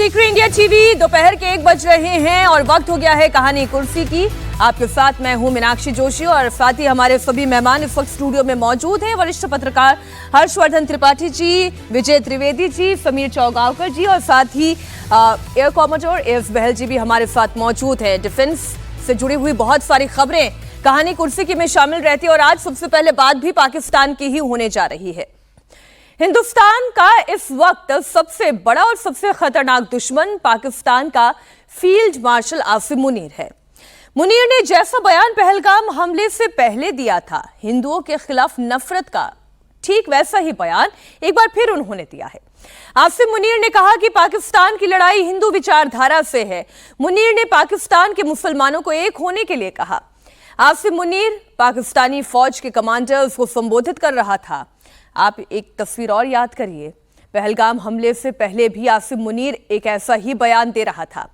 देख रहे हैं इंडिया टीवी। दोपहर के 1 बज रहे हैं और वक्त हो गया है कहानी कुर्सी की। आपके साथ मैं हूं मीनाक्षी जोशी और साथ ही हमारे सभी मेहमान इस वक्त स्टूडियो में मौजूद हैं। वरिष्ठ पत्रकार हर्षवर्धन त्रिपाठी जी, विजय त्रिवेदी जी, समीर चौगावकर जी और साथ ही एयर कॉमोडोर एस बहल जी भी हमारे साथ मौजूद हैं। डिफेंस से जुड़ी हुई बहुत सारी खबरें कहानी कुर्सी की में शामिल रहती है और आज सबसे पहले बात भी पाकिस्तान की ही होने जा रही है। हिंदुस्तान का इस वक्त सबसे बड़ा और सबसे खतरनाक दुश्मन पाकिस्तान का फील्ड मार्शल आसिम मुनीर है। मुनीर ने जैसा बयान पहलगाम हमले से पहले दिया था हिंदुओं के खिलाफ नफरत का, ठीक वैसा ही बयान एक बार फिर उन्होंने दिया है। आसिम मुनीर ने कहा कि पाकिस्तान की लड़ाई हिंदू विचारधारा से है। मुनीर ने पाकिस्तान के मुसलमानों को एक होने के लिए कहा। आसिम मुनीर पाकिस्तानी फौज के कमांडर्स को संबोधित कर रहा था। आप एक तस्वीर और याद करिए, पहलगाम हमले से पहले भी आसिम मुनीर एक ऐसा ही बयान दे रहा था।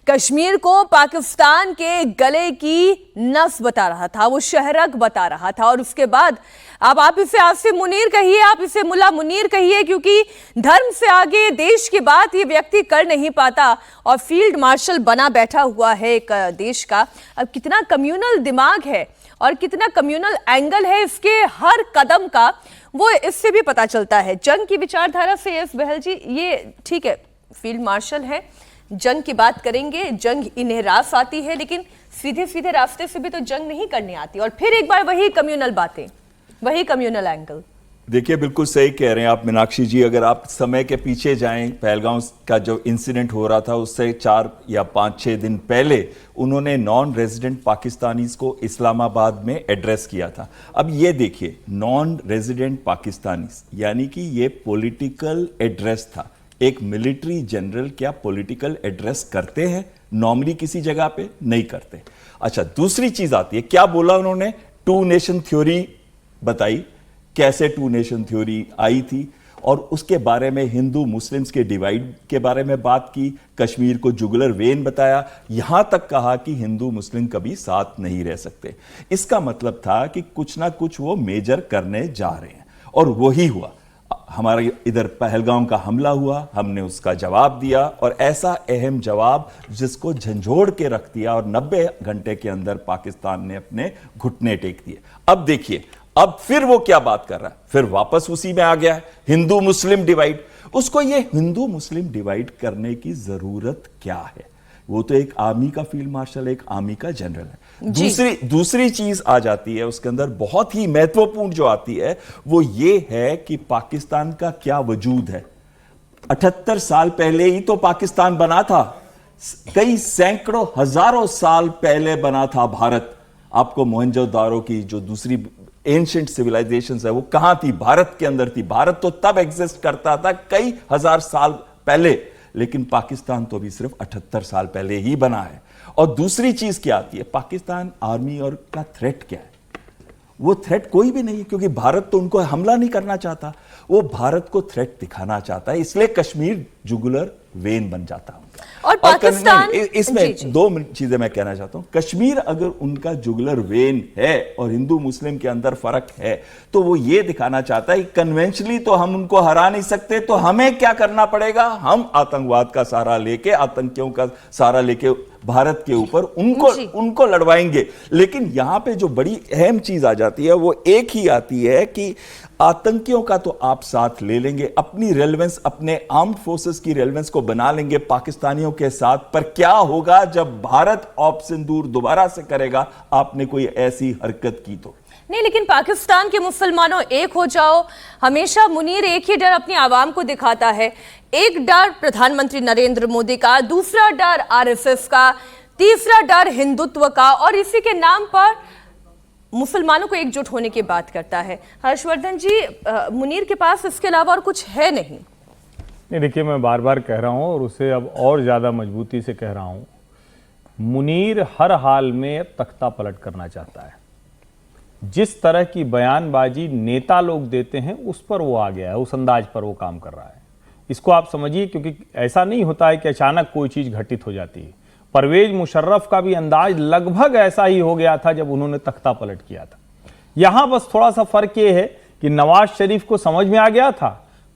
कश्मीर को पाकिस्तान के गले की नस बता रहा था, वो शहरक बता रहा था। और उसके बाद अब आप इसे आसिम मुनीर कहिए, आप इसे मुल्ला मुनीर कहिए, क्योंकि धर्म से आगे देश की बात ये व्यक्ति कर नहीं पाता और फील्ड मार्शल बना बैठा हुआ है एक देश का। अब कितना कम्युनल दिमाग है और कितना कम्युनल एंगल है इसके हर कदम का, वो इससे भी पता चलता है। जंग की विचारधारा से एस बहल जी, ये ठीक है, फील्ड मार्शल है, जंग की बात करेंगे, जंग इन्हें रास आती है, लेकिन सीधे सीधे रास्ते से भी तो जंग नहीं करनी आती। और फिर एक बार वही कम्युनल बातें, वही कम्युनल एंगल। देखिए, बिल्कुल सही कह रहे हैं आप मीनाक्षी जी। अगर आप समय के पीछे जाएं, पहलगाम का जो इंसिडेंट हो रहा था उससे 4 या 5-6 दिन पहले उन्होंने नॉन रेजिडेंट पाकिस्तानीज को इस्लामाबाद में एड्रेस किया था। अब ये देखिए, नॉन रेजिडेंट पाकिस्तानीज यानी कि ये पॉलिटिकल एड्रेस था। एक मिलिट्री जनरल क्या पॉलिटिकल एड्रेस करते हैं? नॉर्मली किसी जगह पे नहीं करते। अच्छा, दूसरी चीज आती है, क्या बोला उन्होंने? 2 नेशन थ्योरी बताई, कैसे 2 नेशन थ्योरी आई थी और उसके बारे में हिंदू मुस्लिम्स के डिवाइड के बारे में बात की, कश्मीर को जुगुलर वेन बताया, यहां तक कहा कि हिंदू मुस्लिम कभी साथ नहीं रह सकते। इसका मतलब था कि कुछ ना कुछ वो मेजर करने जा रहे हैं और वही हुआ। हमारे इधर पहलगाम का हमला हुआ, हमने उसका जवाब दिया और ऐसा अहम जवाब जिसको झंझोड़ के रख दिया और 90 घंटे के अंदर पाकिस्तान ने अपने घुटने टेक दिए। अब देखिए, अब फिर वो क्या बात कर रहा है, फिर वापस उसी में आ गया है, हिंदू मुस्लिम डिवाइड। उसको ये हिंदू मुस्लिम डिवाइड करने की जरूरत क्या है? वो तो एक आर्मी का फील्ड मार्शल, एक आर्मी का जनरल है। दूसरी चीज आ जाती है उसके अंदर, बहुत ही महत्वपूर्ण जो आती है, वो ये है कि पाकिस्तान का क्या वजूद है। 78 साल पहले ही तो पाकिस्तान बना था, कई सैकड़ों हजारों साल पहले बना था भारत। आपको मोहनजोदारो की जो दूसरी एंशिएंट सिविलाइजेशन है वो कहां थी? भारत के अंदर थी। भारत तो तब एग्जिस्ट करता था कई हजार साल पहले, लेकिन पाकिस्तान तो भी सिर्फ 78 साल पहले ही बना है। और दूसरी चीज क्या आती है, पाकिस्तान आर्मी और का थ्रेट क्या है? वो थ्रेट कोई भी नहीं, क्योंकि भारत तो उनको हमला नहीं करना चाहता, वो भारत को थ्रेट दिखाना चाहता है, इसलिए कश्मीर जुगुलर वेन बन जाता है उनका। और पाकिस्तान इसमें जी। 2 चीजें मैं कहना चाहता हूं। कश्मीर अगर उनका जुगुलर वेन है और हिंदू मुस्लिम के अंदर फर्क है, तो वो ये दिखाना चाहता है कि कन्वेंशनली तो हम उनको हरा नहीं सकते, तो हमें क्या करना पड़ेगा? हम आतंकवाद का सहारा लेके, आतंकियों का सहारा लेके भारत के ऊपर उनको लड़वाएंगे। लेकिन यहां पे जो बड़ी अहम चीज आ जाती है वो एक ही आती है कि आतंकियों का तो आप साथ ले लेंगे, अपनी रेलेवेंस, अपने आर्म्ड फोर्सेस की रेलेवेंस को बना लेंगे पाकिस्तानियों के साथ, पर क्या होगा जब भारत ऑपरेशन दूर दोबारा से करेगा? आपने कोई ऐसी हरकत की तो नहीं। लेकिन पाकिस्तान के मुसलमानों, एक हो जाओ। हमेशा मुनीर एक ही डर अपनी आवाम को दिखाता है। एक डर प्रधानमंत्री नरेंद्र मोदी का, दूसरा डर आरएसएस का, तीसरा डर हिंदुत्व का, और इसी के नाम पर मुसलमानों को एकजुट होने की बात करता है। हर्षवर्धन जी, मुनीर के पास इसके अलावा और कुछ है नहीं। देखिए, मैं बार बार कह रहा हूं और उसे अब और ज्यादा मजबूती से कह रहा हूं, मुनीर हर हाल में तख्ता पलट करना चाहता है। जिस तरह की बयानबाजी नेता लोग देते हैं उस पर वो आ गया है, उस अंदाज पर वो काम कर रहा है। इसको आप समझिए, क्योंकि ऐसा नहीं होता है कि अचानक कोई चीज घटित हो जाती है। परवेज मुशर्रफ का भी अंदाज लगभग ऐसा ही हो गया था जब उन्होंने तख्ता पलट किया था। यहां बस थोड़ा सा फर्क यह है कि नवाज शरीफ को समझ में आ गया था,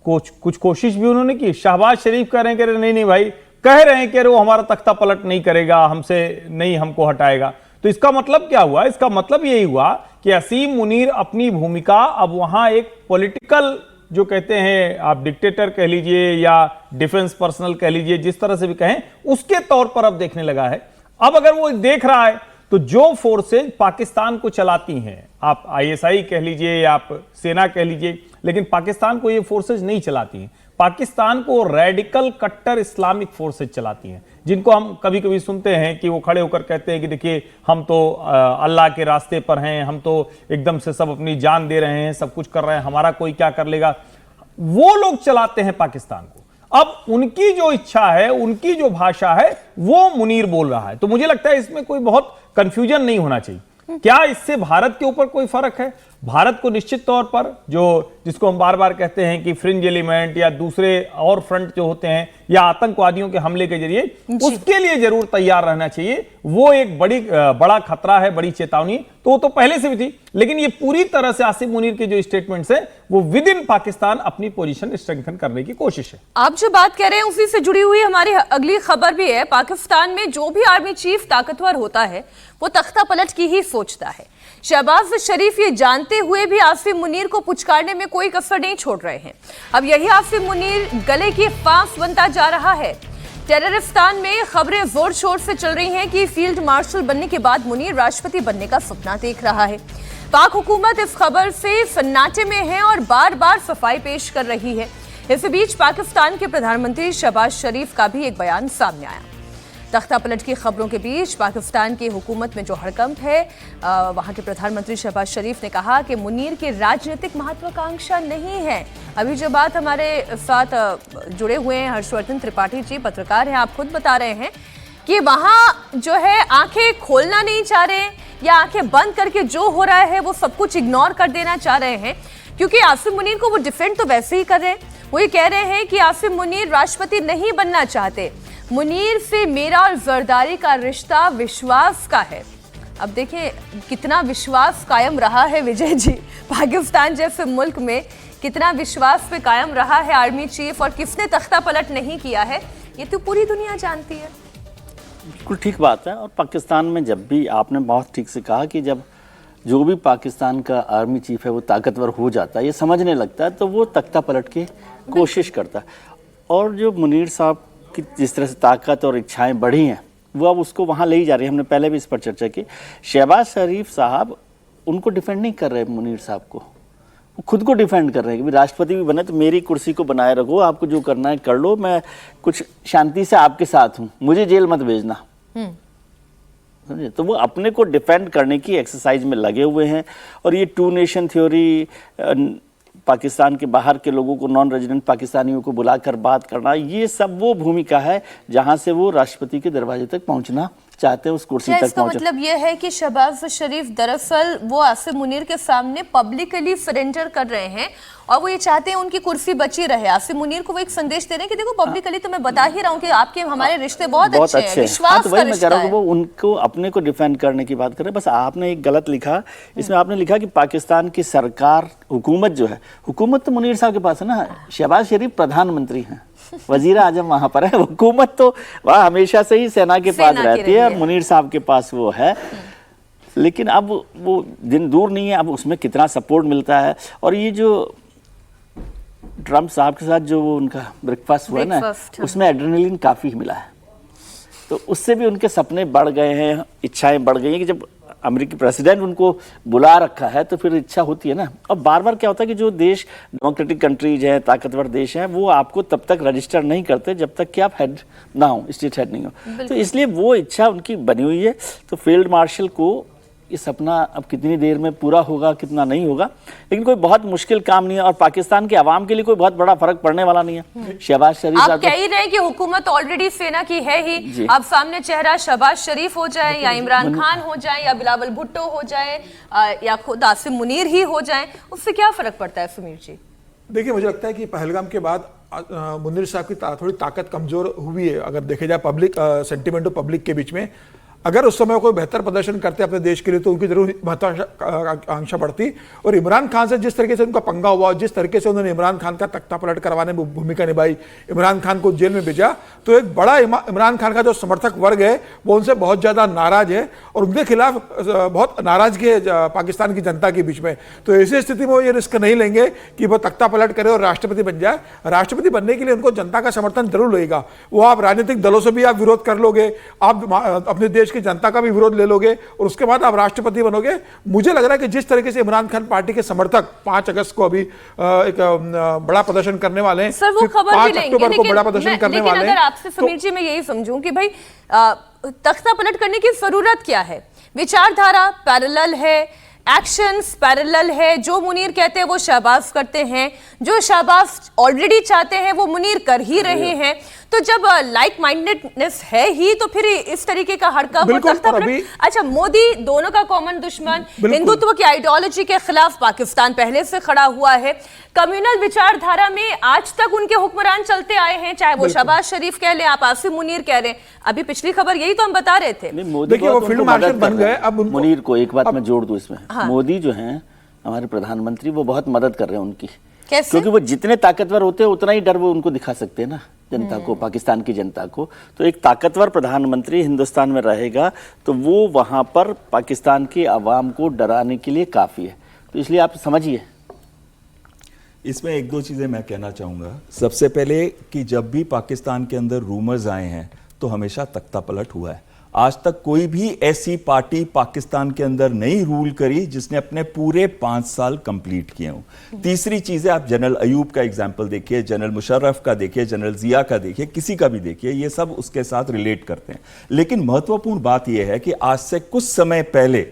कुछ कोशिश भी उन्होंने की। शहबाज शरीफ कह रहे हैं नहीं नहीं भाई, कह रहे हैं कि अरे वो हमारा तख्ता पलट नहीं करेगा, हमसे नहीं हमको हटाएगा। तो इसका मतलब क्या हुआ? इसका मतलब यही हुआ कि असीम मुनीर अपनी भूमिका अब वहां एक पॉलिटिकल, जो कहते हैं आप डिक्टेटर कह लीजिए या डिफेंस पर्सनल कह लीजिए, जिस तरह से भी कहें, उसके तौर पर अब देखने लगा है। अब अगर वो देख रहा है तो जो फोर्सेज पाकिस्तान को चलाती हैं, आप आईएसआई कह लीजिए या आप सेना कह लीजिए, लेकिन पाकिस्तान को ये फोर्सेज नहीं चलाती हैं। पाकिस्तान को रेडिकल कट्टर इस्लामिक फोर्सेज चलाती हैं, जिनको हम कभी कभी सुनते हैं कि वो खड़े होकर कहते हैं कि देखिए हम तो अल्लाह के रास्ते पर हैं, हम तो एकदम से सब अपनी जान दे रहे हैं, सब कुछ कर रहे हैं, हमारा कोई क्या कर लेगा। वो लोग चलाते हैं पाकिस्तान को। अब उनकी जो इच्छा है, उनकी जो भाषा है, वो मुनीर बोल रहा है। तो मुझे लगता है इसमें कोई बहुत कंफ्यूजन नहीं होना चाहिए। क्या इससे भारत के ऊपर कोई फर्क है? भारत को निश्चित तौर पर जिसको हम बार बार कहते हैं कि फ्रिंज एलिमेंट या दूसरे और फ्रंट जो होते हैं या आतंकवादियों के हमले के जरिए, उसके लिए जरूर तैयार रहना चाहिए। वो एक बड़ा खतरा है, बड़ी चेतावनी तो वो तो पहले से भी थी, लेकिन ये पूरी तरह से आसिम मुनीर के जो स्टेटमेंट्स हैं वो विद इन पाकिस्तान अपनी पोजीशन स्ट्रेंथन करने की कोशिश है। आप जो बात कह रहे हैं उसी से जुड़ी हुई हमारी अगली खबर भी है। पाकिस्तान में जो भी आर्मी चीफ ताकतवर होता है वो तख्ता पलट की ही सोचता है। शहबाज शरीफ ये जानते हुए भी आसिम मुनीर को पुचकारने में कोई कसर नहीं छोड़ रहे हैं। अब यही आसिम मुनीर गले की फांस बनता जा रहा है। टेररिस्तान में खबरें जोर शोर से चल रही हैं कि फील्ड मार्शल बनने के बाद मुनीर राष्ट्रपति बनने का सपना देख रहा है। पाक हुकूमत इस खबर से सन्नाटे में है और बार बार सफाई पेश कर रही है। इसी बीच पाकिस्तान के प्रधानमंत्री शहबाज शरीफ का भी एक बयान सामने आया। तख्ता पलट की खबरों के बीच पाकिस्तान की हुकूमत में जो हड़कंप है, वहां के प्रधानमंत्री शहबाज शरीफ ने कहा कि मुनीर की राजनीतिक महत्वाकांक्षा नहीं है। अभी जो बात हमारे साथ जुड़े हुए हैं हर्षवर्धन त्रिपाठी जी, पत्रकार हैं, आप खुद बता रहे हैं कि वहां जो है आंखें खोलना नहीं चाह रहे या आंखें बंद करके जो हो रहा है वो सब कुछ इग्नोर कर देना चाह रहे हैं, क्योंकि आसिम मुनीर को वो डिफेंड तो वैसे ही कर रहे हैं। वो ये कह रहे हैं कि आसिम मुनीर राष्ट्रपति नहीं बनना चाहते, मुनीर से मेरा और जरदारी का रिश्ता विश्वास का है। अब देखिए कितना विश्वास कायम रहा है विजय जी, पाकिस्तान जैसे मुल्क में कितना विश्वास पे कायम रहा है आर्मी चीफ, और किसने तख्ता पलट नहीं किया है ये तो पूरी दुनिया जानती है। बिल्कुल ठीक बात है। और पाकिस्तान में जब भी, आपने बहुत ठीक से कहा कि जब जो भी पाकिस्तान का आर्मी चीफ है वो ताकतवर हो जाता है, ये समझने लगता है, तो वो तख्ता पलट की कोशिश करता है। और जो मुनीर साहब की जिस तरह से ताकत और इच्छाएं बढ़ी हैं, वो अब उसको वहाँ ले ही जा रही है। हमने पहले भी इस पर चर्चा की। शहबाज शरीफ साहब उनको डिफेंड नहीं कर रहे मुनीर साहब को, वो खुद को डिफेंड कर रहे हैं कि राष्ट्रपति भी बने तो मेरी कुर्सी को बनाए रखो, आपको जो करना है कर लो, मैं कुछ शांति से आपके साथ हूँ, मुझे जेल मत भेजना। समझे? तो वो अपने को डिफेंड करने की एक्सरसाइज में लगे हुए हैं। और ये टू नेशन थ्योरी, पाकिस्तान के बाहर के लोगों को, नॉन रेजिडेंट पाकिस्तानियों को बुलाकर बात करना, ये सब वो भूमिका है जहां से वो राष्ट्रपति के दरवाजे तक पहुंचना चाहते हैं, उस कुर्सी तक इसका मतलब ये है कि शहबाज शरीफ दरअसल वो आसिम मुनीर के सामने पब्लिकली सरेंडर कर रहे हैं और वो ये चाहते हैं उनकी कुर्सी बची रहे। आसिम मुनीर को वो एक संदेश दे रहे हैं कि देखो पब्लिकली तो मैं बता ही रहा हूँ कि आपके हमारे रिश्ते बहुत अच्छे हैं, विश्वास तो वही का मैं कह रहा रिश्ता हूँ है। वो उनको अपने को डिफेंड करने की बात कर रहे हैं। बस आपने एक गलत लिखा, इसमें आपने लिखा कि पाकिस्तान की सरकार, हुकूमत जो है, हुकूमत तो मुनीर साहब के पास है ना, शहबाज शरीफ प्रधानमंत्री हैं, वजीर आजम वहां पर है, हुकूमत तो वह हमेशा से ही सेना के पास रहती है और मुनीर साहब के पास वो है। लेकिन अब वो दिन दूर नहीं है, अब उसमें कितना सपोर्ट मिलता है। और ये जो ट्रम्प साहब के साथ जो उनका ब्रेकफास्ट हुआ ना, उसमें एड्रेनलिन काफ़ी मिला है, तो उससे भी उनके सपने बढ़ गए हैं, इच्छाएं बढ़ गई हैं कि जब अमेरिकी प्रेसिडेंट उनको बुला रखा है तो फिर इच्छा होती है ना। और बार बार क्या होता है कि जो देश डेमोक्रेटिक कंट्रीज हैं, ताकतवर देश हैं, वो आपको तब तक रजिस्टर नहीं करते जब तक कि आप हेड ना हो, स्टेट हेड नहीं हो। तो इसलिए वो इच्छा उनकी बनी हुई है। तो फील्ड मार्शल को ये सपना अब कितनी देर में पूरा होगा, कितना नहीं होगा, लेकिन कोई बहुत मुश्किल काम नहीं है और पाकिस्तान के अवाम के लिए कोई बहुत बड़ा फर्क पड़ने वाला नहीं है। शहबाज शरीफ आप कह ही रहे हैं कि हुकूमत ऑलरेडी सेना की है ही, अब सामने चेहरा शहबाज शरीफ हो जाए या इमरान खान हो जाए या बिलावल भुट्टो हो जाए या खुद आसिम मुनीर ही हो जाए, उससे क्या फर्क पड़ता है समीर जी? देखिए, मुझे लगता है कि पहलगाम के बाद मुनीर साहब की थोड़ी ताकत कमजोर हुई है, अगर देखे जाए पब्लिक सेंटिमेंट और पब्लिक के बीच में। अगर उस समय कोई बेहतर प्रदर्शन करते अपने देश के लिए तो उनकी जरूर महत्वाकांक्षा बढ़ती। और इमरान खान से जिस तरीके से उनका पंगा हुआ, जिस तरीके से उन्होंने इमरान खान का तख्ता पलट करवाने में भूमिका निभाई, इमरान खान को जेल में भेजा, तो एक बड़ा इमरान खान का जो समर्थक वर्ग है वो उनसे बहुत ज्यादा नाराज है और उनके खिलाफ बहुत नाराजगी है पाकिस्तान की जनता के बीच में। तो ऐसी स्थिति में वो ये रिस्क नहीं लेंगे कि वो तख्ता पलट करे और राष्ट्रपति बन जाए। राष्ट्रपति बनने के लिए उनको जनता का समर्थन जरूर लगेगा। वो आप राजनीतिक दलों से भी आप विरोध कर लोगे, आप अपने देश की जनता का भी विरोध ले लोगे और उसके बाद आप राष्ट्रपति बनोगे। मुझे लग रहा है कि जिस तरीके से इमरान खान पार्टी के समर्थक 5 अगस्त को अभी एक बड़ा प्रदर्शन करने वाले हैं, सर वो खबर भी लेंगे, अक्टूबर को बड़ा प्रदर्शन करने वाले हैं। अगर आपसे समीर जी मैं यही समझूं कि भाई तख्ता पलट करने की जरूरत क्या है? विचारधारा पैरेलल है, एक्शंस पैरेलल है। जो मुनीर कहते हैं वो शहबाज करते हैं, जो शहबाज ऑलरेडी चाहते हैं वो मुनीर कर ही रहे हैं। तो जब लाइक माइंडेडनेस है ही तो फिर इस तरीके का हड़कंप और तख्ता पलट। अच्छा, मोदी दोनों का कॉमन दुश्मन, हिंदुत्व की आइडियोलॉजी के खिलाफ पाकिस्तान पहले से खड़ा हुआ है। कम्युनल विचारधारा में आज तक उनके हुक्मरान चलते आए हैं, चाहे वो शहबाज शरीफ कह लें, आप आसिम मुनीर कह रहे हैं। अभी पिछली खबर यही तो हम बता रहे थे। देखिए वो फील्ड मार्शल बन गए। अब मुनीर को एक बात मैं जोड़ दूं इसमें, मोदी जो हैं हमारे प्रधानमंत्री, वो बहुत मदद कर रहे हैं उनकी। कैसे? क्योंकि वो जितने ताकतवर होते हैं उतना ही डर वो उनको दिखा सकते हैं ना जनता को, पाकिस्तान की जनता को। तो एक ताकतवर प्रधानमंत्री हिंदुस्तान में रहेगा तो वो वहां पर पाकिस्तान की आवाम को डराने के लिए काफी है। तो इसलिए आप समझिए। इसमें 1-2 चीजें मैं कहना चाहूंगा। सबसे पहले कि जब भी पाकिस्तान के अंदर रूमर्स आए हैं तो हमेशा तख्ता पलट हुआ है। आज तक कोई भी ऐसी पार्टी पाकिस्तान के अंदर नहीं रूल करी जिसने अपने पूरे 5 साल कंप्लीट किए हों। तीसरी चीज है, आप जनरल अयूब का एग्जाम्पल देखिए, जनरल मुशर्रफ का देखिए, जनरल जिया का देखिए, किसी का भी देखिए, ये सब उसके साथ रिलेट करते हैं। लेकिन महत्वपूर्ण बात यह है कि आज से कुछ समय पहले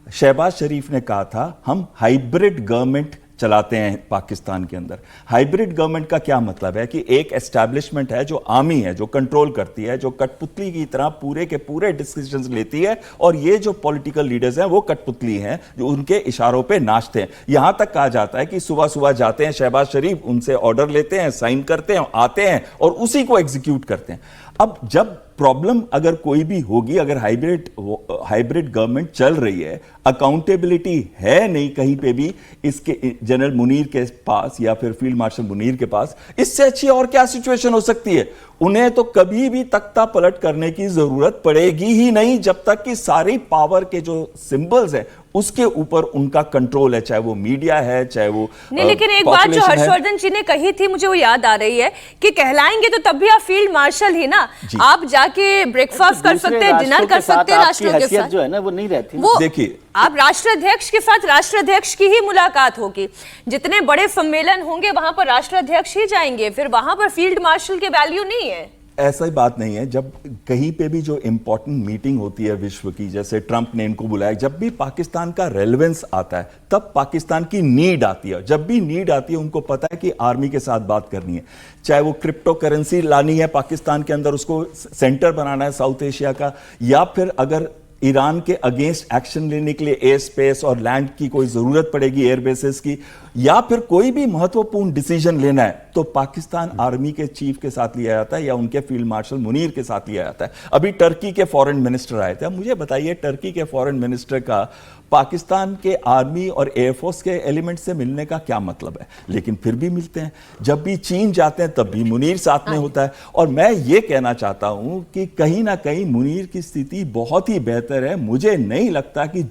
शहबाज शरीफ ने कहा था हम हाइब्रिड गवर्नमेंट चलाते हैं पाकिस्तान के अंदर। हाइब्रिड गवर्नमेंट का क्या मतलब है कि एक एस्टैब्लिशमेंट है जो आर्मी है, जो कंट्रोल करती है, जो कठपुतली की तरह पूरे के पूरे डिसीजंस लेती है, और ये जो पॉलिटिकल लीडर्स हैं वो कठपुतली हैं जो उनके इशारों पे नाचते हैं। यहां तक कहा जाता है कि सुबह सुबह जाते हैं शहबाज शरीफ, उनसे ऑर्डर लेते हैं, साइन करते हैं, आते हैं और उसी को एग्जीक्यूट करते हैं। अब जब प्रॉब्लम अगर कोई भी होगी, अगर हाइब्रिड गवर्नमेंट चल रही है, अकाउंटेबिलिटी है नहीं कहीं पे भी इसके जनरल मुनीर के पास या फिर फील्ड मार्शल मुनीर के पास, इससे अच्छी और क्या सिचुएशन हो सकती है? उन्हें तो कभी भी तख्ता पलट करने की जरूरत पड़ेगी ही नहीं जब तक कि सारी पावर के जो सिंबल्स है उसके ऊपर उनका कंट्रोल है, चाहे वो मीडिया है, चाहे वो नहीं। लेकिन एक बात जो हर्षवर्धन जी ने कही थी मुझे वो याद आ रही है कि कहलाएंगे तो तब भी आप फील्ड मार्शल ही ना, आप जाके ब्रेकफास्ट कर सकते हैं, डिनर कर सकते हैं राष्ट्रों के साथ, जो है ना वो नहीं रहती। वो देखिए, आप राष्ट्राध्यक्ष के साथ राष्ट्राध्यक्ष की ही मुलाकात होगी। जितने बड़े सम्मेलन होंगे वहां पर राष्ट्राध्यक्ष ही जाएंगे, फिर वहां पर फील्ड मार्शल के वैल्यू नहीं है। ऐसा ही बात नहीं है। जब कहीं पे भी जो इंपॉर्टेंट मीटिंग होती है विश्व की, जैसे ट्रंप ने इनको बुलाया, जब भी पाकिस्तान का रेलेवेंस आता है तब पाकिस्तान की नीड आती है। जब भी नीड आती है उनको पता है कि आर्मी के साथ बात करनी है, चाहे वो क्रिप्टो करेंसी लानी है पाकिस्तान के अंदर, उसको सेंटर बनाना है साउथ एशिया का, या फिर अगर ईरान के अगेंस्ट एक्शन लेने के लिए एयर स्पेस और लैंड की कोई जरूरत पड़ेगी, एयर बेसेस की, या फिर कोई भी महत्वपूर्ण डिसीजन लेना है तो पाकिस्तान आर्मी के चीफ के साथ लिया जाता है या उनके फील्ड मार्शल मुनीर के साथ लिया जाता है। अभी टर्की के फॉरेन मिनिस्टर आए थे। मुझे बताइए, टर्की के फॉरेन मिनिस्टर का पाकिस्तान के आर्मी और एयरफोर्स के एलिमेंट से मिलने का क्या मतलब है? लेकिन फिर भी मिलते हैं। जब भी चीन जाते हैं तब भी मुनीर साथ में होता है। और मैं ये कहना चाहता हूं कि कहीं ना कहीं मुनीर की स्थिति बहुत ही बेहतर है। मुझे नहीं लगता कि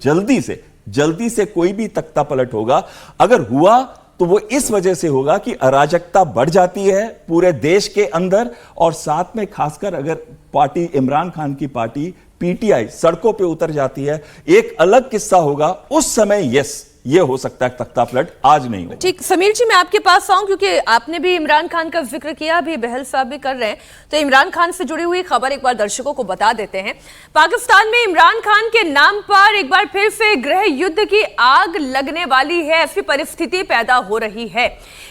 जल्दी से कोई भी तख्ता पलट होगा। अगर हुआ तो वो इस वजह से होगा कि अराजकता बढ़ जाती है पूरे देश के अंदर, और साथ में खासकर अगर पार्टी, इमरान खान की पार्टी पीटीआई सड़कों पे उतर जाती है, एक अलग किस्सा होगा। उस समय यस, ये हो सकता है तख्ता पलट, आज नहीं होगा। ठीक, समीर जी मैं आपके पास आऊं क्योंकि आपने भी इमरान खान का जिक्र किया, अभी बहल साहब भी कर रहे हैं, तो इमरान खान से जुड़ी हुई खबर एक बार दर्शकों को बता देते हैं। पाकिस्तान में इमरान खान के नाम पर एक बार फिर से गृह युद्ध की आग लगने वाली है, ऐसी परिस्थिति पैदा हो रही है।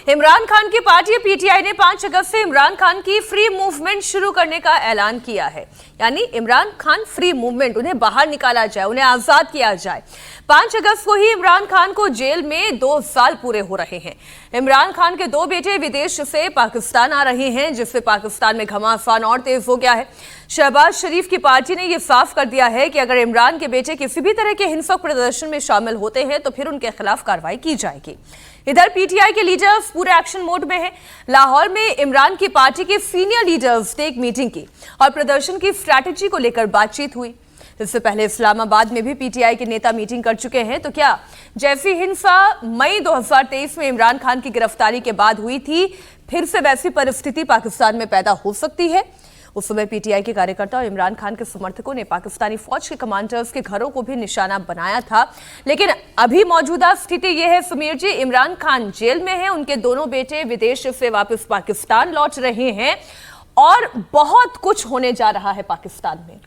इमरान खान की पार्टी पीटीआई ने 5 अगस्त से इमरान खान की फ्री मूवमेंट शुरू करने का ऐलान किया है। यानी इमरान खान फ्री मूवमेंट, उन्हें बाहर निकाला जाए, उन्हें आजाद किया जाए। 5 अगस्त को ही इमरान खान खान को जेल में 2 साल पूरे हो रहे हैं। इमरान खान के 2 बेटे विदेश से पाकिस्तान आ रहे हैं, जिससे पाकिस्तान में घमासान और तेज हो गया है। शहबाज शरीफ की पार्टी ने यह साफ कर दिया है कि अगर इमरान के बेटे किसी भी तरह के हिंसक प्रदर्शन में शामिल होते हैं तो फिर उनके खिलाफ कार्रवाई की जाएगी। इधर पीटीआई के लीडर्स पूरे एक्शन मोड में हैं। लाहौर में इमरान की पार्टी के सीनियर लीडर्स ने एक मीटिंग की और प्रदर्शन की स्ट्रैटेजी को लेकर बातचीत हुई। इससे पहले इस्लामाबाद में भी पीटीआई के नेता मीटिंग कर चुके हैं। तो क्या जैसी हिंसा मई 2023 में इमरान खान की गिरफ्तारी के बाद हुई थी, फिर से वैसी परिस्थिति पाकिस्तान में पैदा हो सकती है? उस समय पीटीआई के कार्यकर्ता और इमरान खान के समर्थकों ने पाकिस्तानी फौज के कमांडर्स के घरों को भी निशाना बनाया था। लेकिन अभी मौजूदा स्थिति यह है समीर जी, इमरान खान जेल में है, उनके दोनों बेटे विदेश से वापस पाकिस्तान लौट रहे हैं और बहुत कुछ होने जा रहा है पाकिस्तान में।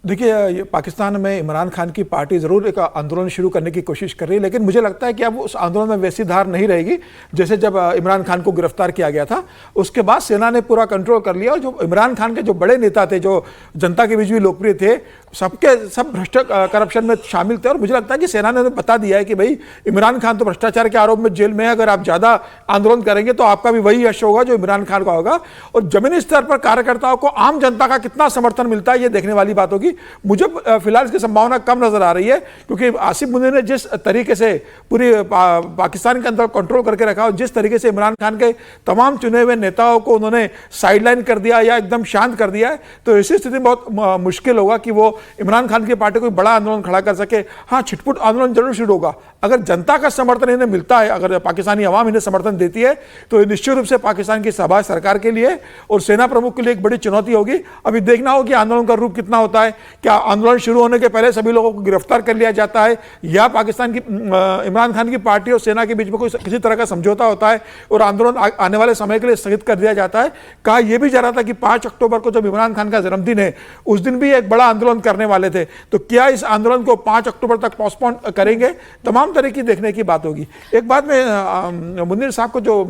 देखिए, ये पाकिस्तान में इमरान खान की पार्टी ज़रूर एक आंदोलन शुरू करने की कोशिश कर रही है, लेकिन मुझे लगता है कि अब उस आंदोलन में वैसी धार नहीं रहेगी जैसे जब इमरान खान को गिरफ्तार किया गया था। उसके बाद सेना ने पूरा कंट्रोल कर लिया और जो इमरान खान के जो बड़े नेता थे, जो जनता के बीच भी लोकप्रिय थे, सब भ्रष्ट करप्शन में शामिल थे। और मुझे लगता है कि सेना ने बता दिया है कि भाई इमरान खान तो भ्रष्टाचार के आरोप में जेल में है, अगर आप ज़्यादा आंदोलन करेंगे तो आपका भी वही यश होगा जो इमरान खान का होगा। और जमीनी स्तर पर कार्यकर्ताओं को, आम जनता का कितना समर्थन मिलता है, ये देखने वाली बात होगी। मुझे फिलहाल इसकी संभावना कम नजर आ रही है, क्योंकि आसिफ मुनीर ने जिस तरीके से पूरी पाकिस्तान के अंदर कंट्रोल करके रखा और जिस तरीके से इमरान खान के तमाम चुने हुए नेताओं को उन्होंने साइडलाइन कर दिया या एकदम शांत कर दिया है, तो ऐसी स्थिति में बहुत मुश्किल होगा कि वो इमरान खान की पार्टी कोई बड़ा आंदोलन खड़ा कर सके। हाँ, छिटपुट आंदोलन जरूर शुरू होगा। अगर जनता का समर्थन इन्हें मिलता है, अगर पाकिस्तानी अवाम इन्हें समर्थन देती है, तो निश्चित रूप से पाकिस्तान की शहबाज सरकार के लिए और सेना प्रमुख के लिए एक बड़ी चुनौती होगी। अभी देखना होगा कि आंदोलन का रूप कितना होता है। क्या आंदोलन शुरू होने के पहले सभी लोगों को गिरफ्तार कर लिया जाता है, या पाकिस्तान की इमरान खान की पार्टी और सेना के बीच में कोई किसी तरह का समझौता होता है और आंदोलन आने वाले समय के लिए स्थगित कर दिया जाता है। कहा यह भी जा रहा था कि 5 अक्टूबर को जब इमरान खान का जन्मदिन है, उस दिन भी एक बड़ा आंदोलन करने वाले थे, तो क्या इस आंदोलन को 5 अक्टूबर तक पोस्टपोन करेंगे? तमाम तरह की देखने की बात होगी। एक बात में मुनीर साहब को जो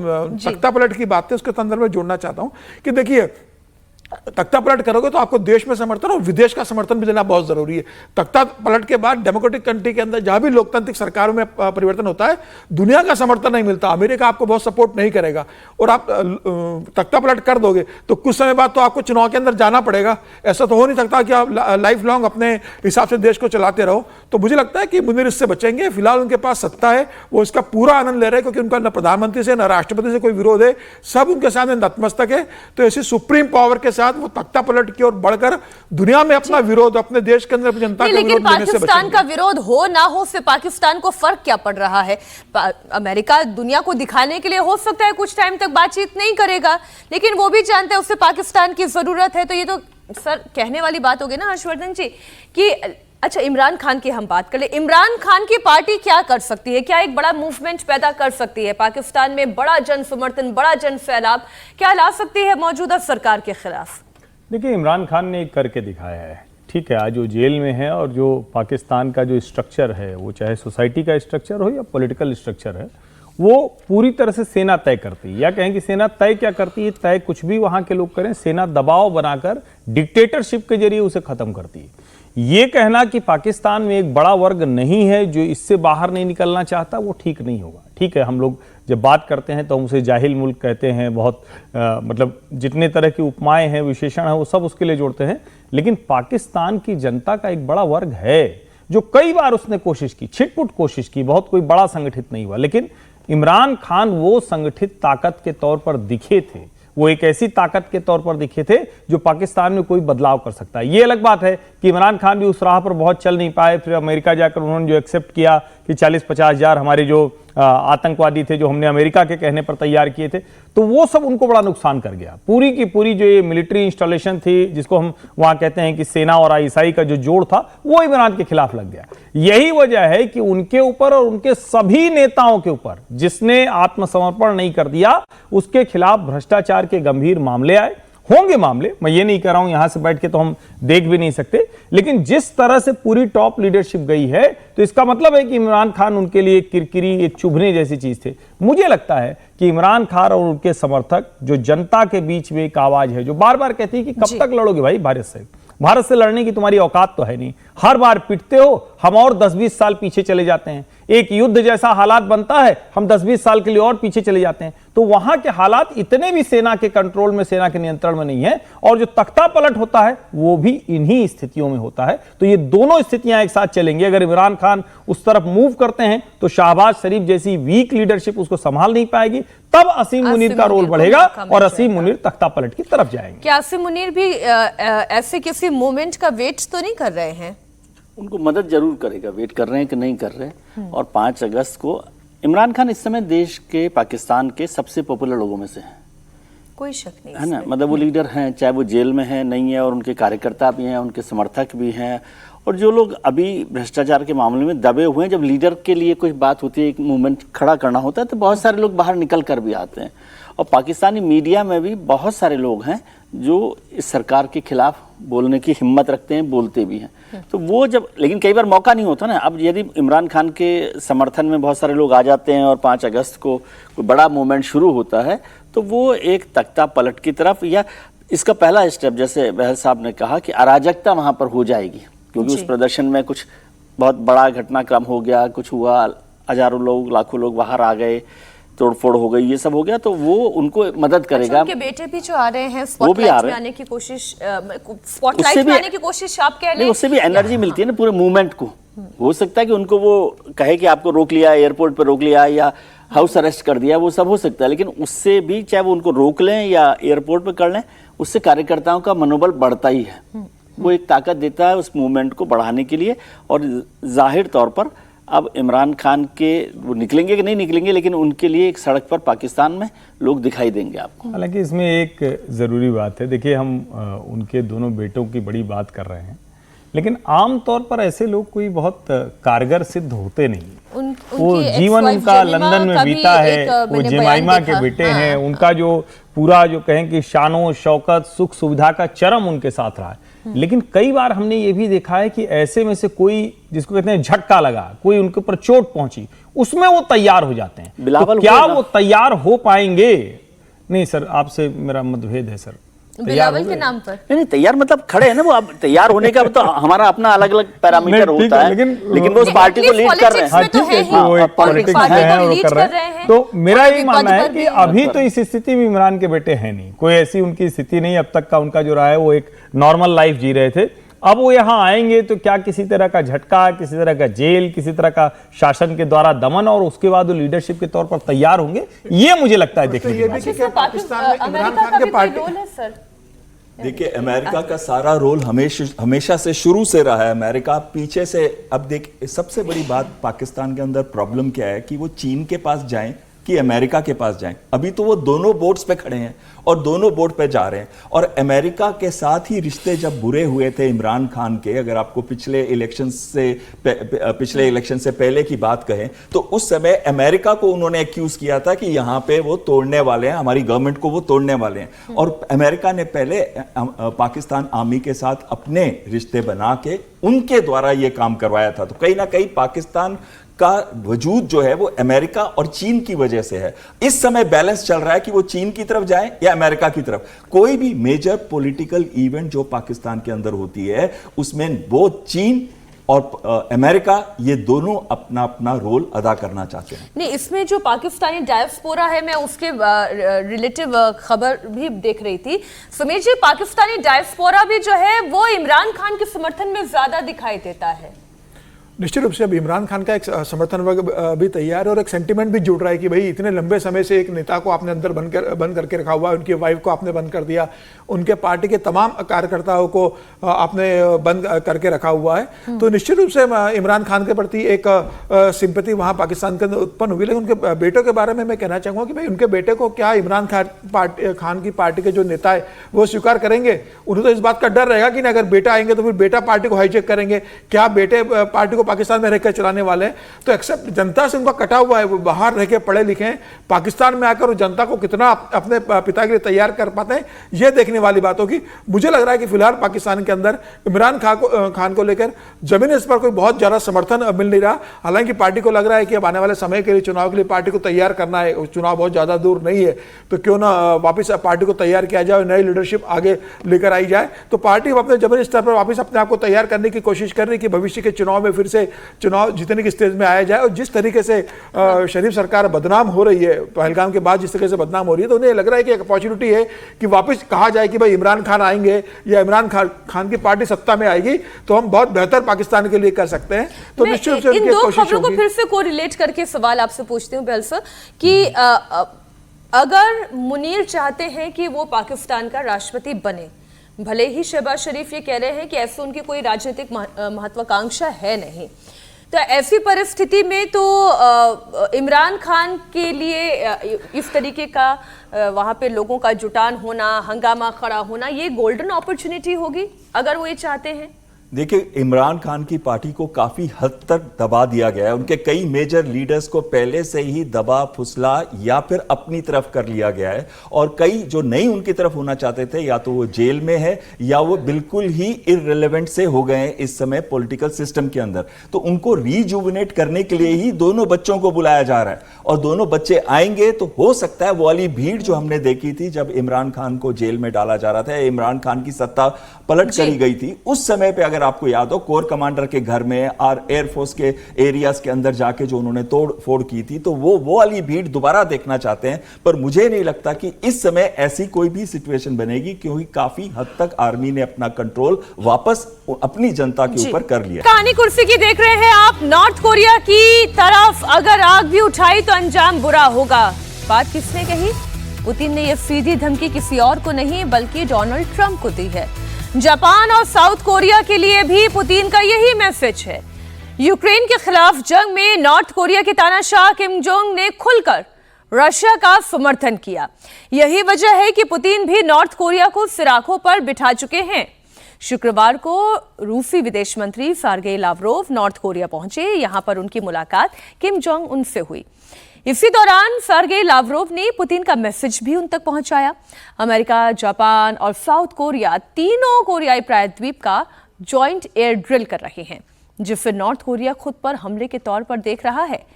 तख्ता पलट की बात है उसके संदर्भ में जोड़ना चाहता हूं कि देखिए, तख्ता पलट करोगे तो आपको देश में समर्थन और विदेश का समर्थन भी देना बहुत जरूरी है। तख्ता पलट के बाद डेमोक्रेटिक कंट्री के अंदर जहां भी लोकतांत्रिक सरकारों में परिवर्तन होता है, दुनिया का समर्थन नहीं मिलता। अमेरिका आपको बहुत सपोर्ट नहीं करेगा और आप तख्ता पलट कर दोगे तो कुछ समय बाद तो आपको चुनाव के अंदर जाना पड़ेगा। ऐसा तो हो नहीं सकता कि आप लाइफ लॉन्ग अपने हिसाब से देश को चलाते रहो। तो मुझे लगता है कि मुनीर इससे बचेंगे। फिलहाल उनके पास सत्ता है, वो इसका पूरा आनंद ले रहे हैं, क्योंकि उनका न प्रधानमंत्री से न राष्ट्रपति से कोई विरोध है, सब उनके सामने नतमस्तक है। तो ऐसी सुप्रीम पावर के साथ वो तख्ता पलट की ओर बढ़कर दुनिया में अपना विरोध, अपने देश के अंदर जनता का विरोध लेने से बचेंगे। पाकिस्तान का विरोध हो ना हो, उससे पाकिस्तान को फर्क क्या पड़ रहा है? अमेरिका दुनिया को दिखाने के लिए हो सकता है कुछ टाइम तक बातचीत नहीं करेगा, लेकिन वो भी जानते हैं उससे पाकिस्तान की जरूरत है। तो ये तो सर कहने वाली बात होगी ना हर्षवर्धन जी कि अच्छा, इमरान खान की हम बात कर ले, इमरान खान की पार्टी क्या कर सकती है? क्या एक बड़ा मूवमेंट पैदा कर सकती है पाकिस्तान में? बड़ा जन समर्थन, बड़ा जन सैलाब क्या ला सकती है मौजूदा सरकार के खिलाफ? देखिए, इमरान खान ने एक करके दिखाया है। ठीक है, आज वो जेल में है और जो पाकिस्तान का जो स्ट्रक्चर है, वो चाहे सोसाइटी का स्ट्रक्चर हो या पॉलिटिकल स्ट्रक्चर है, वो पूरी तरह से सेना तय करती है। या कहें कि सेना तय क्या करती है? तय कुछ भी वहां के लोग करें, सेना दबाव बनाकर डिक्टेटरशिप के जरिए उसे खत्म करती है। ये कहना कि पाकिस्तान में एक बड़ा वर्ग नहीं है जो इससे बाहर नहीं निकलना चाहता, वो ठीक नहीं होगा। ठीक है, हम लोग जब बात करते हैं तो हम उसे जाहिल मुल्क कहते हैं, बहुत मतलब जितने तरह की उपमाएं हैं, विशेषण है, वो सब उसके लिए जोड़ते हैं। लेकिन पाकिस्तान की जनता का एक बड़ा वर्ग है जो कई बार उसने कोशिश की, छिटपुट कोशिश की, बहुत कोई बड़ा संगठित नहीं हुआ। लेकिन इमरान खान वो संगठित ताकत के तौर पर दिखे थे, वो एक ऐसी ताकत के तौर पर दिखे थे जो पाकिस्तान में कोई बदलाव कर सकता है। ये अलग बात है कि इमरान खान भी उस राह पर बहुत चल नहीं पाए। फिर अमेरिका जाकर उन्होंने जो एक्सेप्ट किया कि 40-50 हजार हमारे जो आतंकवादी थे, जो हमने अमेरिका के कहने पर तैयार किए थे, तो वो सब उनको बड़ा नुकसान कर गया। पूरी की पूरी जो ये मिलिट्री इंस्टॉलेशन थी, जिसको हम वहां कहते हैं कि सेना और आईएसआई का जो जोड़ था, वो इमरान के खिलाफ लग गया। यही वजह है कि उनके ऊपर और उनके सभी नेताओं के ऊपर जिसने आत्मसमर्पण नहीं कर दिया, उसके खिलाफ भ्रष्टाचार के गंभीर मामले आए। होंगे मामले, मैं ये नहीं कह रहा हूं, यहां से बैठ के तो हम देख भी नहीं सकते, लेकिन जिस तरह से पूरी टॉप लीडरशिप गई है, तो इसका मतलब है कि इमरान खान उनके लिए एक किरकिरी, एक चुभने जैसी चीज थे। मुझे लगता है कि इमरान खान और उनके समर्थक जो जनता के बीच में एक आवाज है, जो बार बार कहती है कि कब तक लड़ोगे भाई भारत से लड़ने की तुम्हारी औकात तो है नहीं, हर बार पिटते हो, हम और 10-20 साल पीछे चले जाते हैं। एक युद्ध जैसा हालात बनता है, हम 10-20 साल के लिए और पीछे चले जाते हैं। तो वहां के हालात इतने भी सेना के कंट्रोल में, सेना के नियंत्रण में नहीं है, और जो तख्ता पलट होता है वो भी इन्हीं स्थितियों में होता है। तो ये दोनों स्थितियां एक साथ चलेंगी। अगर इमरान खान उस तरफ मूव करते हैं तो शहबाज शरीफ जैसी वीक लीडरशिप उसको संभाल नहीं पाएगी, तब असीम मुनीर का रोल बढ़ेगा और असीम मुनीर तख्ता पलट की तरफ जाएंगे। क्या असीम मुनीर भी ऐसे किसी मूवमेंट का वेट तो नहीं कर रहे हैं? उनको मदद जरूर करेगा, वेट कर रहे हैं कि नहीं कर रहे। और 5 अगस्त को इमरान खान इस समय देश के, पाकिस्तान के सबसे पॉपुलर लोगों में से हैं, कोई शक नहीं है ना। मतलब वो लीडर हैं, चाहे वो जेल में है नहीं है, और उनके कार्यकर्ता भी हैं, उनके समर्थक भी हैं, और जो लोग अभी भ्रष्टाचार के मामले में दबे हुए हैं, जब लीडर के लिए कोई बात होती है, एक मूवमेंट खड़ा करना होता है, तो बहुत सारे लोग बाहर निकल कर भी आते हैं। और पाकिस्तानी मीडिया में भी बहुत सारे लोग हैं जो इस सरकार के खिलाफ बोलने की हिम्मत रखते हैं, बोलते भी हैं। तो वो जब, लेकिन कई बार मौका नहीं होता ना। अब यदि इमरान खान के समर्थन में बहुत सारे लोग आ जाते हैं और 5 अगस्त को कोई बड़ा मूवमेंट शुरू होता है, तो वो एक तख्ता पलट की तरफ, या इसका पहला स्टेप, जैसे बहल साहब ने कहा कि अराजकता वहां पर हो जाएगी, क्योंकि उस प्रदर्शन में कुछ बहुत बड़ा घटनाक्रम हो गया, कुछ हुआ, हजारों लोग, लाखों लोग बाहर आ गए, तोड़फोड़ हो गई, ये सब हो गया, तो वो उनको मदद करेगा। उनके बेटे भी जो आ रहे हैं, स्पॉटलाइट में आने की कोशिश, स्पॉटलाइट में आने की कोशिश आप कह रहे हैं, उससे भी एनर्जी मिलती है ना पूरे मूवमेंट को। हो सकता है कि उनको वो कहे कि आपको रोक लिया, एयरपोर्ट पर रोक लिया या हाउस अरेस्ट कर दिया, वो सब हो सकता है, लेकिन उससे भी, चाहे वो उनको रोक लें या एयरपोर्ट पर कर लें, उससे कार्यकर्ताओं का मनोबल बढ़ता ही है। वो एक ताकत देता है उस मूवमेंट को बढ़ाने के लिए। और जाहिर तौर पर अब इमरान खान के, वो निकलेंगे कि नहीं निकलेंगे, लेकिन उनके लिए एक सड़क पर पाकिस्तान में लोग दिखाई देंगे आपको। हालांकि इसमें एक ज़रूरी बात है, देखिए हम उनके दोनों बेटों की बड़ी बात कर रहे हैं, लेकिन आमतौर पर ऐसे लोग कोई बहुत कारगर सिद्ध होते नहीं। वो जीवन उनका लंदन में बीता है, वो जेमाइमा के बेटे हैं, उनका जो पूरा जो कहें कि शानो शौकत, सुख सुविधा का चरम उनके साथ रहा है। लेकिन कई बार हमने ये भी देखा है कि ऐसे में से कोई, जिसको कहते हैं झटका लगा, कोई उनके ऊपर चोट पहुंची, उसमें वो तैयार हो जाते हैं। तो क्या वो तैयार हो पाएंगे? नहीं सर, आपसे मेरा मतभेद है सर। बिलावल के नाम पर नहीं, तैयार मतलब खड़े हैं ना वो। अब तैयार होने का तो हमारा अपना अलग अलग पैरामीटर होता है, लेकिन वो उस पार्टी को लीड कर रहे हैं। तो मेरा ये मानना है कि अभी तो इस स्थिति में इमरान के बेटे हैं नहीं, कोई ऐसी उनकी स्थिति नहीं। अब तक का उनका जो रहा है वो एक नॉर्मल लाइफ जी रहे थे। अब वो यहाँ आएंगे तो क्या किसी तरह का झटका, किसी तरह का जेल, किसी तरह का शासन के द्वारा दमन, और उसके बाद वो लीडरशिप के तौर पर तैयार होंगे, ये मुझे लगता है देखने की बात है। पाकिस्तान में इमरान खान के पार्टी, देखिए अमेरिका का सारा रोल हमेशा से शुरू से रहा है। अमेरिका पीछे से, अब देखिए सबसे बड़ी बात पाकिस्तान के अंदर प्रॉब्लम क्या है कि वो चीन के पास जाएं कि अमेरिका के पास जाएं। अभी तो वो दोनों बोट्स पे खड़े हैं और दोनों बोट पे जा रहे हैं। और अमेरिका के साथ ही रिश्ते जब बुरे हुए थे इमरान खान के, अगर आपको पिछले इलेक्शन से पहले की बात कहें, तो उस समय अमेरिका को उन्होंने एक्यूज किया था कि यहां पे वो तोड़ने वाले हैं, हमारी गवर्नमेंट को वो तोड़ने वाले हैं। और अमेरिका ने पहले पाकिस्तान आर्मी के साथ अपने रिश्ते बना के उनके द्वारा ये काम करवाया था। तो कहीं ना कहीं पाकिस्तान का वजूद जो है वो अमेरिका और चीन की वजह से है। इस समय बैलेंस चल रहा है कि वो चीन की तरफ जाए या अमेरिका की तरफ। कोई भी मेजर पॉलिटिकल इवेंट जो पाकिस्तान के अंदर होती है, उसमें वो चीन और अमेरिका, ये दोनों अपना अपना रोल अदा करना चाहते हैं। नहीं, इसमें जो पाकिस्तानी डायस्पोरा है, मैं उसके रिलेटिव खबर भी देख रही थी। समीर जी, पाकिस्तानी डायस्पोरा भी जो है वो इमरान खान के समर्थन में ज्यादा दिखाई देता है। निश्चित रूप से अब इमरान खान का एक समर्थन वर्ग भी तैयार है और एक सेंटिमेंट भी जुड़ रहा है कि भाई इतने लंबे समय से एक नेता को आपने अंदर बंद करके रखा हुआ है, उनकी वाइफ को आपने बंद कर दिया, उनके पार्टी के तमाम कार्यकर्ताओं को आपने बंद करके रखा हुआ है। तो निश्चित रूप से इमरान खान के प्रति एक सिंपैथी वहाँ पाकिस्तान के अंदर उत्पन्न हुई। लेकिन उनके बेटों के बारे में मैं कहना चाहूँगा कि भाई उनके बेटे को क्या इमरान खान की पार्टी के जो नेता है वो स्वीकार करेंगे? उन्हें तो इस बात का डर रहेगा कि अगर बेटा आएंगे तो फिर बेटा पार्टी को हाईजैक करेंगे, क्या बेटे पार्टी को पाकिस्तान में रहकर चलाने वाले हैं? तो एक्सेप्ट जनता से उनका कटा हुआ है, वो बाहर रह के पढ़े लिखे हैं, पाकिस्तान में आकर जनता को कितना अपने पिता के लिए तैयार कर पाते हैं, यह देखने वाली बात होगी। मुझे लग रहा है कि फिलहाल पाकिस्तान के अंदर इमरान खान को लेकर जमीन इस पर कोई बहुत ज्यादा समर्थन मिल नहीं रहा। हालांकि पार्टी को लग रहा है कि अब आने वाले समय के लिए, चुनाव के लिए पार्टी को तैयार करना है, चुनाव बहुत ज्यादा दूर नहीं है, तो क्यों ना वापस पार्टी को तैयार किया जाए, नई लीडरशिप आगे लेकर आई जाए। तो पार्टी अपने जमीनी स्तर पर वापस अपने आप को तैयार करने की कोशिश कर रही है कि भविष्य के चुनाव में फिर से चुनाव जीतने की स्टेज में आया जाए। और जिस तरीके से शरीफ सरकार बदनाम हो रही है, पहलगाम के बाद जिस तरीके से बदनाम हो रही है, तो उन्हें लग रहा है कि एक अपॉर्चुनिटी है कि वापस कहा जाए कि भाई इमरान खान आएंगे या इमरान खान की पार्टी सत्ता में आएगी तो हम बहुत बेहतर पाकिस्तान के लिए कर सकते हैं। तो निश्चित रूप से इन दो खबरों को फिर से कोरिलेट करके सवाल आपसे पूछती हूँ बेहल सर कि अगर मुनीर चाहते हैं कि वो पाकिस्तान का राष्ट्रपति बने, भले ही शहबाज शरीफ ये कह रहे हैं कि ऐसे उनकी कोई राजनीतिक महत्वाकांक्षा है नहीं, तो ऐसी परिस्थिति में तो इमरान खान के लिए इस तरीके का वहां पे लोगों का जुटान होना, हंगामा खड़ा होना, ये गोल्डन अपॉर्चुनिटी होगी अगर वो ये चाहते हैं। देखिए, इमरान खान की पार्टी को काफी हद तक दबा दिया गया है। उनके कई मेजर लीडर्स को पहले से ही दबा फुसला या फिर अपनी तरफ कर लिया गया है, और कई जो नहीं उनकी तरफ होना चाहते थे या तो वो जेल में है या वो बिल्कुल ही इररिलेवेंट से हो गए हैं इस समय पॉलिटिकल सिस्टम के अंदर। तो उनको रीजुविनेट करने के लिए ही दोनों बच्चों को बुलाया जा रहा है, और दोनों बच्चे आएंगे तो हो सकता है वो वाली भीड़ जो हमने देखी थी जब इमरान खान को जेल में डाला जा रहा था, इमरान खान की सत्ता पलट करी गई थी, उस समय पे अगर आपको याद हो कोर कमांडर के घर में और एयरफोर्स के एरियाज के अंदर जाके जो उन्होंने तोड़ फोड़ की थी, तो वो वाली भीड़ दोबारा देखना चाहते हैं। पर मुझे नहीं लगता कि इस समय ऐसी कोई भी सिचुएशन बनेगी, क्योंकि काफी हद तक आर्मी ने अपना कंट्रोल वापस अपनी जनता के ऊपर कर लिया। कहानी कुर्सी की देख रहे हैं आप। नॉर्थ कोरिया की तरफ अगर आग भी उठाई तो अंजाम बुरा होगा। बात किसने कही? पुतिन ने यह सीधी धमकी किसी और को नहीं बल्कि डोनाल्ड ट्रंप को दी है। जापान और साउथ कोरिया के लिए भी पुतिन का यही मैसेज है। यूक्रेन के खिलाफ जंग में नॉर्थ कोरिया के तानाशाह किम जोंग ने खुलकर रशिया का समर्थन किया। यही वजह है कि पुतिन भी नॉर्थ कोरिया को सिराखों पर बिठा चुके हैं। शुक्रवार को रूसी विदेश मंत्री सर्गेई लावरोव नॉर्थ कोरिया पहुंचे। यहां पर उनकी मुलाकात किम जोंग उन से हुई। इसी दौरान सर्गेई लावरोव ने पुतिन का मैसेज भी उन तक पहुंचाया। अमेरिका, जापान और साउथ कोरिया तीनों कोरियाई प्रायद्वीप का जॉइंट एयर ड्रिल कर रहे हैं, जिसे नॉर्थ कोरिया खुद पर हमले के तौर पर देख रहा है।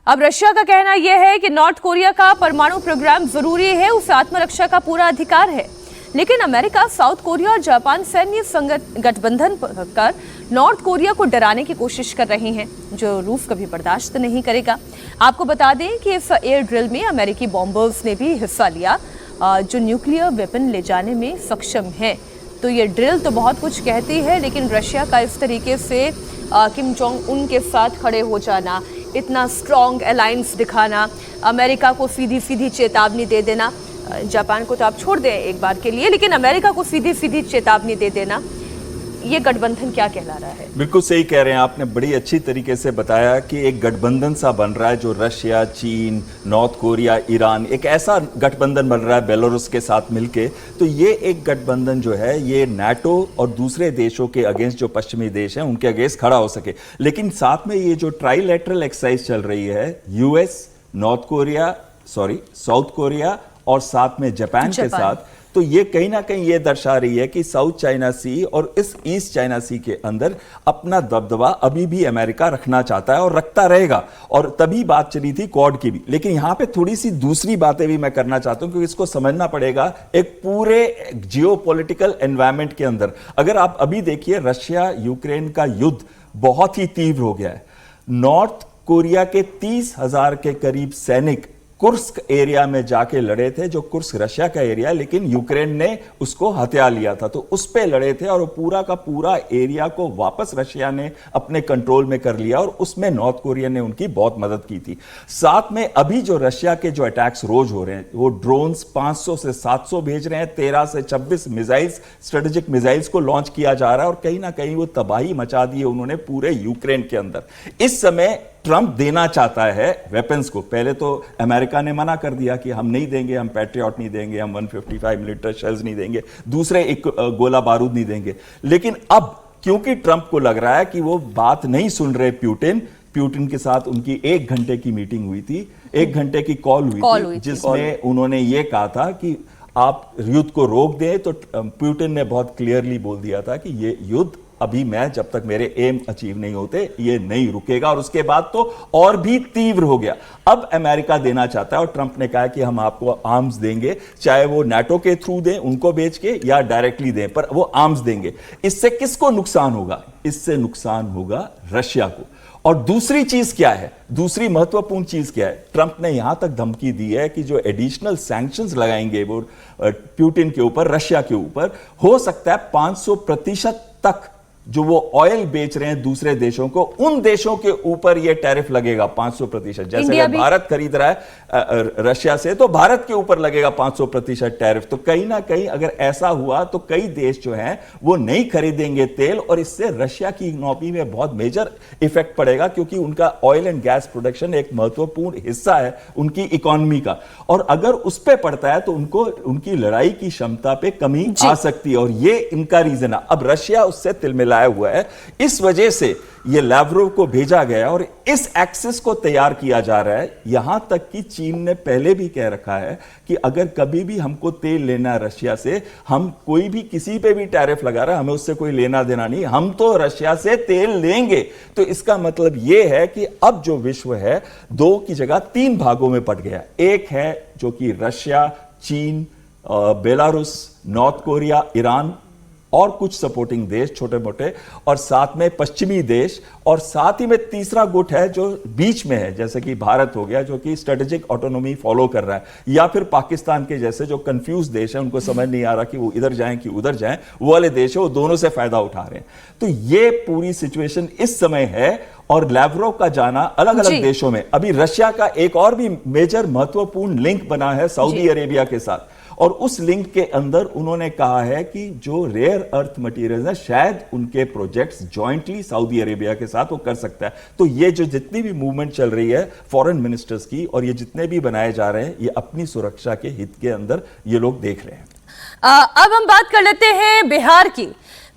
अब रशिया का कहना यह है कि नॉर्थ कोरिया का परमाणु प्रोग्राम जरूरी है, उसे आत्मरक्षा का पूरा अधिकार है। लेकिन अमेरिका, साउथ कोरिया और जापान सैन्य गठबंधन कर नॉर्थ कोरिया को डराने की कोशिश कर रहे हैं, जो रूस कभी बर्दाश्त नहीं करेगा। आपको बता दें कि इस एयर ड्रिल में अमेरिकी बॉम्बर्स ने भी हिस्सा लिया, जो न्यूक्लियर वेपन ले जाने में सक्षम हैं। तो ये ड्रिल तो बहुत कुछ कहती है, लेकिन रशिया का इस तरीके से किम जोंग उन के साथ खड़े हो जाना, इतना स्ट्रॉन्ग अलायंस दिखाना, अमेरिका को सीधी सीधी चेतावनी दे देना, जापान को तो आप छोड़ दें एक बार के लिए, लेकिन अमेरिका को सीधी सीधी चेतावनी दे देना, ये गठबंधन क्या कहला रहा है? बिल्कुल सही कह रहे हैं आपने, बड़ी अच्छी तरीके से बताया कि एक गठबंधन सा बन रहा है जो रशिया, चीन, नॉर्थ कोरिया, ईरान, एक ऐसा गठबंधन बन रहा है बेलारूस के साथ मिलके। तो ये एक गठबंधन जो है ये नाटो और दूसरे देशों के अगेंस्ट, जो पश्चिमी देश हैं उनके अगेंस्ट खड़ा हो सके। लेकिन साथ में ये जो ट्राइलेटरल एक्सरसाइज चल रही है, यूएस, साउथ कोरिया और साथ में जापान के साथ, तो ये कहीं ना कहीं ये दर्शा रही है कि साउथ चाइना सी और इस ईस्ट चाइना सी के अंदर अपना दबदबा अभी भी अमेरिका रखना चाहता है और रखता रहेगा। और तभी बात चली थी क्वाड की भी। लेकिन यहां पे थोड़ी सी दूसरी बातें भी मैं करना चाहता हूं, क्योंकि इसको समझना पड़ेगा एक पूरे जियोपॉलिटिकल एनवायरनमेंट के अंदर। अगर आप अभी देखिए, रशिया यूक्रेन का युद्ध बहुत ही तीव्र हो गया है। नॉर्थ कोरिया के 30,000 के करीब सैनिक कुर्स्क एरिया में जाके लड़े थे, जो कुर्स्क रशिया का एरिया है, लेकिन यूक्रेन ने उसको हथिया लिया था, तो उस पे लड़े थे और पूरा का पूरा एरिया को वापस रशिया ने अपने कंट्रोल में कर लिया, और उसमें नॉर्थ कोरिया ने उनकी बहुत मदद की थी। साथ में अभी जो रशिया के जो अटैक्स रोज हो रहे हैं, वो ड्रोन्स 500 से 700 भेज रहे हैं, 13 से 26 मिसाइल्स, स्ट्रेटेजिक मिसाइल्स को लॉन्च किया जा रहा है, और कहीं ना कहीं वो तबाही मचा दी है उन्होंने पूरे यूक्रेन के अंदर। इस समय ट्रंप देना चाहता है वेपन्स को। पहले तो अमेरिका ने मना कर दिया कि हम नहीं देंगे, हम पैट्रियट नहीं देंगे, हम 155 मिलीमीटर शेल्स नहीं देंगे, दूसरे एक गोला बारूद नहीं देंगे। लेकिन अब क्योंकि ट्रंप को लग रहा है कि वो बात नहीं सुन रहे प्यूटिन के साथ उनकी 1 घंटे की मीटिंग हुई थी, 1 घंटे की कॉल हुई थी, जिसमें उन्होंने ये कहा था कि आप युद्ध को रोक दें, तो प्यूटिन ने बहुत क्लियरली बोल दिया था कि ये युद्ध अभी मैं जब तक मेरे एम अचीव नहीं होते ये नहीं रुकेगा, और उसके बाद तो और भी तीव्र हो गया। अब अमेरिका देना चाहता है और ट्रंप ने कहा कि हम आपको आर्म्स देंगे, चाहे वो नाटो के थ्रू दें उनको बेच के या डायरेक्टली दें, पर वो आर्म्स देंगे। इससे किसको नुकसान होगा? इससे नुकसान होगा रशिया को। और दूसरी चीज क्या है, दूसरी महत्वपूर्ण चीज क्या है? ट्रंप ने यहां तक धमकी दी है कि जो एडिशनल सैंक्शंस लगाएंगे वो पुतिन के ऊपर, रशिया के ऊपर, हो सकता है 500% तक जो वो ऑयल बेच रहे हैं दूसरे देशों को, उन देशों के ऊपर ये टैरिफ लगेगा 500%। जैसे अगर भारत खरीद रहा है रशिया से, तो भारत के ऊपर लगेगा 500% टैरिफ। तो कहीं ना कहीं अगर ऐसा हुआ तो कई देश जो हैं वो नहीं खरीदेंगे तेल, और इससे रशिया की इकोनॉमी में बहुत मेजर इफेक्ट पड़ेगा, क्योंकि उनका ऑयल एंड गैस प्रोडक्शन एक महत्वपूर्ण हिस्सा है उनकी इकोनॉमी का। और अगर उस पर पड़ता है तो उनको उनकी लड़ाई की क्षमता पे कमी आ सकती है, और ये इनका रीजन है। अब रशिया उससे तिलमिलाया हुआ है, इस वजह से ये लावरोव को भेजा गया और इस एक्सेस को तैयार किया जा रहा है। यहां तक कि चीन ने पहले भी कह रखा है कि अगर कभी भी हमको तेल लेना है रशिया से, हम कोई भी किसी पे भी टैरिफ लगा रहा है, हमें उससे कोई लेना देना नहीं, हम तो रशिया से तेल लेंगे। तो इसका मतलब यह है कि अब जो विश्व है 2 की जगह 3 भागों में बट गया। एक है जो कि रशिया, चीन, बेलारूस, नॉर्थ कोरिया, ईरान और कुछ सपोर्टिंग देश छोटे मोटे, और साथ में पश्चिमी देश, और साथ ही में तीसरा गुट है जो बीच में है, जैसे कि भारत हो गया जो कि स्ट्रेटेजिक ऑटोनॉमी फॉलो कर रहा है, या फिर पाकिस्तान के जैसे जो कंफ्यूज देश है, उनको समझ नहीं आ रहा कि वो इधर जाएं कि उधर जाएं, वो वाले देश है, वो दोनों से फायदा उठा रहे हैं। तो ये पूरी सिचुएशन इस समय है। और लावरोव का जाना अलग अलग देशों में, अभी रशिया का एक और भी मेजर महत्वपूर्ण लिंक बना है सऊदी अरेबिया के साथ, और उस लिंक के अंदर उन्होंने कहा है कि जो रेयर अर्थ मटेरियल्स हैं, शायद उनके प्रोजेक्ट्स जॉइंटली सऊदी अरेबिया के साथ वो कर सकता है। तो ये जो जितनी भी मूवमेंट चल रही है फॉरेन मिनिस्टर्स की, और ये जितने भी बनाए जा रहे हैं, ये अपनी सुरक्षा के हित के अंदर ये लोग देख रहे हैं। अब हम बात कर लेते हैं बिहार की।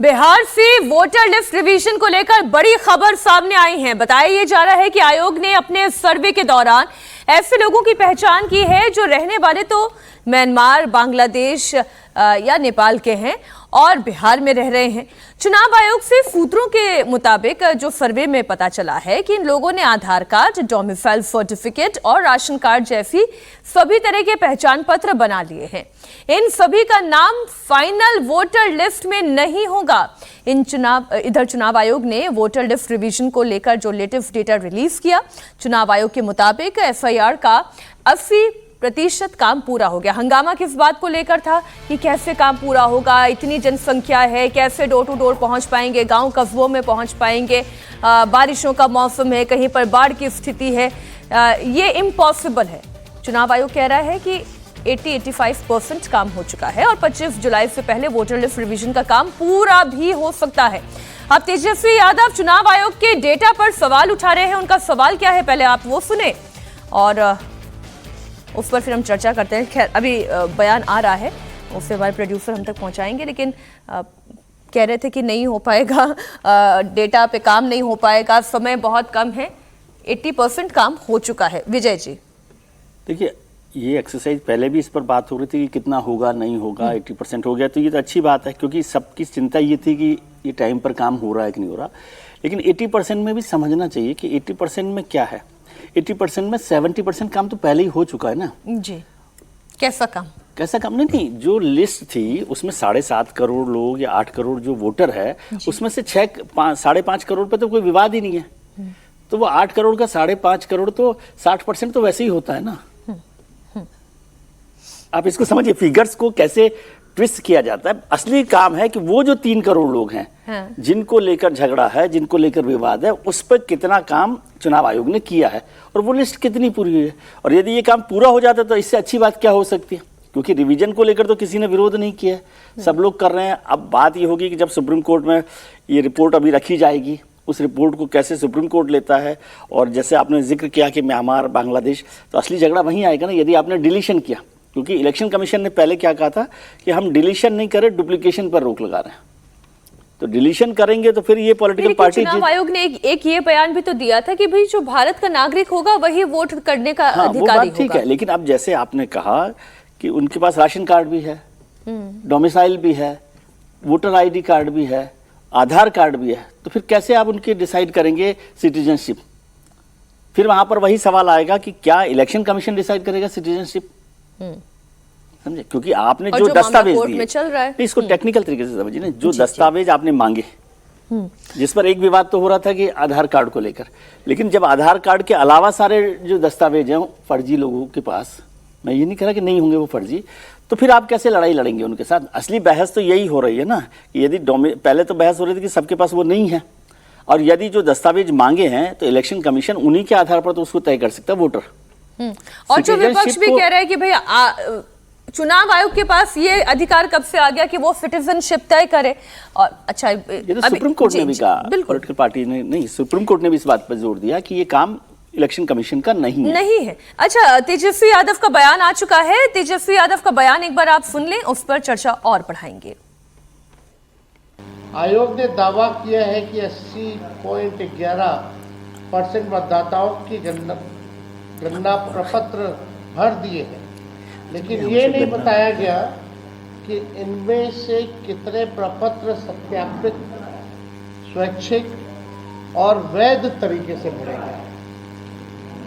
बिहार से वोटर लिस्ट रिवीजन को लेकर बड़ी खबर सामने आई है। बताया जा रहा है कि आयोग ने अपने सर्वे के दौरान ऐसे लोगों की पहचान की है जो रहने वाले तो म्यांमार, बांग्लादेश या नेपाल के हैं और बिहार में रह रहे हैं। चुनाव आयोग से सूत्रों के मुताबिक जो सर्वे में पता चला है कि इन लोगों ने आधार कार्ड, डोमिसाइल सर्टिफिकेट और राशन कार्ड जैसी सभी तरह के पहचान पत्र बना लिए हैं। इन सभी का नाम फाइनल वोटर लिस्ट में नहीं होगा। इधर चुनाव आयोग ने वोटर लिस्ट रिवीजन को लेकर जो लेटेस्ट डेटा रिलीज किया, चुनाव आयोग के मुताबिक एफआईआर का 80% काम पूरा हो गया। हंगामा किस बात को लेकर था कि कैसे काम पूरा होगा, इतनी जनसंख्या है, कैसे डोर टू डोर पहुंच पाएंगे, गांव कस्बों में पहुंच पाएंगे, बारिशों का मौसम है, कहीं पर बाढ़ की स्थिति है, ये इम्पॉसिबल है। चुनाव आयोग कह रहा है कि 80-85% काम हो चुका है और 25 जुलाई से पहले वोटर लिस्ट रिवीजन का काम पूरा भी हो सकता है। अब तेजस्वी यादव चुनाव आयोग के डेटा पर सवाल उठा रहे हैं। उनका सवाल क्या है, पहले आप वो सुने और उस पर फिर हम चर्चा करते हैं। खैर अभी बयान आ रहा है, उससे हमारे प्रोड्यूसर हम तक पहुंचाएंगे, लेकिन कह रहे थे कि नहीं हो पाएगा, डेटा पे काम नहीं हो पाएगा, समय बहुत कम है, 80% काम हो चुका है। विजय जी, देखिए ये एक्सरसाइज पहले भी इस पर बात हो रही थी कि कितना होगा, नहीं होगा, 80% हो गया, तो ये तो अच्छी बात है, क्योंकि सबकी चिंता ये थी कि ये टाइम पर काम हो रहा है कि नहीं हो रहा। लेकिन 80% में भी समझना चाहिए कि 80% में क्या है। 80% में 70% काम तो पहले ही हो चुका है ना जी। कैसा काम? कैसा काम नहीं, जो लिस्ट थी उसमें 7.5 करोड़ लोग या 8 करोड़ जो वोटर है, उसमें से 5.5 करोड़ पे तो कोई विवाद ही नहीं है। तो वो 8 करोड़ का 5.5 करोड़ तो 60% तो वैसे ही होता है ना। आप इसको समझिए, फिगर्स को कैसे ट्विस्ट किया जाता है। असली काम है कि वो जो 3 करोड़ लोग हैं, हाँ, जिनको लेकर झगड़ा है, जिनको लेकर विवाद है, उस पर कितना काम चुनाव आयोग ने किया है और वो लिस्ट कितनी पूरी हुई है। और यदि ये काम पूरा हो जाता तो इससे अच्छी बात क्या हो सकती है, क्योंकि रिवीजन को लेकर तो किसी ने विरोध नहीं किया है, सब लोग कर रहे हैं। अब बात ये होगी कि जब सुप्रीम कोर्ट में ये रिपोर्ट अभी रखी जाएगी, उस रिपोर्ट को कैसे सुप्रीम कोर्ट लेता है। और जैसे आपने जिक्र किया कि म्यांमार, बांग्लादेश, तो असली झगड़ा वहीं आएगा ना यदि आपने डिलीशन किया, क्योंकि इलेक्शन कमीशन ने पहले क्या कहा था कि हम डिलीशन नहीं करें, डुप्लीकेशन पर रोक लगा रहे हैं। तो डिलीशन करेंगे तो फिर ये पॉलिटिकल पार्टी। चुनाव आयोग ने एक ये बयान भी तो दिया था कि भाई जो भारत का नागरिक होगा वही वोट करने का अधिकारी होगा। ठीक है, लेकिन अब जैसे आपने कहा कि उनके पास राशन कार्ड भी है, डोमिसाइल भी है, वोटर आईडी कार्ड भी है, आधार कार्ड भी है, तो फिर कैसे आप उनके डिसाइड करेंगे सिटीजनशिप? फिर वहां पर वही सवाल आएगा कि क्या इलेक्शन कमीशन डिसाइड करेगा सिटीजनशिप? समझे? क्योंकि आपने और जो जो मामला दस्तावेज कोर्ट दिए, में चल रहा है। नहीं, इसको टेक्निकल तरीके से समझिए ना, जो जी, दस्तावेज आपने मांगे, जिस पर एक विवाद तो हो रहा था कि आधार कार्ड को लेकर, लेकिन जब आधार कार्ड के अलावा सारे जो दस्तावेज हैं फर्जी लोगों के पास, मैं ये नहीं कह रहा कि नहीं होंगे वो फर्जी, तो फिर आप कैसे लड़ाई लड़ेंगे उनके साथ? असली बहस तो यही हो रही है ना कि यदि पहले तो बहस हो रही थी कि सबके पास वो नहीं है, और यदि जो दस्तावेज मांगे हैं तो इलेक्शन कमीशन उन्हीं के आधार पर तो उसको तय कर सकता है वोटर। और जो विपक्ष भी कह रहा है कि भाई चुनाव आयोग के पास ये अधिकार कब से आ गया कि वो सिटीजनशिप तय करे। और अच्छा, ये तो सुप्रीम कोर्ट ने भी कहा, पॉलिटिकल पार्टी ने नहीं, सुप्रीम कोर्ट ने भी इस बात पर जोर दिया कि ये काम इलेक्शन कमीशन का नहीं है। अच्छा, तेजस्वी यादव का बयान आ चुका है। तेजस्वी यादव का बयान एक बार आप सुन लें, उस पर चर्चा और बढ़ाएंगे। आयोग ने दावा किया है कि 80.11% मतदाताओं की गणना प्रपत्र भर दिए हैं, लेकिन ये नहीं बताया गया कि इनमें से कितने प्रपत्र सत्यापित, स्वैच्छिक और वैध तरीके से भरे गए।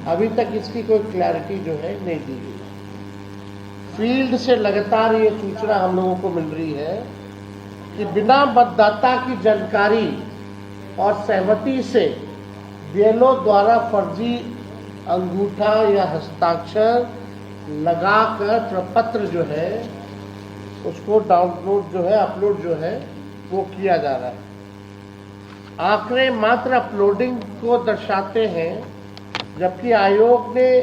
अभी तक इसकी कोई क्लैरिटी जो है नहीं दी गई। फील्ड से लगातार ये सूचना हम लोगों को मिल रही है कि बिना मतदाता की जानकारी और सहमति से बीएलओ द्वारा फर्जी अंगूठा या हस्ताक्षर लगाकर प्रपत्र जो है उसको डाउनलोड जो है, अपलोड जो है वो किया जा रहा है। आंकड़े मात्र अपलोडिंग को दर्शाते हैं, जबकि आयोग ने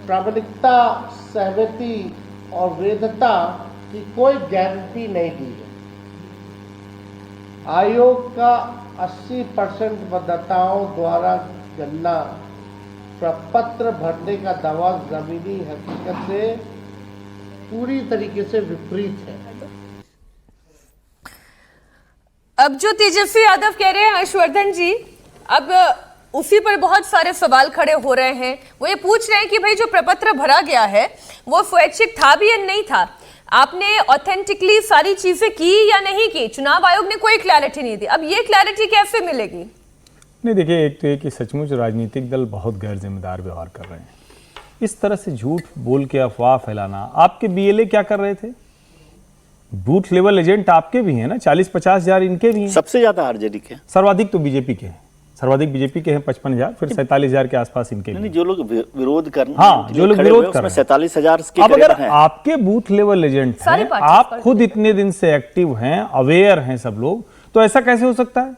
प्रामाणिकता, सहमति और वैधता की कोई गारंटी नहीं दी है। आयोग का 80% मतदाताओं द्वारा गणना प्रपत्र भरने का दावा जमीनी हकीकत से पूरी तरीके से विपरीत है। अब जो तेजस्वी यादव कह रहे हैं हर्षवर्धन जी, अब उसी पर बहुत सारे सवाल खड़े हो रहे हैं। वो ये पूछ रहे हैं कि भाई जो प्रपत्र भरा गया है वो स्वैच्छिक था भी या नहीं था, आपने ऑथेंटिकली सारी चीजें की या नहीं की। चुनाव आयोग ने कोई क्लैरिटी नहीं दी, अब ये क्लैरिटी कैसे मिलेगी? नहीं, देखिए, एक तो ये कि सचमुच राजनीतिक दल बहुत गैर जिम्मेदार व्यवहार कर रहे हैं। इस तरह से झूठ बोल के अफवाह फैलाना। आपके बीएलए क्या कर रहे थे? बूथ लेवल एजेंट आपके भी हैं ना, 40-50 हजार इनके भी हैं। सबसे ज्यादा आरजेडी के, सर्वाधिक तो बीजेपी के हैं, सर्वाधिक बीजेपी के हैं 55,000, फिर 47,000 के आसपास इनके नहीं, जो लोग विरोध कर, हाँ, जो लोग विरोध कर रहे हैं 47,000 के। अब अगर आपके बूथ लेवल एजेंट हैं, आप खुद इतने दिन से एक्टिव हैं, अवेयर हैं सब लोग, तो ऐसा कैसे हो सकता है?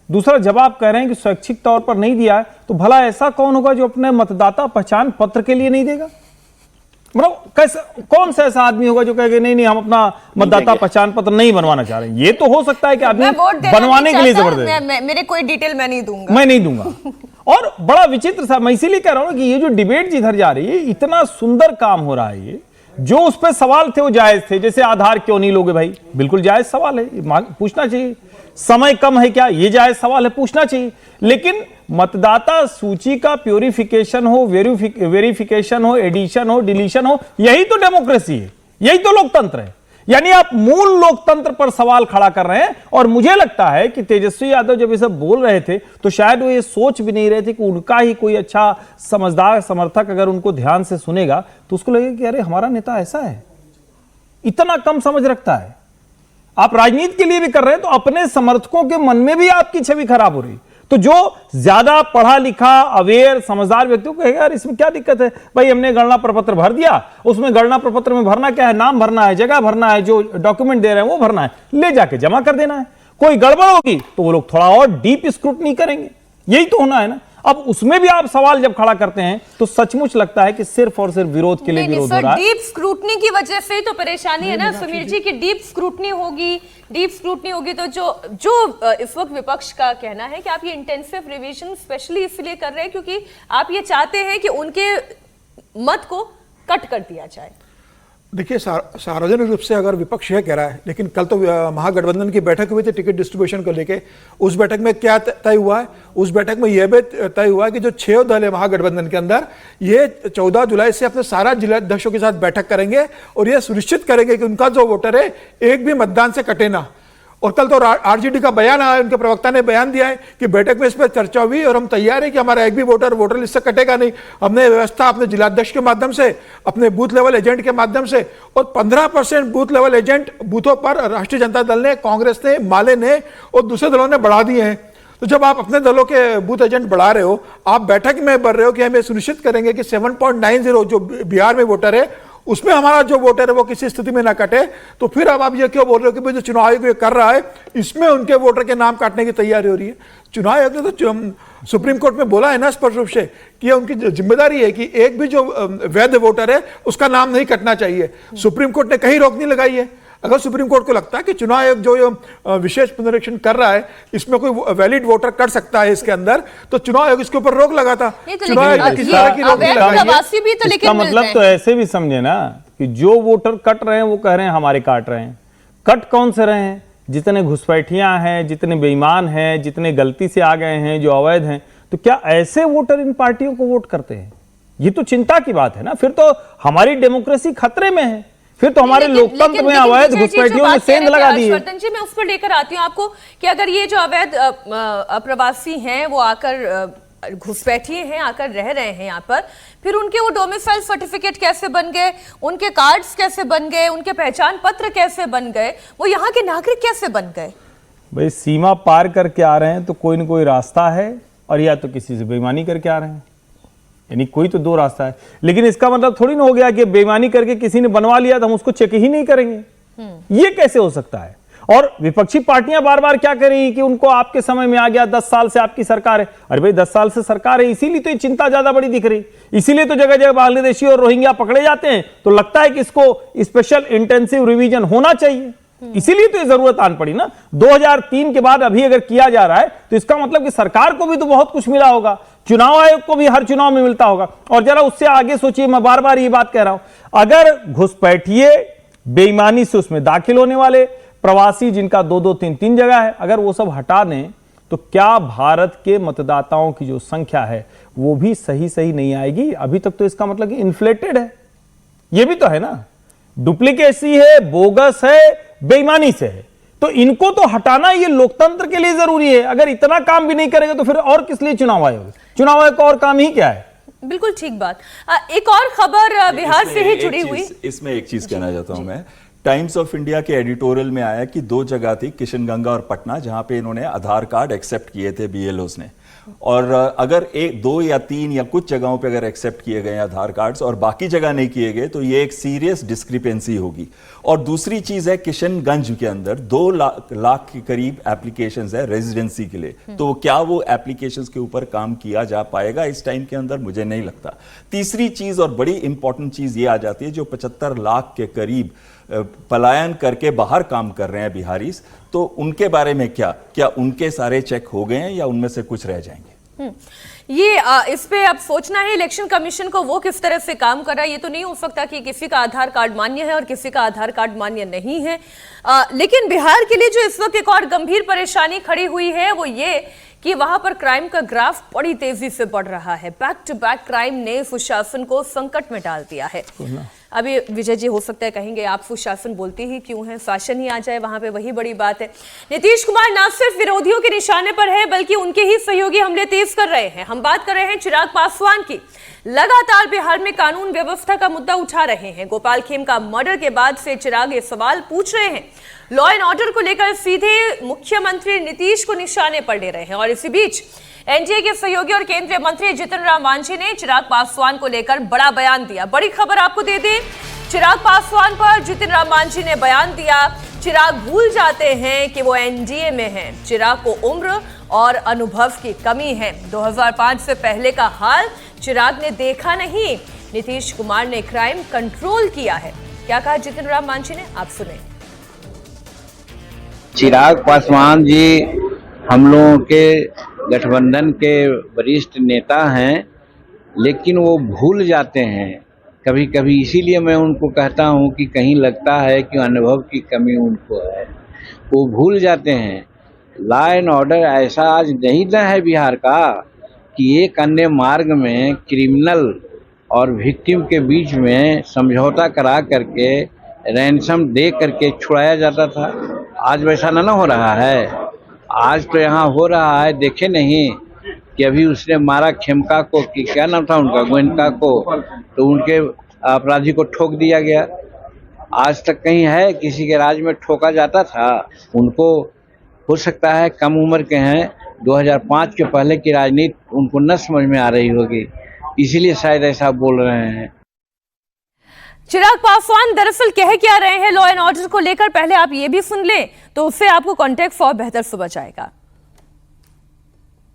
दूसरा, जब आप कह रहे हैं कि स्वैच्छिक तौर पर नहीं दिया है, तो भला ऐसा कौन होगा जो अपने मतदाता पहचान पत्र के लिए नहीं देगा? मतलब कैसे, कौन सा ऐसा आदमी होगा जो कहेगा नहीं हम अपना मतदाता पहचान पत्र नहीं बनवाना चाह रहे हैं? ये तो हो सकता है कि आदमी बनवाने के लिए जबरदस्त, मेरे कोई डिटेल मैं नहीं दूंगा। और बड़ा विचित्र सा, मैं इसीलिए कह रहा हूं कि ये जो डिबेट जिधर जा रही है, इतना सुंदर काम हो रहा है। ये जो उस पर सवाल थे वो जायज थे, जैसे आधार क्यों नहीं लोगे भाई, बिल्कुल जायज सवाल है, पूछना चाहिए। समय कम है क्या, ये जायज सवाल है, पूछना चाहिए। लेकिन मतदाता सूची का प्यूरिफिकेशन हो, वेरिफिकेशन हो, एडिशन हो, डिलीशन हो, यही तो डेमोक्रेसी है, यही तो लोकतंत्र है। यानी आप मूल लोकतंत्र पर सवाल खड़ा कर रहे हैं। और मुझे लगता है कि तेजस्वी यादव जब ये सब बोल रहे थे तो शायद वो ये सोच भी नहीं रहे थे कि उनका ही कोई अच्छा समझदार समर्थक अगर उनको ध्यान से सुनेगा तो उसको लगेगा कि अरे हमारा नेता ऐसा है, इतना कम समझ रखता है। आप राजनीति के लिए भी कर रहे हैं तो अपने समर्थकों के मन में भी आपकी छवि खराब हो रही। तो जो ज्यादा पढ़ा लिखा, अवेयर, समझदार व्यक्तियों को कहेगा यार इसमें क्या दिक्कत है भाई, हमने गणना प्रपत्र भर दिया, उसमें गणना प्रपत्र में भरना क्या है, नाम भरना है, जगह भरना है, जो डॉक्यूमेंट दे रहे हैं वो भरना है, ले जाके जमा कर देना है। कोई गड़बड़ होगी तो वो लोग थोड़ा और डीप स्क्रूटनी करेंगे, यही तो होना है ना। अब उसमें भी आप सवाल जब खड़ा करते हैं तो सचमुच लगता है कि सिर्फ और सिर्फ विरोध के लिए विरोध हो रहा है। डीप स्क्रूटनी की वजह से तो परेशानी है ना समीर जी की, डीप स्क्रूटनी होगी तो जो इस वक्त विपक्ष का कहना है कि आप ये इंटेंसिव रिवीजन स्पेशली इसलिए कर रहे हैं क्योंकि आप ये चाहते हैं कि उनके मत को कट कर दिया जाए। देखिए, सार्वजनिक रूप से अगर विपक्ष यह कह रहा है, लेकिन कल तो महागठबंधन की बैठक हुई थी टिकट डिस्ट्रीब्यूशन को लेके, उस बैठक में क्या तय हुआ है? उस बैठक में यह भी तय हुआ है कि जो 6 दल है महागठबंधन के अंदर, ये 14 जुलाई से अपने सारा जिला अध्यक्षों के साथ बैठक करेंगे और यह सुनिश्चित करेंगे कि उनका जो वोटर है एक भी मतदान से कटे ना। और कल तो आरजेडी का बयान आया, उनके प्रवक्ता ने बयान दिया है कि बैठक में इस पर चर्चा हुई और हम तैयार हैं कि हमारा एक भी वोटर लिस्ट से कटेगा नहीं। हमने व्यवस्था अपने जिलाध्यक्ष के माध्यम से, अपने बूथ लेवल एजेंट के माध्यम से, और 15% बूथ लेवल एजेंट बूथों पर राष्ट्रीय जनता दल ने, कांग्रेस ने, माले ने और दूसरे दलों ने बढ़ा दिए हैं। तो जब आप अपने दलों के बूथ एजेंट बढ़ा रहे हो, आप बैठक में बढ़ रहे हो कि हम ये सुनिश्चित करेंगे कि 7.90 जो बिहार में वोटर है उसमें हमारा जो वोटर है वो किसी स्थिति में ना कटे, तो फिर अब आप ये क्यों बोल रहे हो कि भाई जो चुनाव आयोग ये कर रहा है इसमें उनके वोटर के नाम काटने की तैयारी हो रही है? चुनाव आयोग ने तो सुप्रीम कोर्ट में बोला है ना स्पष्ट रूप से कि उनकी जिम्मेदारी है कि एक भी जो वैध वोटर है उसका नाम नहीं कटना चाहिए। सुप्रीम कोर्ट ने कहीं रोक नहीं लगाई है। अगर सुप्रीम कोर्ट को लगता है कि चुनाव आयोग जो विशेष पुनरीक्षण कर रहा है इसमें कोई वैलिड वोटर कर सकता है इसके अंदर, तो चुनाव आयोग इसके ऊपर रोक लगाता। चुनाव आयोग किसी तरह की रोक नहीं लगाई। इसका मतलब तो ऐसे भी समझे ना कि जो वोटर कट रहे हैं वो कह रहे हैं हमारे काट रहे हैं। कट कौन से रहे हैं? जितने घुसपैठियां हैं, जितने बेईमान हैं, जितने गलती से आ गए हैं, जो अवैध हैं, तो क्या ऐसे वोटर इन पार्टियों को वोट करते हैं? ये तो चिंता की बात है ना। फिर तो हमारी डेमोक्रेसी खतरे में है, फिर तो हमारे लोकतंत्र में अवैध घुसपैठियों ने सेंध लगा दी है। हर्षवर्धन जी, मैं उस पर लेकर आती हूँ आपको कि अगर ये जो अवैध अप्रवासी हैं वो आकर घुसपैठिए हैं, आकर रह रहे हैं यहाँ पर, फिर उनके वो डोमिसाइल सर्टिफिकेट कैसे बन गए, उनके कार्ड्स कैसे बन गए, उनके पहचान पत्र कैसे बन गए, वो यहाँ के नागरिक कैसे बन गए? भाई सीमा पार करके आ रहे हैं तो कोई ना कोई रास्ता है, और या तो किसी से बेईमानी करके आ रहे हैं, यानी कोई तो दो रास्ता है। लेकिन इसका मतलब थोड़ी ना हो गया कि बेईमानी करके किसी ने बनवा लिया तो हम उसको चेक ही नहीं करेंगे। ये कैसे हो सकता है? और विपक्षी पार्टियां बार बार क्या करेंगी कि उनको आपके समय में आ गया, 10 साल से आपकी सरकार है। अरे भाई 10 साल से सरकार है, इसीलिए तो ये चिंता ज्यादा बड़ी दिख रही, इसीलिए तो जगह जगह बांग्लादेशी और रोहिंग्या पकड़े जाते हैं। तो लगता है कि इसको स्पेशल इंटेंसिव रिवीजन होना चाहिए, इसीलिए तो ये जरूरत आन पड़ी ना। 2003 के बाद अभी अगर किया जा रहा है तो इसका मतलब कि सरकार को भी तो बहुत कुछ मिला होगा, चुनाव आयोग को भी हर चुनाव में मिलता होगा। और जरा उससे आगे सोचिए, मैं बार बार ये बात कह रहा हूं, अगर घुसपैठिए बेईमानी से उसमें दाखिल होने वाले प्रवासी जिनका 2-2, 3-3 जगह है, अगर वो सब हटा दें तो क्या भारत के मतदाताओं की जो संख्या है वो भी सही नहीं आएगी? अभी तक तो इसका मतलब कि इन्फ्लेटेड है, ये भी तो है ना, डुप्लीकेसी है, बोगस है, बेईमानी से है। तो इनको तो हटाना ये लोकतंत्र के लिए जरूरी है। अगर इतना काम भी नहीं करेगा तो फिर और किस लिए चुनाव आयोग? चुनाव आयोग का और काम ही क्या है? बिल्कुल ठीक बात। एक और खबर बिहार से ही जुड़ी हुई, इसमें एक चीज कहना चाहता हूं मैं। टाइम्स ऑफ इंडिया के एडिटोरियल में आया कि 2 जगह थी, किशनगंगा और पटना, जहां पे इन्होंने आधार कार्ड एक्सेप्ट किए थे बीएलओस ने। और अगर 1, 2 या 3 या कुछ जगहों पे अगर एक्सेप्ट किए गए आधार कार्ड्स और बाकी जगह नहीं किए गए तो ये एक सीरियस डिस्क्रिपेंसी होगी। और दूसरी चीज है, किशनगंज के अंदर 2 लाख के करीब एप्लीकेशंस है रेजिडेंसी के लिए, तो क्या वो एप्लीकेशंस के ऊपर काम किया जा पाएगा इस टाइम के अंदर? मुझे नहीं लगता। तीसरी चीज और बड़ी इंपॉर्टेंट चीज ये आ जाती है, जो 75 लाख के करीब पलायन करके बाहर काम कर रहे हैं बिहारीस, तो उनके बारे में क्या उनके सारे चेक हो गए हैं या उनमें से कुछ रह जाएंगे? ये इस पे अब सोचना है इलेक्शन कमीशन को, वो किस तरह से काम कर रहा है। ये तो नहीं हो सकता कि किसी का आधार कार्ड मान्य है और किसी का आधार कार्ड मान्य नहीं है। लेकिन बिहार के लिए जो इस वक्त एक और गंभीर परेशानी खड़ी हुई है वो ये कि वहां पर क्राइम का ग्राफ बड़ी तेजी से बढ़ रहा है। बैक टू बैक क्राइम ने सुशासन को संकट में डाल दिया है। अभी विजय जी हो सकता है कहेंगे आप सुशासन बोलते ही क्यों हैं, शासन ही आ जाए वहां पे, वही बड़ी बात है। नीतीश कुमार ना सिर्फ विरोधियों के निशाने पर है बल्कि उनके ही सहयोगी हमले तेज कर रहे हैं। हम बात कर रहे हैं चिराग पासवान की। लगातार बिहार में कानून व्यवस्था का मुद्दा उठा रहे हैं। गोपाल खेम का मर्डर के बाद से चिराग ये सवाल पूछ रहे हैं, लॉ एंड ऑर्डर को लेकर सीधे मुख्यमंत्री नीतीश को निशाने पर ले रहे हैं। और इसी बीच एनडीए के सहयोगी और केंद्रीय मंत्री जितिन राम मांझी ने चिराग पासवान को लेकर बड़ा बयान दिया। बड़ी खबर आपको दे दें, चिराग पासवान पर जितिन राम मांझी ने बयान दिया, चिराग भूल जाते हैं कि वो एनडीए में हैं। चिराग को उम्र और अनुभव की कमी है। 2005 से पहले का हाल चिराग ने देखा नहीं। नीतीश कुमार ने क्राइम कंट्रोल किया है। क्या कहा जितिन राम मांझी ने, आप सुने। चिराग पासवान जी हम लोगों के गठबंधन के वरिष्ठ नेता हैं, लेकिन वो भूल जाते हैं कभी कभी। इसीलिए मैं उनको कहता हूं कि कहीं लगता है कि अनुभव की कमी उनको है। वो भूल जाते हैं लॉ एंड ऑर्डर ऐसा आज नहीं ना है बिहार का कि एक अन्य मार्ग में क्रिमिनल और विक्टिम के बीच में समझौता करा करके रैंसम दे करके छुड़ाया जाता था। आज वैसा ना हो रहा है। आज तो यहाँ हो रहा है, देखे नहीं कि अभी उसने मारा खेमका को, कि क्या नाम था उनका, गोयनका को, तो उनके अपराधी को ठोक दिया गया। आज तक कहीं है किसी के राज में ठोका जाता था? उनको हो सकता है कम उम्र के हैं, 2005 के पहले की राजनीति उनको न समझ में आ रही होगी, इसीलिए शायद ऐसा बोल रहे हैं। चिराग पासवान दरअसल कह क्या रहे हैं लॉ एंड ऑर्डर को लेकर, पहले आप ये भी सुन लें तो उससे आपको कॉन्टेक्स्ट और बेहतर समझ आएगा।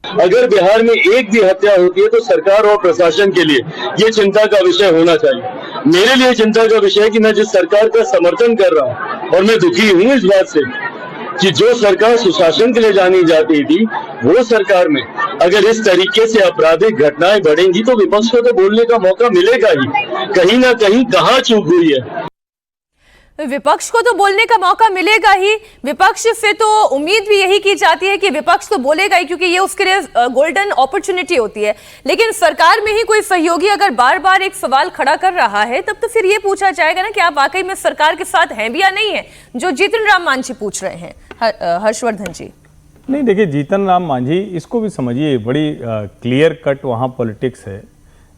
अगर बिहार में एक भी हत्या होती है तो सरकार और प्रशासन के लिए ये चिंता का विषय होना चाहिए। मेरे लिए चिंता का विषय है कि मैं जिस सरकार का समर्थन कर रहा हूँ, और मैं दुखी हूँ इस बात से कि जो सरकार सुशासन के लिए जानी जाती थी, वो सरकार में अगर इस तरीके से आपराधिक घटनाएं बढ़ेंगी तो विपक्ष को तो बोलने का मौका मिलेगा ही। कहीं ना कहीं कहाँ चूक हुई है। विपक्ष को तो बोलने का मौका मिलेगा ही, विपक्ष से तो उम्मीद भी यही की जाती है कि विपक्ष तो बोलेगा ही, क्योंकि ये उसके लिए गोल्डन अपॉर्चुनिटी होती है। लेकिन सरकार में ही कोई सहयोगी अगर बार बार एक सवाल खड़ा कर रहा है, तब तो फिर ये पूछा जाएगा ना कि आप वाकई में सरकार के साथ हैं भी या नहीं है, जो जीतन राम मांझी पूछ रहे हैं। हर्षवर्धन जी। नहीं, देखिए जीतन राम मांझी, इसको भी समझिए, बड़ी क्लियर कट वहाँ पॉलिटिक्स है।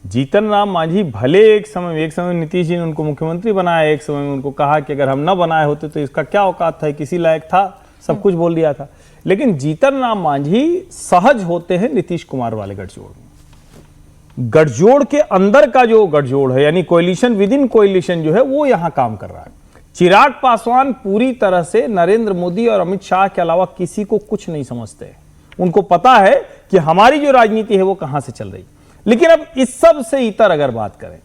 जीतन राम मांझी भले एक समय नीतीश जी ने उनको मुख्यमंत्री बनाया, एक समय में उनको कहा कि अगर हम न बनाए होते तो इसका क्या औकात था, किसी लायक था, सब कुछ बोल दिया था। लेकिन जीतन राम मांझी सहज होते हैं नीतीश कुमार वाले गठजोड़ में। गठजोड़ के अंदर का जो गठजोड़ है, यानी कोएलिशन विद इन कोएलिशन जो है, वो यहां काम कर रहा है। चिराग पासवान पूरी तरह से नरेंद्र मोदी और अमित शाह के अलावा किसी को कुछ नहीं समझते। उनको पता है कि हमारी जो राजनीति है वो कहां से चल रही। लेकिन अब इस सब से इतर अगर बात करें,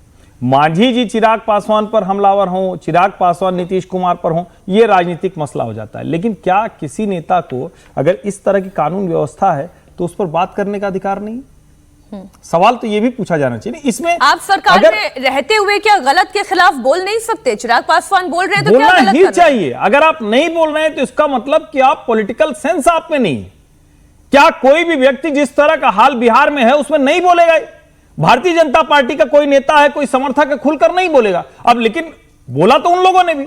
मांझी जी चिराग पासवान पर हमलावर हों, चिराग पासवान नीतीश कुमार पर हों, यह राजनीतिक मसला हो जाता है। लेकिन क्या किसी नेता को अगर इस तरह की कानून व्यवस्था है तो उस पर बात करने का अधिकार नहीं? सवाल तो ये भी पूछा जाना चाहिए। इसमें आप सरकार में रहते हुए क्या गलत के खिलाफ बोल नहीं सकते? चिराग पासवान बोल रहे हैं तो क्या गलत ही चाहिए। अगर आप नहीं बोल रहे हैं तो इसका मतलब कि आप पॉलिटिकल सेंस आप में नहीं। क्या कोई भी व्यक्ति जिस तरह का हाल बिहार में है उसमें नहीं बोलेगा? भारतीय जनता पार्टी का कोई नेता है, कोई समर्थक है, खुलकर नहीं बोलेगा। अब लेकिन बोला तो उन लोगों ने भी।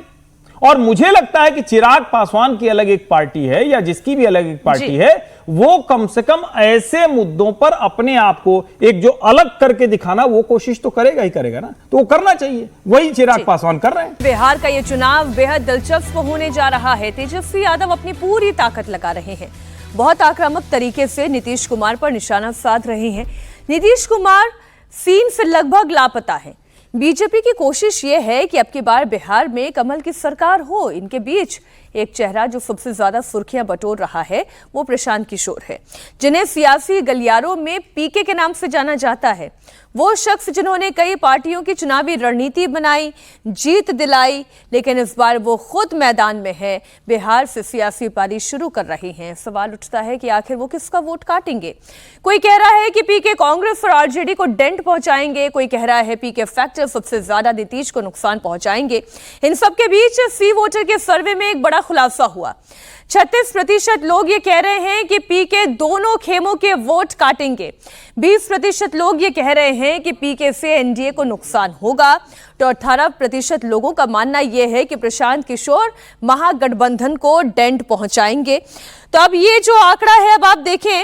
और मुझे लगता है कि चिराग पासवान की अलग एक पार्टी है या जिसकी भी अलग एक पार्टी है, वो कम से कम ऐसे मुद्दों पर अपने आप को एक जो अलग करके दिखाना, वो कोशिश तो करेगा ही करेगा ना, तो वो करना चाहिए। वही चिराग पासवान कर रहे हैं। बिहार का ये चुनाव बेहद दिलचस्प होने जा रहा है। तेजस्वी यादव अपनी पूरी ताकत लगा रहे हैं, बहुत आक्रामक तरीके से नीतीश कुमार पर निशाना साध रहे हैं। नीतीश कुमार सीन से लगभग लापता है। बीजेपी की कोशिश यह है कि अब की बार बिहार में कमल की सरकार हो। इनके बीच एक चेहरा जो सबसे ज्यादा सुर्खियां बटोर रहा है वो प्रशांत किशोर है, जिन्हें सियासी गलियारों में पीके के नाम से जाना जाता है। वो शख्स जिन्होंने कई पार्टियों की चुनावी रणनीति बनाई, जीत दिलाई, लेकिन इस बार वो खुद मैदान में है, बिहार से सियासी पारी शुरू कर रही हैं। सवाल उठता है कि आखिर वो किसका वोट काटेंगे। कोई कह रहा है कि पीके कांग्रेस और आरजेडी को डेंट पहुंचाएंगे, कोई कह रहा है पीके फैक्टर सबसे ज्यादा नीतीश को नुकसान पहुंचाएंगे। इन सबके बीच सी वोटर के सर्वे में एक बड़ा खुलासा हुआ। 36% लोग ये कह रहे हैं कि पीके दोनों खेमों के वोट काटेंगे। 20% लोग ये कह रहे हैं कि पीके से एनडीए को नुकसान होगा। तो 18% लोगों का मानना यह है कि प्रशांत किशोर महागठबंधन को डेंट पहुंचाएंगे। तो अब ये जो आंकड़ा है, अब आप देखें,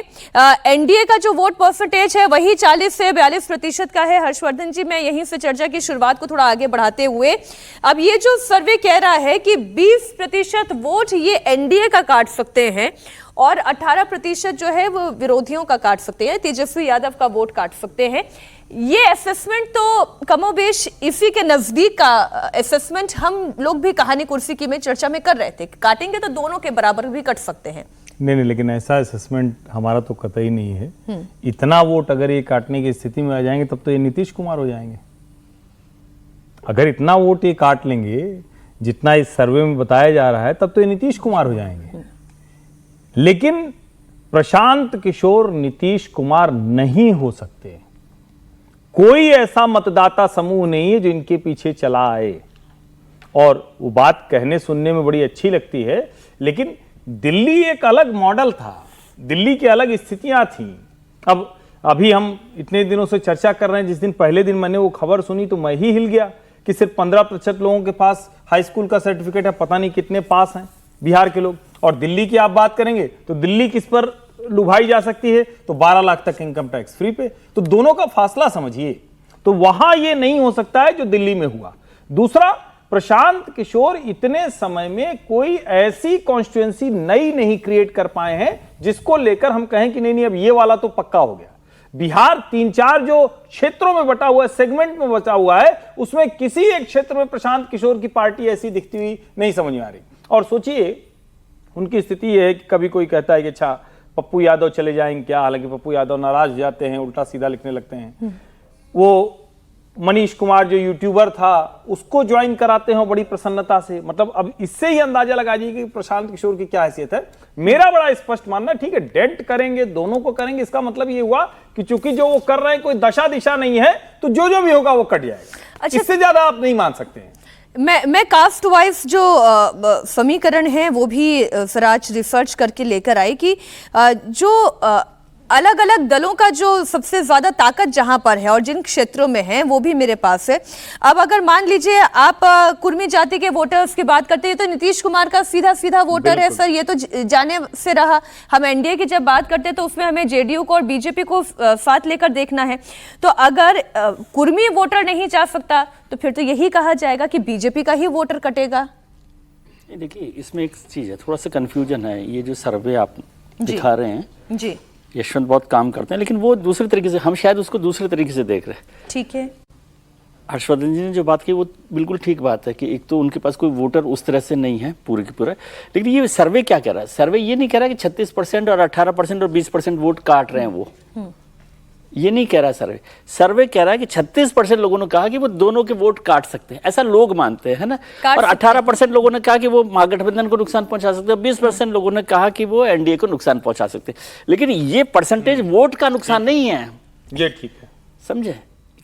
एनडीए का जो वोट परसेंटेज है वही 40 से 42% का है। हर्षवर्धन जी, मैं यहीं से चर्चा की शुरुआत को थोड़ा आगे बढ़ाते हुए, अब ये जो सर्वे कह रहा है कि 20% वोट ये एनडीए का काट सकते हैं और 18% जो है वो विरोधियों का काट सकते हैं, तेजस्वी यादव का वोट काट सकते हैं। ये असेसमेंट तो कमोबेश इसी के नजदीक का असेसमेंट हम लोग भी कहानी कुर्सी की में चर्चा में कर रहे थे। काटेंगे तो दोनों के बराबर भी कट सकते हैं। नहीं, लेकिन ऐसा असेसमेंट हमारा तो कतई नहीं है। इतना वोट अगर ये काटने की स्थिति में आ जाएंगे तब तो ये नीतीश कुमार हो जाएंगे। अगर इतना वोट ये काट लेंगे जितना इस सर्वे में बताया जा रहा है, तब तो ये नीतीश कुमार हो जाएंगे। लेकिन प्रशांत किशोर नीतीश कुमार नहीं हो सकते। कोई ऐसा मतदाता समूह नहीं है जो इनके पीछे चला आए। और वो बात कहने सुनने में बड़ी अच्छी लगती है, लेकिन दिल्ली एक अलग मॉडल था, दिल्ली की अलग स्थितियां थी। अब अभी हम इतने दिनों से चर्चा कर रहे हैं, जिस दिन पहले दिन मैंने वो खबर सुनी तो मैं ही हिल गया कि सिर्फ 15% लोगों के पास हाई स्कूल का सर्टिफिकेट है, पता नहीं कितने पास हैं। बिहार के लोग। और दिल्ली की आप बात करेंगे तो दिल्ली किस पर लुभाई जा सकती है, तो 12 लाख तक इनकम टैक्स फ्री पे। तो दोनों का फासला समझिए, तो वहां ये नहीं हो सकता है जो दिल्ली में हुआ। दूसरा, प्रशांत किशोर इतने समय में कोई ऐसी कॉन्स्टिट्यूएंसी नई नहीं क्रिएट कर पाए हैं जिसको लेकर हम कहें कि नहीं अब ये वाला तो पक्का हो गया। बिहार 3-4 जो क्षेत्रों में बटा हुआ है, सेगमेंट में बचा हुआ है, उसमें किसी एक क्षेत्र में प्रशांत किशोर की पार्टी ऐसी दिखती हुई नहीं समझ में आ रही। और सोचिए उनकी स्थिति यह है कि कभी कोई कहता है कि अच्छा पप्पू यादव चले जाएंगे क्या, हालांकि पप्पू यादव नाराज जाते हैं, उल्टा सीधा लिखने लगते हैं। वो मनीष कुमार जो यूट्यूबर था उसको ज्वाइन कराते हैं बड़ी प्रसन्नता से। मतलब अब इससे ही अंदाजा लगा जाइए कि प्रशांत किशोर की क्या हैसियत है। मेरा बड़ा स्पष्ट मानना, ठीक है डेंट करेंगे, दोनों को करेंगे, इसका मतलब ये हुआ कि चूंकि जो वो कर रहे हैं कोई दशा दिशा नहीं है, तो जो जो भी होगा वो कट जाएगा। अच्छा, इससे ज्यादा आप नहीं मान सकते हैं। मैं कास्ट वाइज जो समीकरण है वो भी जरा आज रिसर्च करके लेकर आई कि जो अलग अलग दलों का जो सबसे ज्यादा ताकत जहां पर है और जिन क्षेत्रों में है वो भी मेरे पास है। अब अगर मान लीजिए आप कुर्मी जाति के वोटर्स की बात करते हैं तो नीतीश कुमार का सीधा सीधा वोटर है सर, ये तो जाने से रहा। हम एनडीए की जब बात करते हैं तो उसमें हमें जेडीयू को और बीजेपी को साथ लेकर देखना है। तो अगर कुर्मी वोटर नहीं जा सकता तो फिर तो यही कहा जाएगा कि बीजेपी का ही वोटर कटेगा। देखिए इसमें एक चीज है, थोड़ा सा कंफ्यूजन है। ये जो सर्वे आप दिखा रहे हैं जी, यशवंत बहुत काम करते हैं, लेकिन वो दूसरे तरीके से, हम शायद उसको दूसरे तरीके से देख रहे हैं। ठीक है, हर्षवर्धन जी ने जो बात की वो बिल्कुल ठीक बात है कि एक तो उनके पास कोई वोटर उस तरह से नहीं है पूरे के पूरा। लेकिन ये सर्वे क्या कह रहा है, सर्वे ये नहीं कह रहा कि 36% और 18% और 20% वोट काट रहे हैं वो, ये नहीं कह रहा सर्वे। सर्वे कह रहा है कि 36% लोगों ने कहा कि वो दोनों के वोट काट सकते हैं, ऐसा लोग मानते हैं ना। और 18% लोगों ने कहा कि वो महागठबंधन को नुकसान पहुंचा सकते हैं, 20% लोगों ने कहा कि वो एनडीए को नुकसान पहुंचा सकते हैं। लेकिन ये परसेंटेज वोट का नुकसान नहीं है, ये ठीक है, समझे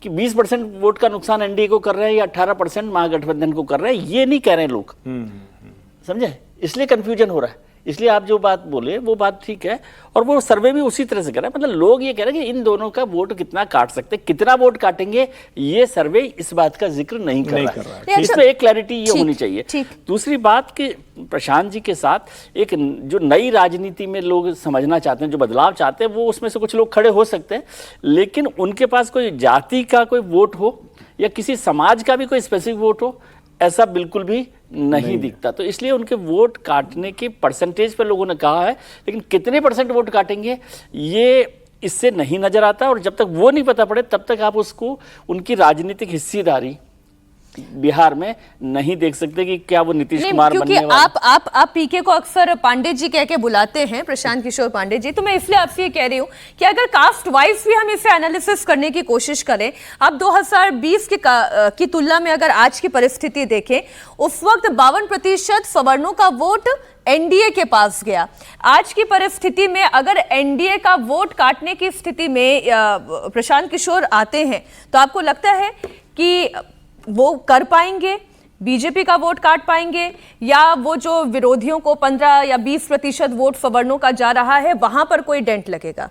कि 20% वोट का नुकसान एनडीए को कर रहे हैं या 18% महागठबंधन को कर रहे हैं, ये नहीं कह रहे हैं लोग, समझे। इसलिए कंफ्यूजन हो रहा है। इसलिए आप जो बात बोले वो बात ठीक है, और वो सर्वे भी उसी तरह से कर रहा है। मतलब लोग ये कह रहे हैं कि इन दोनों का वोट कितना काट सकते, कितना वोट काटेंगे, ये सर्वे इस बात का जिक्र नहीं कर रहा है। इसमें एक क्लैरिटी ये होनी चाहिए। दूसरी बात कि प्रशांत जी के साथ एक जो नई राजनीति में लोग समझना चाहते हैं, जो बदलाव चाहते हैं, वो उसमें से कुछ लोग खड़े हो सकते हैं, लेकिन उनके पास कोई जाति का कोई वोट हो या किसी समाज का भी कोई स्पेसिफिक वोट हो, ऐसा बिल्कुल भी नहीं दिखता। तो इसलिए उनके वोट काटने की परसेंटेज पर लोगों ने कहा है, लेकिन कितने % वोट काटेंगे ये इससे नहीं नजर आता। और जब तक वो नहीं पता पड़े तब तक आप उसको उनकी राजनीतिक हिस्सेदारी बिहार में नहीं देख सकते कि क्या वो नीतीश कुमार बनने वाले। आप पीके को अक्सर पांडे जी कह के बुलाते हैं, प्रशांत किशोर पांडे जी, तो मैं इसलिए आपसे ये कह रही हूं कि अगर कास्ट वाइज भी हम इसे एनालिसिस करने की कोशिश करें, आप 2020 की तुलना में अगर आज की परिस्थिति देखें, उस वक्त 52% सवर्णों का वोट एनडीए के पास गया। आज की परिस्थिति में अगर एनडीए का वोट काटने की स्थिति में प्रशांत किशोर आते हैं तो आपको लगता है कि वो कर पाएंगे, बीजेपी का वोट काट पाएंगे, या वो जो विरोधियों को 15 या 20% वोट सवर्णों का जा रहा है वहां पर कोई डेंट लगेगा?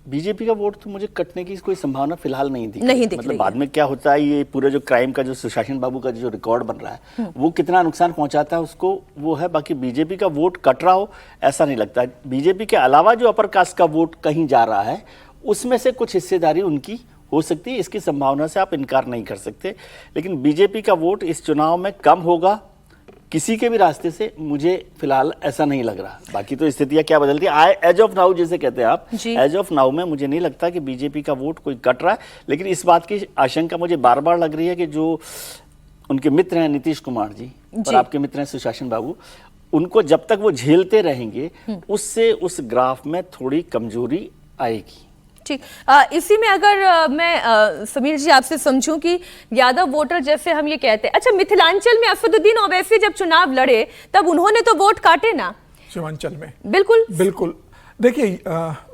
बीजेपी का वोट तो मुझे कटने की कोई संभावना फिलहाल नहीं दिख मतलब बाद में क्या होता है, ये पूरे जो क्राइम का जो सुशासन बाबू का जो रिकॉर्ड बन रहा है वो कितना नुकसान पहुंचाता है उसको, वो है। बाकी बीजेपी का वोट कट रहा हो ऐसा नहीं लगता। बीजेपी के अलावा जो अपर कास्ट का वोट कहीं जा रहा है उसमें से कुछ हिस्सेदारी उनकी हो सकती है, इसकी संभावना से आप इनकार नहीं कर सकते। लेकिन बीजेपी का वोट इस चुनाव में कम होगा किसी के भी रास्ते से, मुझे फिलहाल ऐसा नहीं लग रहा। बाकी तो स्थितियां क्या बदलती है, एज ऑफ नाउ जैसे कहते हैं आप, एज ऑफ नाउ में मुझे नहीं लगता कि बीजेपी का वोट कोई कट रहा है। लेकिन इस बात की आशंका मुझे बार बार लग रही है कि जो उनके मित्र हैं नीतीश कुमार जी और आपके मित्र हैं सुशासन बाबू, उनको जब तक वो झेलते रहेंगे उससे उस ग्राफ में थोड़ी कमजोरी आएगी। ठीक, इसी में अगर मैं समीर जी आपसे समझूं कि यादव वोटर जैसे हम ये कहते हैं, अच्छा मिथिलांचल में असदुद्दीन ओवैसी जब चुनाव लड़े तब उन्होंने तो वोट काटे ना सीमांचल में? बिल्कुल बिल्कुल। देखिए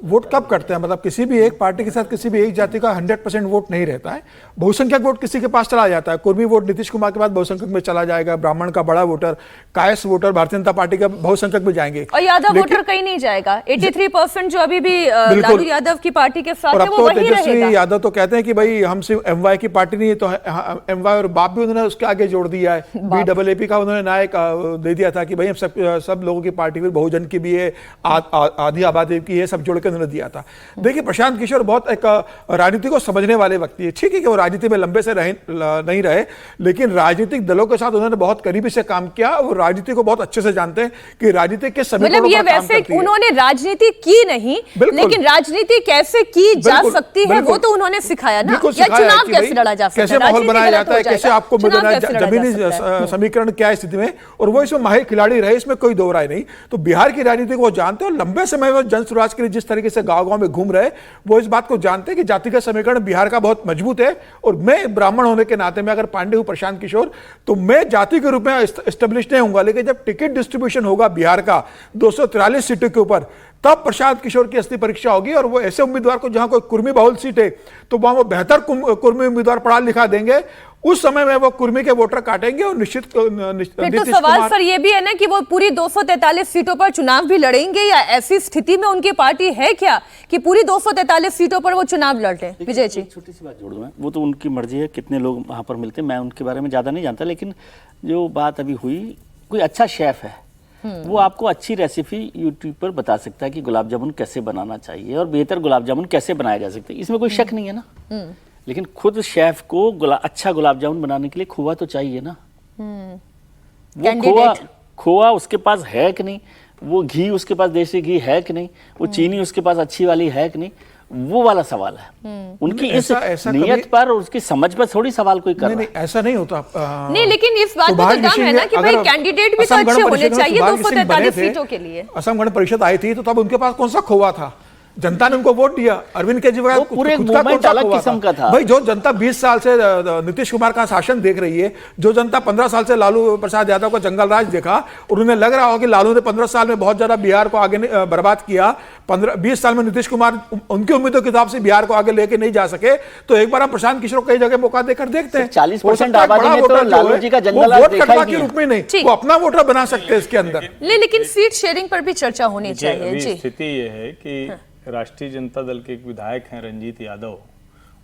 वोट कब करते हैं, मतलब किसी भी एक पार्टी के साथ किसी भी एक जाति का 100% वोट नहीं रहता है। बहुसंख्यक वोट किसी के पास चला जाता है। कुर्मी वोट नीतीश कुमार के बाद बहुसंख्यक में चला जाएगा, ब्राह्मण का बड़ा voter, Kayastha voter Bharatiya Janata party का बहुसंख्यक में जाएंगे, और यादव वोटर कहीं नहीं जाएगा। 83% जो अभी भी लालू यादव की पार्टी के साथ और है अब वो तो वही तेजस्वी रहेगा। यादव तो कहते हैं कि भाई हम सिर्फ एमवाई की पार्टी नहीं है, तो एमवाई और बाप भी उन्होंने उसके आगे जोड़ दिया है। BAAP का उन्होंने नायक दे दिया था कि भाई हम सब लोगों की पार्टी, फिर बहुजन की भी है, आधी आबादी की है, सब जोड़ के उन्होंने दिया था। देखिए प्रशांत किशोर बहुत एक राजनीति को समझने वाले व्यक्ति है। ठीक है कि वो राजनीति में लंबे से नहीं रहे, लेकिन राजनीतिक दलों के साथ उन्होंने बहुत करीबी से काम किया। वो राजनीति को बहुत अच्छे से जानते हैं कि राजनीति के समीकरणों मतलब ये पर काम वैसे करती है। उन्होंने राजनीति की नहीं, लेकिन राजनीति कैसे की जा सकती है वो तो उन्होंने सिखाया ना। या चुनाव कैसे लड़ा जा सकता है, कैसे माहौल बनाया जाता है, कैसे आपको जमीनी है। समीकरण क्या है स्थिति में, और वो इसमें माहिर खिलाड़ी रहे, इसमें कोई दो राय नहीं। तो बिहार की राजनीति को जानते हैं और लंबे समय में जन स्वराज के लिए जिस तरीके से गांव गांव में घूम रहे, वो इस बात को जानते हैं कि जातिगत समीकरण बिहार का बहुत मजबूत है। और मैं ब्राह्मण होने के नाते में अगर पांडे हूं प्रशांत किशोर, तो मैं जाति के रूप में एस्टेब्लिश नहीं होऊंगा, लेकिन जब टिकट डिस्ट्रीब्यूशन होगा बिहार का 243 सीटों के ऊपर, तब प्रशांत किशोर की असली परीक्षा होगी। और वो ऐसे उम्मीदवार को, जहां कोई कुर्मी बहुल सीट है तो वहां वो बेहतर कुर्मी उम्मीदवार पढ़ा लिखा देंगे, उस समय में वो कुर्मी के वोटर काटेंगे। और निश्चित फिर तो सवाल सर ये भी है ना कि वो पूरी 243 सीटों पर चुनाव भी लड़ेंगे, या ऐसी स्थिति में उनकी पार्टी है क्या कि पूरी 243 सीटों पर वो चुनाव लड़ लें? विजय जी, छोटी सी बात जोड़ दूं मैं, वो तो उनकी मर्जी है कितने लोग वहां पर मिलते हैं, मैं उनके बारे में ज्यादा नहीं जानता। लेकिन जो बात अभी हुई, कोई अच्छा शेफ है वो आपको अच्छी रेसिपी यूट्यूब पर बता सकता है कि गुलाब जामुन कैसे बनाना चाहिए और बेहतर गुलाब जामुन कैसे बनाया जा सकता है, इसमें कोई शक नहीं है ना। लेकिन खुद शेफ को अच्छा गुलाब जामुन बनाने के लिए खोआ तो चाहिए ना। वो खोआ उसके पास है कि नहीं, वो घी उसके पास देसी घी है कि नहीं, वो चीनी उसके पास अच्छी वाली है कि नहीं, वो वाला सवाल है। उनकी इस नियत पर और उसकी समझ पर थोड़ी सवाल कोई कर रहा है। नहीं, ऐसा नहीं होता। नहीं, लेकिन इस बात का तो दाम है ना कि भाई कैंडिडेट भी तो अच्छे होने चाहिए 243 सीटों के लिए। असम गण परिषद आई थी तो तब उनके पास कौन सा खोआ था? जनता ने उनको वोट दिया। अरविंद केजरीवाल पूरे मूवमेंट अलग किस्म का था। भाई जो जनता 20 साल से नीतीश कुमार का शासन देख रही है, जो जनता 15 साल से लालू प्रसाद यादव का जंगल राज देखा, और उन्हें लग रहा हो कि लालू ने 15 साल में बहुत ज्यादा बिहार को आगे बर्बाद किया, 20 साल में नीतीश कुमार उनकी उम्मीदों के हिसाब से बिहार को आगे लेके नहीं जा सके, तो एक बार हम प्रशांत किशोर को कई जगह मौका देकर देखते हैं। 40% आबादी में तो लालू जी का जंगल राज देखा ही के रूप में नहीं, वो अपना वोटर बना सकते हैं इसके अंदर। लेकिन सीट शेयरिंग पर भी चर्चा होनी चाहिए। जी, स्थिति ये है कि राष्ट्रीय जनता दल के एक विधायक हैं रंजीत यादव,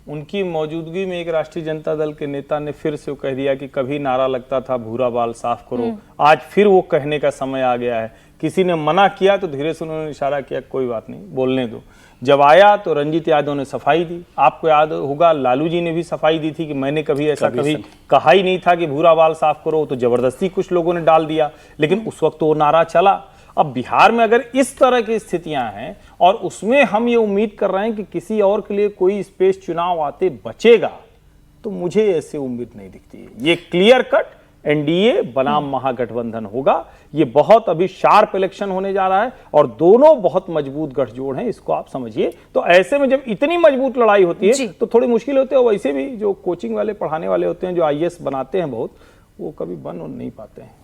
उनकी मौजूदगी में एक राष्ट्रीय जनता दल के नेता ने फिर से कह दिया कि कभी नारा लगता था भूरा बाल साफ करो, आज फिर वो कहने का समय आ गया है। किसी ने मना किया तो धीरे से उन्होंने इशारा किया कोई बात नहीं, बोलने दो। जब आया तो रंजीत यादव ने सफाई दी। आपको याद होगा लालू जी ने भी सफाई दी थी कि मैंने कभी ऐसा कभी कहा ही नहीं था कि भूरा बाल साफ करो, तो जबरदस्ती कुछ लोगों ने डाल दिया, लेकिन उस वक्त तो वो नारा चला। अब बिहार में अगर इस तरह की स्थितियां हैं और उसमें हम ये उम्मीद कर रहे हैं कि किसी और के लिए कोई स्पेस चुनाव आते बचेगा, तो मुझे ऐसे उम्मीद नहीं दिखती है। ये क्लियर कट एनडीए बनाम महागठबंधन होगा। ये बहुत अभी शार्प इलेक्शन होने जा रहा है और दोनों बहुत मजबूत गठजोड़ हैं, इसको आप समझिए। तो ऐसे में जब इतनी मजबूत लड़ाई होती है तो थोड़ी मुश्किल होती है। और वैसे भी जो कोचिंग वाले पढ़ाने वाले होते हैं, जो आईएएस बनाते हैं बहुत, वो कभी बन नहीं पाते हैं।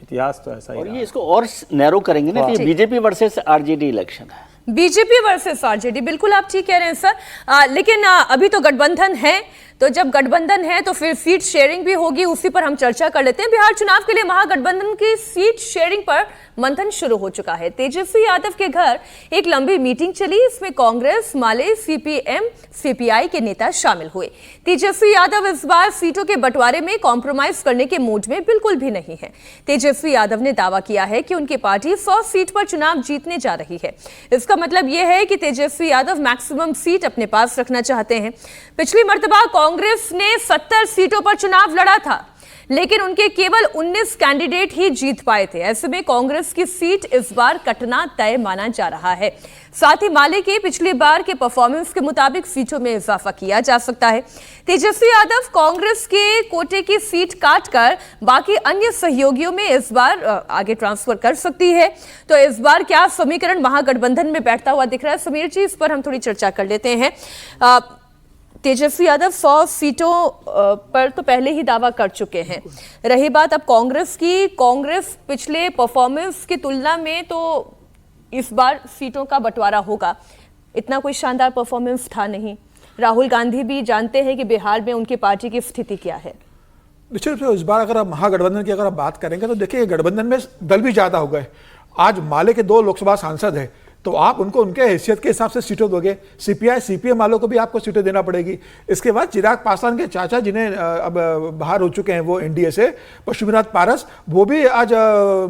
इतिहास तो ऐसा ही। और ये इसको और नैरो करेंगे ना, ये बीजेपी वर्सेस आरजेडी इलेक्शन है। बीजेपी वर्सेस आरजेडी, बिल्कुल आप ठीक कह रहे हैं सर। लेकिन अभी तो गठबंधन है, तो जब गठबंधन है तो फिर सीट शेयरिंग भी होगी, उसी पर हम चर्चा कर लेते हैं। बिहार चुनाव के लिए महागठबंधन की सीट शेयरिंग पर मंथन शुरू हो चुका है। तेजस्वी यादव के घर एक लंबी मीटिंग चली, इसमें कांग्रेस, माले, सीपीएम, सीपीआई के नेता शामिल हुए। तेजस्वी यादव इस बार सीटों के बंटवारे में कॉम्प्रोमाइज करने के मूड में बिल्कुल भी नहीं है। तेजस्वी यादव ने दावा किया है कि उनकी पार्टी 100 सीट पर चुनाव जीतने जा रही है। इसका मतलब यह है कि तेजस्वी यादव मैक्सिमम सीट अपने पास रखना चाहते हैं। पिछली मर्तबा कांग्रेस ने 70 सीटों पर चुनाव लड़ा था, लेकिन उनके केवल 19 कैंडिडेट ही जीत पाए थे। ऐसे में कांग्रेस की सीट इस बार कटना तय माना जा रहा है। साथ ही माले के पिछली बार के परफॉर्मेंस के मुताबिक सीटों में इजाफा किया जा सकता है। तेजस्वी यादव कांग्रेस के कोटे की सीट काटकर बाकी अन्य सहयोगियों में इस बार आगे ट्रांसफर कर सकती है। तो इस बार क्या समीकरण महागठबंधन में बैठता हुआ दिख रहा है? समीर जी, इस पर हम थोड़ी चर्चा कर लेते हैं। तेजस्वी यादव 100 सीटों पर तो पहले ही दावा कर चुके हैं। रही बात अब कांग्रेस की, कांग्रेस पिछले परफॉर्मेंस की तुलना में तो इस बार सीटों का बंटवारा होगा। इतना कोई शानदार परफॉर्मेंस था नहीं। राहुल गांधी भी जानते हैं कि बिहार में उनकी पार्टी की स्थिति क्या है। निश्चित रूप से इस बार अगर आप महागठबंधन की अगर आप बात करेंगे तो देखिए गठबंधन में दल भी ज्यादा हो गए। आज माले के 2 लोकसभा सांसद हैं, तो आप उनको उनके हैसियत के हिसाब से सीटें दोगे। सीपीआई सीपीएम वालों को भी आपको सीटें देना पड़ेगी। इसके बाद चिराग पासवान के चाचा जिन्हें अब बाहर हो चुके हैं वो एनडीए से, पशुपतिनाथ पारस, वो भी आज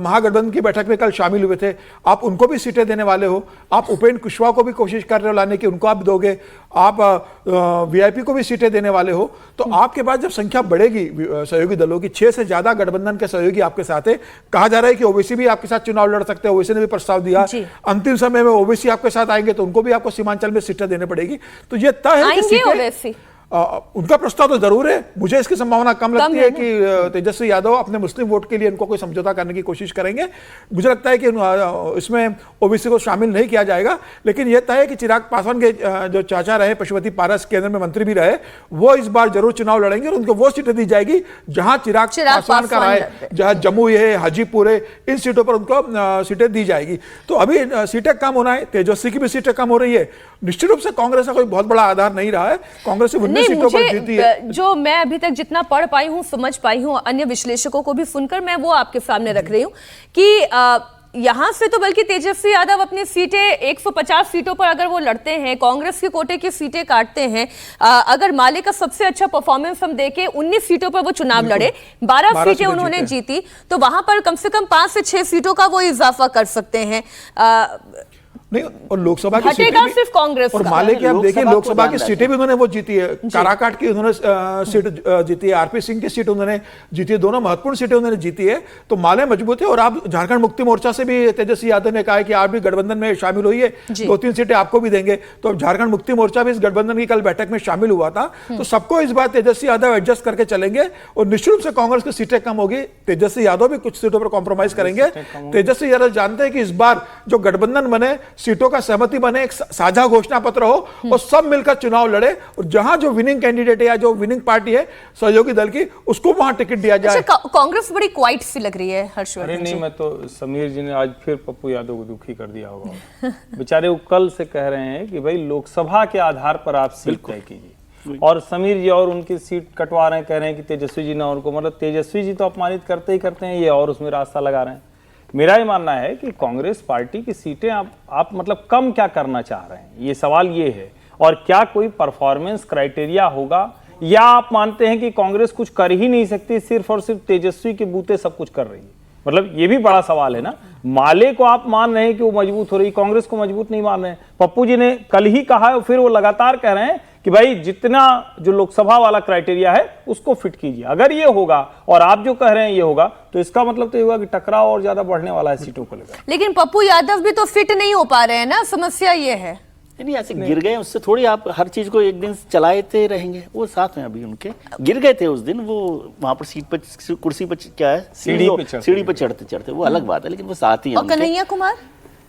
महागठबंधन की बैठक में कल शामिल हुए थे। आप उनको भी सीटें देने वाले हो। आप उपेंद्र कुशवाहा को भी कोशिश कर रहे हो लाने की, उनको आप दोगे। आप वीआईपी को भी सीटें देने वाले हो। तो आपके पास जब संख्या बढ़ेगी सहयोगी दलों की, 6 से ज्यादा गठबंधन के सहयोगी आपके साथ है। कहा जा रहा है कि ओबीसी भी आपके साथ चुनाव लड़ सकते हैं, ओबीसी ने भी प्रस्ताव दिया। अंतिम समय में ओबीसी आपके साथ आएंगे तो उनको भी आपको सीमांचल में सीटें देने पड़ेगी। तो ये तय है कि सीटें उनका प्रस्ताव तो जरूर है। मुझे इसकी संभावना कम लगती है कि तेजस्वी यादव अपने मुस्लिम वोट के लिए इनको कोई समझौता करने की कोशिश करेंगे। मुझे लगता है कि इसमें ओबीसी को शामिल नहीं किया जाएगा। लेकिन यह तय है कि चिराग पासवान के जो चाचा रहे, पशुपति पारस, केंद्र में मंत्री भी रहे, वो इस बार जरूर चुनाव लड़ेंगे और उनको वो सीटें दी जाएगी जहां चिराग पासवान का राय, जहां जमुई है, हाजीपुर है, इन सीटों पर उनको सीटें दी जाएगी। तो अभी सीटें कम होना है, तेजस्वी की भी सीटें कम हो रही है। निश्चित रूप से कांग्रेस का कोई बहुत बड़ा आधार नहीं रहा है। कांग्रेस मुझे जो मैं अभी तक जितना पढ़ पाई हूँ, समझ पाई हूँ, अन्य विश्लेषकों को भी सुनकर मैं वो आपके सामने रख रही हूँ कि यहां से तो बल्कि तेजस्वी यादव अपनी सीटें 150 सीटों पर अगर वो लड़ते हैं, कांग्रेस के कोटे की सीटें काटते हैं। अगर माले का सबसे अच्छा परफॉर्मेंस हम देखें, 19 सीटों पर वो चुनाव लड़े, 12 सीटें उन्होंने जीती, तो वहां पर कम से कम 5 से 6 सीटों का वो इजाफा कर सकते हैं। नहीं, और लोकसभा की सीटें भी सिर्फ कांग्रेस और माले की आप देखिए लोकसभा की सीटें भी उन्होंने वो जीती है। काराकाट की उन्होंने सीट जीती है, आरपी सिंह की सीट उन्होंने जीती है, दोनों महत्वपूर्ण सीटें उन्होंने जीती है। तो माले मजबूत है। और आप झारखंड मुक्ति मोर्चा से भी तेजस्वी यादव ने कहा है कि आप भी गठबंधन में शामिल होइए, 2-3 सीटें आपको भी देंगे। तो अब झारखंड मुक्ति मोर्चा भी इस गठबंधन की कल बैठक में शामिल हुआ था। तो सबको इस बार तेजस्वी यादव एडजस्ट करके चलेंगे और निश्चित रूप से कांग्रेस की सीटें कम होगी। तेजस्वी यादव भी कुछ सीटों पर कॉम्प्रोमाइज करेंगे। तेजस्वी यादव जानते हैं कि इस बार जो गठबंधन बने, सीटों का सहमति बने, एक साझा घोषणा पत्र हो और सब मिलकर चुनाव लड़े और जहां जो विनिंग कैंडिडेट है या जो विनिंग पार्टी है सहयोगी दल की, उसको वहां टिकट दिया जाए। कांग्रेस बड़ी क्वाइट सी लग रही है हर्षवर्धन। अरे नहीं, मैं तो समीर जी ने आज फिर पप्पू यादव को दुखी कर दिया होगा। बेचारे वो कल से कह रहे हैं कि भाई लोकसभा के आधार पर आप सीट तय कीजिए, और समीर जी और उनकी सीट कटवा रहे हैं, कह रहे हैं कि तेजस्वी जी ने उनको, मतलब तेजस्वी जी तो अपमानित करते ही करते हैं, ये और उसमें रास्ता लगा रहे हैं। मेरा ये मानना है कि कांग्रेस पार्टी की सीटें आप मतलब कम क्या करना चाह रहे हैं, ये सवाल ये है। और क्या कोई परफॉर्मेंस क्राइटेरिया होगा, या आप मानते हैं कि कांग्रेस कुछ कर ही नहीं सकती, सिर्फ और सिर्फ तेजस्वी के बूते सब कुछ कर रही है? मतलब ये भी बड़ा सवाल है ना। माले को आप मान रहे हैं कि वो मजबूत हो रही, कांग्रेस को मजबूत नहीं मान रहे हैं। पप्पू जी ने कल ही कहा है, फिर वो लगातार कह रहे हैं कि भाई जितना जो लोकसभा वाला क्राइटेरिया है उसको फिट कीजिए। अगर ये होगा और आप जो कह रहे हैं ये होगा, तो इसका मतलब तो ये होगा कि टकराव और ज्यादा बढ़ने वाला है सीटों को लेकर। लेकिन पप्पू यादव भी तो फिट नहीं हो पा रहे हैं ना, समस्या ये है। नहीं, ऐसे गिर गए, उससे थोड़ी आप हर चीज को एक दिन चलाते रहेंगे। वो साथ में अभी उनके गिर गए थे उस दिन, वो वहां पर सीट पर, कुर्सी पर, क्या है, सीढ़ी पर चढ़ते चढ़ते, वो अलग बात है, लेकिन वो साथ ही है। और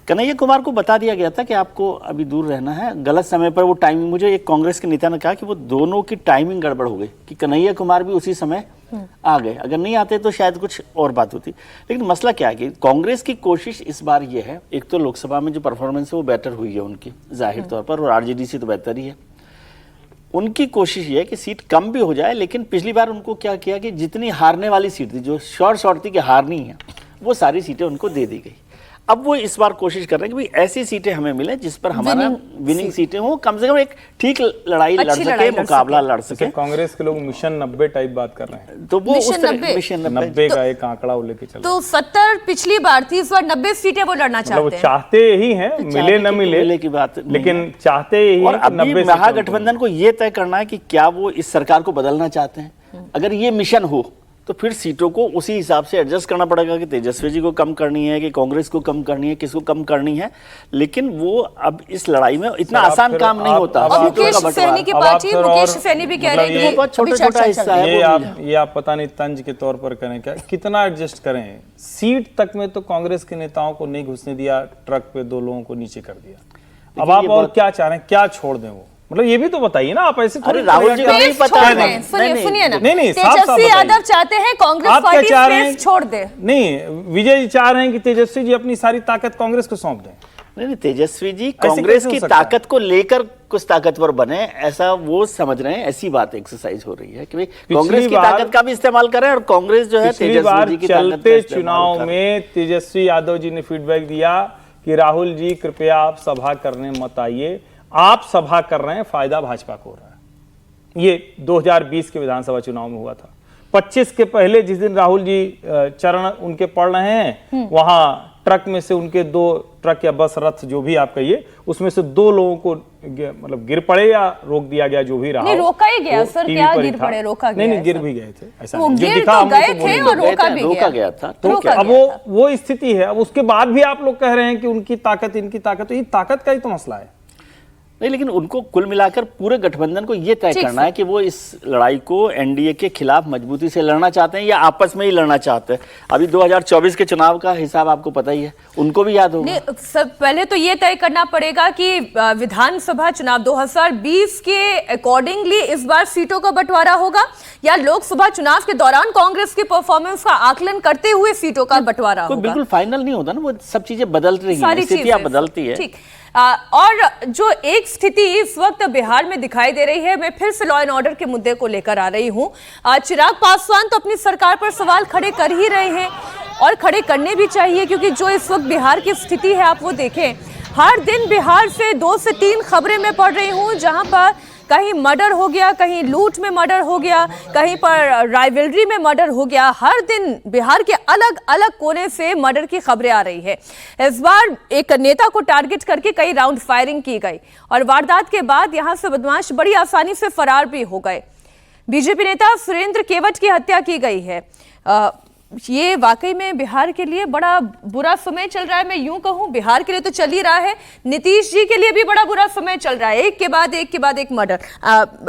कन्हैया कुमार को बता दिया गया था कि आपको अभी दूर रहना है। गलत समय पर वो टाइमिंग, मुझे एक कांग्रेस के नेता ने कहा कि वो दोनों की टाइमिंग गड़बड़ हो गई, कि कन्हैया कुमार भी उसी समय आ गए, अगर नहीं आते तो शायद कुछ और बात होती। लेकिन मसला क्या है कि कांग्रेस की कोशिश इस बार ये है, एक तो लोकसभा में जो परफॉर्मेंस है वो बेहतर हुई है उनकी जाहिर तौर पर, और आरजेडी से तो बेहतर ही है। उनकी कोशिश ये है कि सीट कम भी हो जाए, लेकिन पिछली बार उनको क्या किया कि जितनी हारने वाली सीट थी, जो शॉर्ट थी कि हारनी है, वो सारी सीटें उनको दे दी गई। अब वो इस बार कोशिश कर रहे हैं कि भाई ऐसी सीटें हमें मिले जिस पर हमारा विनिंग सीटें हो, कम से कम एक ठीक लड़ाई लड़ सके, मुकाबला लड़ सके। कांग्रेस के लोग मिशन 90 टाइप बात कर रहे हैं, तो वो उस तरह मिशन 90 का एक आंकड़ा वो लेके चल। तो 70 पिछली बार थी, इस बार 90 सीटें वो लड़ना चाहते हैं। वो चाहते ही हैं, मिले न मिले की बात, लेकिन चाहते ही। और अभी महागठबंधन को ये तय करना है कि क्या वो इस सरकार को बदलना चाहते हैं। अगर ये मिशन हो तो फिर सीटों को उसी हिसाब से एडजस्ट करना पड़ेगा कि तेजस्वी जी को कम करनी है, कि कांग्रेस को कम करनी है, किसको कम करनी है। लेकिन वो अब इस लड़ाई में इतना आसान काम नहीं होता। मुकेश सहनी की पार्टी, मुकेश सहनी भी कह रहे हैं कि बहुत छोटा हिस्सा है। ये आप पता नहीं तंज के तौर पर करें क्या, कितना एडजस्ट करें। सीट तक में तो कांग्रेस के नेताओं को नहीं घुसने दिया, ट्रक पे 2 लोगों को नीचे कर दिया। अब आप और क्या चाह रहे हैं, क्या छोड़ दें वो, मतलब ये भी तो बताइए ना। आप ऐसे अरे राहुल जी को नहीं पता है, सुनिए ना, नहीं तेजस्वी यादव चाहते हैं कांग्रेस पार्टी स्पेस छोड़ दे। नहीं, विजय जी चाह रहे हैं कि तेजस्वी जी अपनी सारी ताकत कांग्रेस को सौंप दें। नहीं, तेजस्वी जी कांग्रेस की ताकत को लेकर कुछ ताकतवर बने, ऐसा वो समझ रहे हैं, ऐसी बात एक्सरसाइज हो रही है कि भाई कांग्रेस की ताकत का भी इस्तेमाल करें और कांग्रेस जो है तेजस्वी जी की ताकत चलते चुनाव में तेजस्वी यादव जी ने फीडबैक दिया कि राहुल जी कृपया आप सभा करने मत आइए, आप सभा कर रहे हैं, फायदा भाजपा को हो रहा है। ये 2020 के विधानसभा चुनाव में हुआ था। 25 के पहले जिस दिन राहुल जी चरण उनके पढ़ रहे हैं, वहां ट्रक में से उनके 2 ट्रक या बस रथ जो भी आप कहिए, उसमें से 2 लोगों को मतलब गिर पड़े या रोक दिया गया, जो भी रहा। नहीं, रोका ही गया सर, क्या गिर पड़े, रोका गया? नहीं, गिर भी गए थे, ऐसा वो नहीं, जो गिर दिखा तो हम गए लोग थे और रोका गया था। तो अब वो स्थिति है। अब उसके बाद भी आप लोग कह रहे हैं कि उनकी ताकत, इनकी ताकत, तो ये ताकत का ही तो मसला है। नहीं, लेकिन उनको कुल मिलाकर पूरे गठबंधन को ये तय करना है कि वो इस लड़ाई को एनडीए के खिलाफ मजबूती से लड़ना चाहते हैं या आपस में ही लड़ना चाहते हैं। अभी 2024 के चुनाव का हिसाब आपको पता ही है, उनको भी याद होगा। सब पहले तो ये तय करना पड़ेगा कि विधानसभा चुनाव 2020 के अकॉर्डिंगली इस बार सीटों का बंटवारा होगा या लोकसभा चुनाव के दौरान कांग्रेस की परफॉर्मेंस का आकलन करते हुए सीटों का बंटवारा होगा। बिल्कुल फाइनल नहीं होता ना, वो सब चीजें बदल रही हैं, स्थितियां बदलती है। ठीक। और जो एक स्थिति इस वक्त बिहार में दिखाई दे रही है, मैं फिर से लॉ एंड ऑर्डर के मुद्दे को लेकर आ रही हूं। चिराग पासवान तो अपनी सरकार पर सवाल खड़े कर ही रहे हैं और खड़े करने भी चाहिए, क्योंकि जो इस वक्त बिहार की स्थिति है आप वो देखें। हर दिन बिहार से 2 से 3 खबरें मैं पढ़ रही हूं, जहां पर कहीं मर्डर हो गया, कहीं लूट में मर्डर हो गया, कहीं पर राइवलरी में मर्डर हो गया। हर दिन बिहार के अलग अलग कोने से मर्डर की खबरें आ रही है। इस बार एक नेता को टारगेट करके कई राउंड फायरिंग की गई और वारदात के बाद यहां से बदमाश बड़ी आसानी से फरार भी हो गए। बीजेपी नेता सुरेंद्र केवट की हत्या की गई है। ये वाकई में बिहार के लिए बड़ा बुरा समय चल रहा है। मैं यूं कहूं, बिहार के लिए तो चल ही रहा है, नीतीश जी के लिए भी बड़ा बुरा समय चल रहा है। एक के बाद एक मर्डर।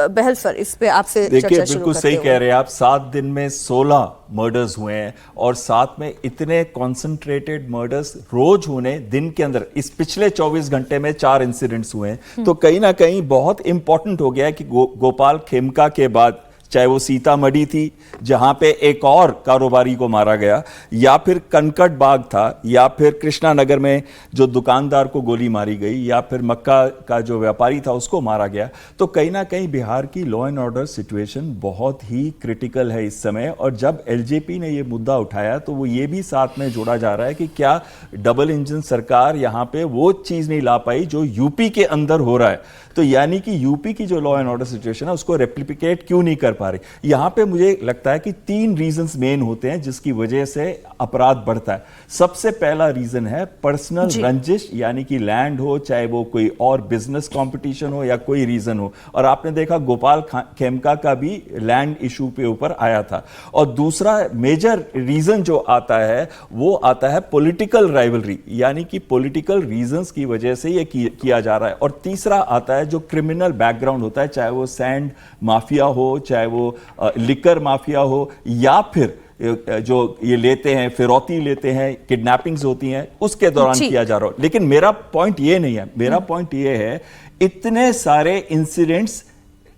बहल सर, इस पे आपसे देखिए, बिल्कुल सही कह रहे हैं आप। 7 दिन में 16 मर्डर्स हुए हैं और साथ में इतने कॉन्सेंट्रेटेड मर्डर्स रोज होने दिन के अंदर, इस पिछले 24 घंटे में 4 इंसिडेंट्स हुए हैं। तो कहीं ना कहीं बहुत इंपॉर्टेंट हो गया है कि गोपाल खेमका के बाद, चाहे वो सीतामढ़ी थी जहां पे एक और कारोबारी को मारा गया, या फिर कनकट बाग था, या फिर कृष्णा नगर में जो दुकानदार को गोली मारी गई, या फिर मक्का का जो व्यापारी था उसको मारा गया, तो कहीं ना कहीं बिहार की लॉ एंड ऑर्डर सिचुएशन बहुत ही क्रिटिकल है इस समय। और जब एलजेपी ने ये मुद्दा उठाया तो वो ये भी साथ में जोड़ा जा रहा है कि क्या डबल इंजन सरकार यहाँ पे वो चीज नहीं ला पाई जो यूपी के अंदर हो रहा है। तो यानी कि यूपी की जो लॉ एंड ऑर्डर सिचुएशन है उसको रेप्लिकेट क्यों नहीं कर पा रही। यहां पे मुझे लगता है कि 3 रीजंस मेन होते हैं जिसकी वजह से अपराध बढ़ता है। सबसे पहला रीजन है पर्सनल रंजिश, यानी कि लैंड हो, चाहे वो कोई और बिजनेस कंपटीशन हो या कोई रीजन हो। और आपने देखा गोपाल खेमका का भी लैंड इशू पे ऊपर आया था। और दूसरा मेजर रीजन जो आता है वो आता है पॉलिटिकल राइवलरी, यानी कि पॉलिटिकल रीजंस की वजह से ये किया जा रहा है। और तीसरा आता है जो क्रिमिनल बैकग्राउंड होता है, चाहे वो सैंड माफिया हो, चाहे वो लिकर माफिया हो, या फिर जो ये लेते हैं, फिरौती लेते हैं, किडनैपिंग्स होती हैं, उसके दौरान किया जा रहा हो। लेकिन मेरा पॉइंट ये नहीं है, मेरा पॉइंट ये है इतने सारे इंसिडेंट्स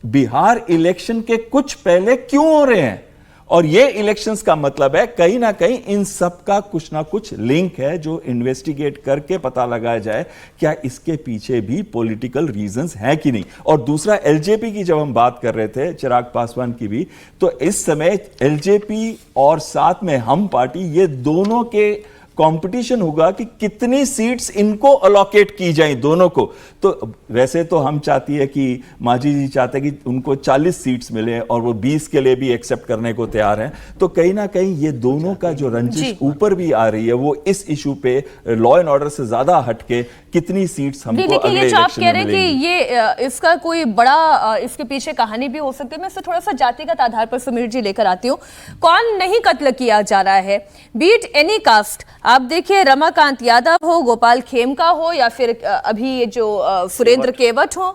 बिहार इलेक्शन के कुछ पहले क्यों हो रहे हैं। और ये इलेक्शंस का मतलब है कहीं ना कहीं इन सब का कुछ ना कुछ लिंक है जो इन्वेस्टिगेट करके पता लगाया जाए क्या इसके पीछे भी पॉलिटिकल रीजंस हैं कि नहीं। और दूसरा, एलजेपी की जब हम बात कर रहे थे, चिराग पासवान की भी, तो इस समय एलजेपी और साथ में हम पार्टी, ये दोनों के कंपटीशन होगा कि कितनी सीट्स इनको अलोकेट की जाएं दोनों को। तो वैसे तो हम चाहती है कि मांझी जी चाहते हैं कि उनको 40 सीट्स मिले और वो 20 के लिए भी एक्सेप्ट करने को तैयार हैं। तो कहीं ना कहीं ये दोनों का जो रंजिश ऊपर भी आ रही है वो इस इशू पे लॉ एंड ऑर्डर से ज्यादा हटके कितनी सीट्स हमको अगले इलेक्शन में मिलेंगी। कि ये इसका कोई बड़ा इसके पीछे कहानी भी हो सकती है। मैं इससे थोड़ा सा जातिगत आधार पर समीर जी लेकर आती हूँ। कौन नहीं कत्ल किया जा रहा है, बीट एनी कास्ट। आप देखिए, रमाकांत यादव हो, गोपाल खेमका हो, या फिर अभी ये जो सुरेंद्र केवट हो,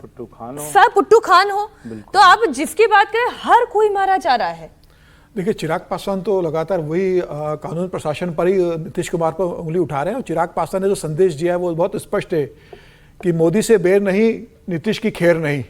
पुट्टू खान हो, सब पुट्टू खान हो, तो आप जिसकी बात करें हर कोई मारा जा रहा है। देखिए, चिराग पासवान तो लगातार वही कानून प्रशासन पर ही नीतीश कुमार पर उंगली उठा रहे हैं। और चिराग पासवान ने जो संदेश दिया है वो बहुत स्पष्ट है कि मोदी से बेर नहीं, नीतीश की खैर नहीं।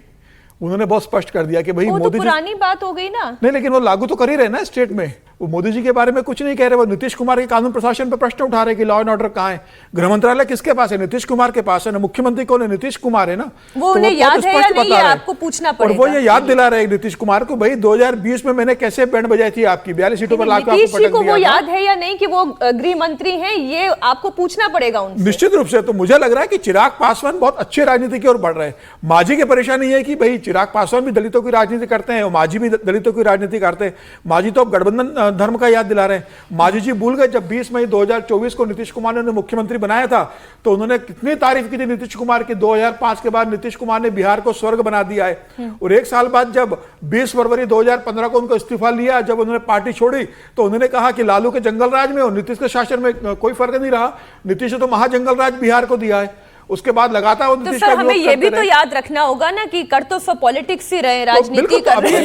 उन्होंने बहुत स्पष्ट कर दिया कि भाई मोदी तो पुरानी बात हो गई ना। नहीं, लेकिन वो लागू तो कर ही रहे ना स्टेट में। वो मोदी जी के बारे में कुछ नहीं कह रहे, वो नीतीश कुमार के कानून प्रशासन पर प्रश्न उठा रहे कि लॉ एंड ऑर्डर कहाँ है। गृह मंत्रालय किसके पास है? नीतीश कुमार के पास है ना। मुख्यमंत्री कौन है? नीतीश कुमार है ना। वो उन्हें याद है या नहीं, आपको पूछना पड़ेगा। और वो ये याद दिला रहे नीतीश कुमार को, भाई 2020 में मैंने कैसे बैंड बजाई थी आपकी, 42 सीटों पर लाकर आपको पटक दिया। वो याद है या नहीं कि वो गृह मंत्री हैं, ये आपको पूछना पड़ेगा उनसे। निश्चित रूप से। तो मुझे लग रहा है कि चिराग पासवान बहुत अच्छे राजनीति की ओर बढ़ रहे हैं। मांझी की परेशानी है कि भाई चिराग पासवान भी दलितों की राजनीति करते हैं और मांझी भी दलितों की राजनीति करते हैं। मांझी तो अब गठबंधन धर्म का याद दिला रहे हैं। मांझी जी भूल गए जब 20 मई 2024 को नीतीश कुमार ने मुख्यमंत्री बनाया था तो उन्होंने कितनी तारीफ की थी नीतीश कुमार की। 2005 के बाद नीतीश कुमार ने बिहार को स्वर्ग बना दिया है। और एक साल बाद जब 20 फरवरी 2015 को उनको इस्तीफा लिया, जब उन्होंने पार्टी छोड़ी तो उन्होंने कहा कि लालू के जंगल राज में और नीतीश के शासन में कोई फर्क नहीं रहा। नीतीश ने तो महाजंगल राज बिहार को दिया है। उसके बाद लगातार तो सर हमें ये भी तो याद रखना होगा ना कि कर तो सब पॉलिटिक्स ही रहे, राजनीति कर रहे हैं।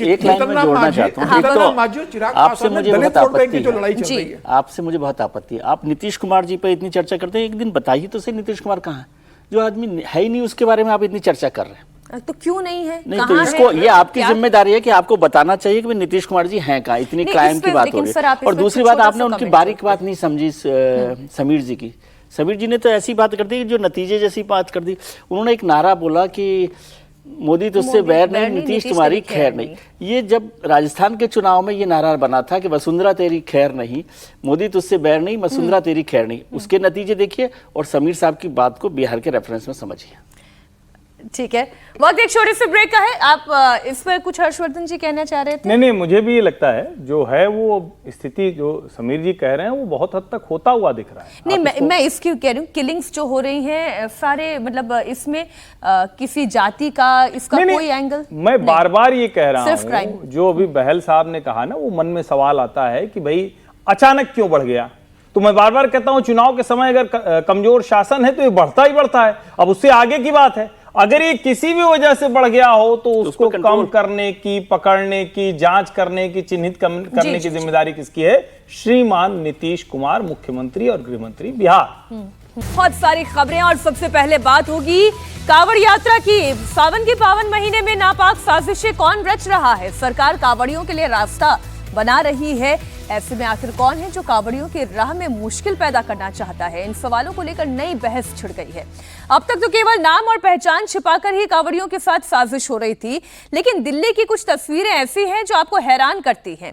एक लाइन में जोड़ना चाहता हूँ, आपसे मुझे बहुत आपत्ति है। आप नीतीश कुमार जी पे इतनी चर्चा करते हैं, एक दिन बताइए तो सही नीतीश कुमार कहाँ है? जो आदमी है ही नहीं उसके बारे में आप इतनी चर्चा कर रहे हैं। तो क्यों नहीं है? नहीं तो इसको ये आपकी जिम्मेदारी है कि आपको बताना चाहिए कि नीतीश कुमार जी हैं कहाँ। इतनी क्राइम की बात हो रही है। और दूसरी बात, आपने उनकी बारीक बात नहीं समझी समीर जी की। समीर जी ने तो ऐसी बात कर दी जो नतीजे जैसी बात कर दी। उन्होंने एक नारा बोला कि मोदी तुझसे बैर नहीं, नीतीश तुम्हारी खैर नहीं। ये जब राजस्थान के चुनाव में ये नारा बना था कि वसुंधरा तेरी खैर नहीं, मोदी तुझसे बैर नहीं, वसुंधरा तेरी खैर नहीं, उसके नतीजे देखिए और समीर साहब की बात को बिहार के रेफरेंस में समझिए। ठीक है, वक्त एक छोटे से ब्रेक का है। आप इस पर कुछ हर्षवर्धन जी कहना चाह रहे थे? नहीं, मुझे भी ये लगता है जो है वो स्थिति जो समीर जी कह रहे हैं वो बहुत हद तक होता हुआ दिख रहा है। नहीं, मैं इसकी कह रही हूँ, किलिंग्स जो हो रही हैं सारे, मतलब इसमें किसी जाति का इसका कोई एंगल मैं बार बार ये कह रहा हूँ। जो अभी बहल साहब ने कहा ना, वो मन में सवाल आता है कि भाई अचानक क्यों बढ़ गया। तो मैं बार बार कहता हूँ चुनाव के समय अगर कमजोर शासन है तो ये बढ़ता ही बढ़ता है। अब उससे आगे की बात है, अगर ये किसी भी वजह से बढ़ गया हो तो उसको कम करने की, पकड़ने की, जांच करने की, चिन्हित करने की जिम्मेदारी किसकी है? श्रीमान नीतीश कुमार, मुख्यमंत्री और गृह मंत्री बिहार। बहुत सारी खबरें और सबसे पहले बात होगी कांवड़ यात्रा की। सावन के पावन महीने में नापाक साजिशें कौन रच रहा है? सरकार कांवड़ियों के लिए रास्ता बना रही है। ऐसे में आखिर कौन है जो कांवड़ियों की राह में मुश्किल पैदा करना चाहता है? इन सवालों को लेकर नई बहस छिड़ गई है। अब तक तो केवल नाम और पहचान छिपाकर ही कांवड़ियों के साथ साजिश हो रही थी, लेकिन दिल्ली की कुछ तस्वीरें ऐसी हैं जो आपको हैरान करती हैं।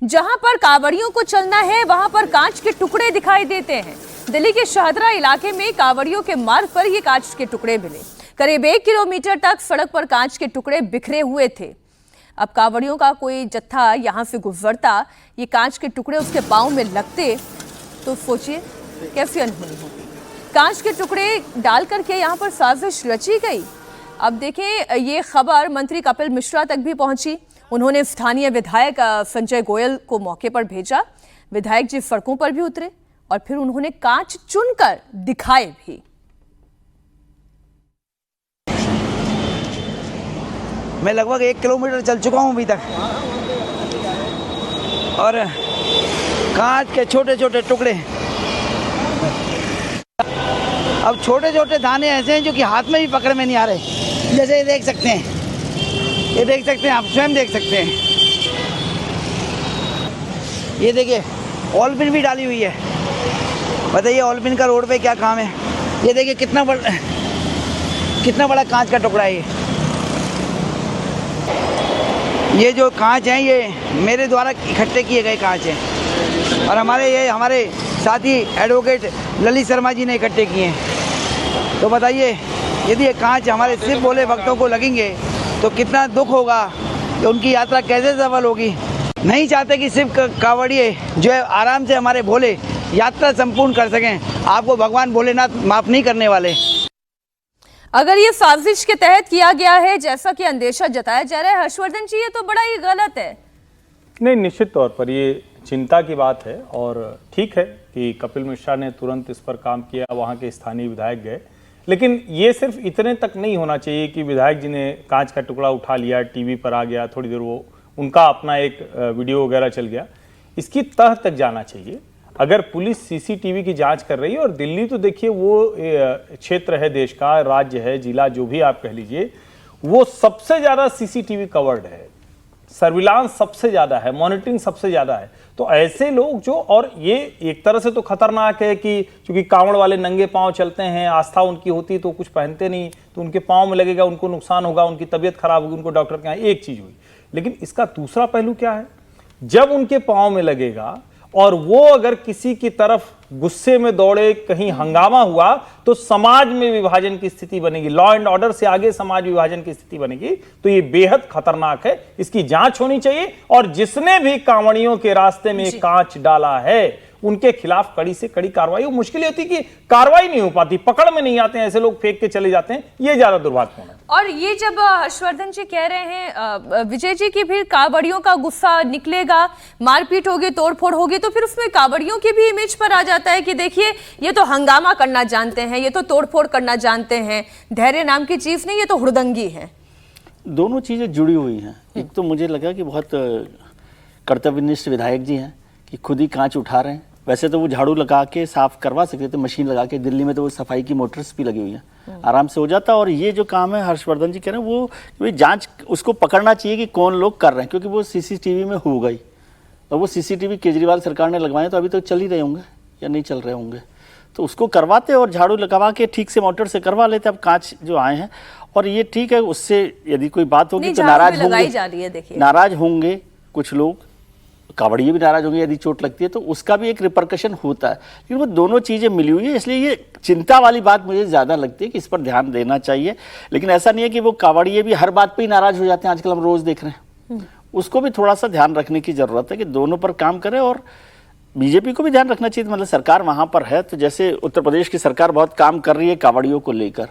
जहां पर कांवड़ियों को चलना है वहां पर कांच के टुकड़े दिखाई देते हैं। दिल्ली के शाहदरा इलाके में कांवड़ियों के मार्ग पर ये कांच के टुकड़े मिले। करीब 1 किलोमीटर तक सड़क पर कांच के टुकड़े बिखरे हुए थे। अब कांवड़ियों का कोई जत्था यहां से गुजरता, ये कांच के टुकड़े उसके पांव में लगते तो सोचिए कैसी अनहोनी होगी। कांच के टुकड़े डाल करके यहां पर साजिश रची गई। अब देखें, ये खबर मंत्री कपिल मिश्रा तक भी पहुंची। उन्होंने स्थानीय विधायक संजय गोयल को मौके पर भेजा। विधायक जी सड़कों पर भी उतरे और फिर उन्होंने कांच चुनकर दिखाए भी। मैं लगभग 1 किलोमीटर चल चुका हूं अभी तक और कांच के छोटे छोटे टुकड़े। अब छोटे छोटे दाने ऐसे हैं जो कि हाथ में भी पकड़ में नहीं आ रहे। जैसे ये देख सकते हैं, ये देख सकते हैं, आप स्वयं देख सकते हैं। ये देखिए ऑलपिन भी डाली हुई है। बताइए ऑलपिन का रोड पे क्या काम है? ये देखिए कितना बड़ा कांच का टुकड़ा है। ये जो कांच हैं ये मेरे द्वारा इकट्ठे किए गए कांच हैं और हमारे साथी एडवोकेट ललित शर्मा जी ने इकट्ठे किए हैं। तो बताइए यदि ये कांच हमारे सिर्फ भोले भक्तों को लगेंगे तो कितना दुख होगा, कि उनकी यात्रा कैसे सफल होगी। नहीं चाहते कि सिर्फ कांवड़िए जो है आराम से हमारे भोले यात्रा संपूर्ण कर सकें। आपको भगवान भोलेनाथ माफ़ नहीं करने वाले। अगर ये साजिश के तहत किया गया है जैसा कि अंदेशा जताया जा रहा है, हर्षवर्धन जी, ये तो बड़ा ही गलत है। नहीं, निश्चित तौर पर ये चिंता की बात है और ठीक है कि कपिल मिश्रा ने तुरंत इस पर काम किया, वहाँ के स्थानीय विधायक गए। लेकिन ये सिर्फ इतने तक नहीं होना चाहिए कि विधायक जी ने कांच का टुकड़ा उठा लिया, टीवी पर आ गया, थोड़ी देर वो उनका अपना एक वीडियो वगैरह चल गया। इसकी तह तक जाना चाहिए। अगर पुलिस सीसीटीवी की जांच कर रही है, और दिल्ली तो देखिए वो क्षेत्र है देश का, राज्य है, जिला जो भी आप कह लीजिए, वो सबसे ज़्यादा सीसीटीवी कवर्ड है। सर्विलांस सबसे ज्यादा है, मॉनिटरिंग सबसे ज्यादा है। तो ऐसे लोग जो, और ये एक तरह से तो खतरनाक है कि क्योंकि कांवड़ वाले नंगे पांव चलते हैं, आस्था उनकी होती तो कुछ पहनते नहीं, तो उनके पांव में लगेगा, उनको नुकसान होगा, उनकी तबीयत खराब होगी, उनको डॉक्टर के यहाँ, एक चीज हुई। लेकिन इसका दूसरा पहलू क्या है, जब उनके पांव में लगेगा और वो अगर किसी की तरफ गुस्से में दौड़े, कहीं हंगामा हुआ, तो समाज में विभाजन की स्थिति बनेगी, लॉ एंड ऑर्डर से आगे समाज विभाजन की स्थिति बनेगी। तो ये बेहद खतरनाक है, इसकी जांच होनी चाहिए। और जिसने भी कांवड़ियों के रास्ते में कांच डाला है उनके खिलाफ कड़ी से कड़ी कार्रवाई। मुश्किल होती कि कार्रवाई नहीं हो पाती, पकड़ में नहीं आते हैं, ऐसे लोग फेंक के चले जाते हैं, ये ज्यादा दुर्भाग्यपूर्ण है। और ये जब हर्षवर्धन जी कह रहे हैं विजय जी की फिर कांवड़ियों का गुस्सा निकलेगा, मारपीट होगी, तोड़फोड़ होगी, तो फिर उसमें कांवड़ियों की भी इमेज पर आ जाता है कि देखिए ये तो हंगामा करना जानते हैं, ये तो तोड़फोड़ करना जानते हैं, धैर्य नाम की चीज नहीं, ये तो हुड़दंगी है। दोनों चीजें जुड़ी हुई हैं। एक तो मुझे लगा कि बहुत कर्तव्यनिष्ठ विधायक जी हैं कि खुद ही कांच उठा रहे हैं। वैसे तो वो झाड़ू लगा के साफ करवा सकते थे, मशीन लगा के, दिल्ली में तो वो सफाई की मोटर्स भी लगी हुई हैं, आराम से हो जाता। और ये जो काम है हर्षवर्धन जी कह रहे हैं, वो जांच उसको पकड़ना चाहिए कि कौन लोग कर रहे हैं, क्योंकि वो सीसीटीवी में हो गई। और वो सीसीटीवी केजरीवाल सरकार ने लगवाए तो अभी तो चल ही रहे होंगे या नहीं चल रहे होंगे, तो उसको करवाते और झाड़ू लगवा के ठीक से मोटर से करवा लेते। अब कांच जो आए हैं, और ये ठीक है, उससे यदि कोई बात होगी तो नाराज होंगे, नाराज होंगे कुछ लोग, कांवड़िए भी नाराज होंगे यदि चोट लगती है, तो उसका भी एक रिपरकशन होता है। लेकिन वो दोनों चीज़ें मिली हुई है, इसलिए ये चिंता वाली बात मुझे ज़्यादा लगती है कि इस पर ध्यान देना चाहिए। लेकिन ऐसा नहीं है कि वो कांवड़िए भी हर बात पे ही नाराज हो जाते हैं, आजकल हम रोज़ देख रहे हैं। उसको भी थोड़ा सा ध्यान रखने की ज़रूरत है कि दोनों पर काम करें। और बीजेपी को भी ध्यान रखना चाहिए, मतलब सरकार वहाँ पर है, तो जैसे उत्तर प्रदेश की सरकार बहुत काम कर रही है कांवड़ियों को लेकर,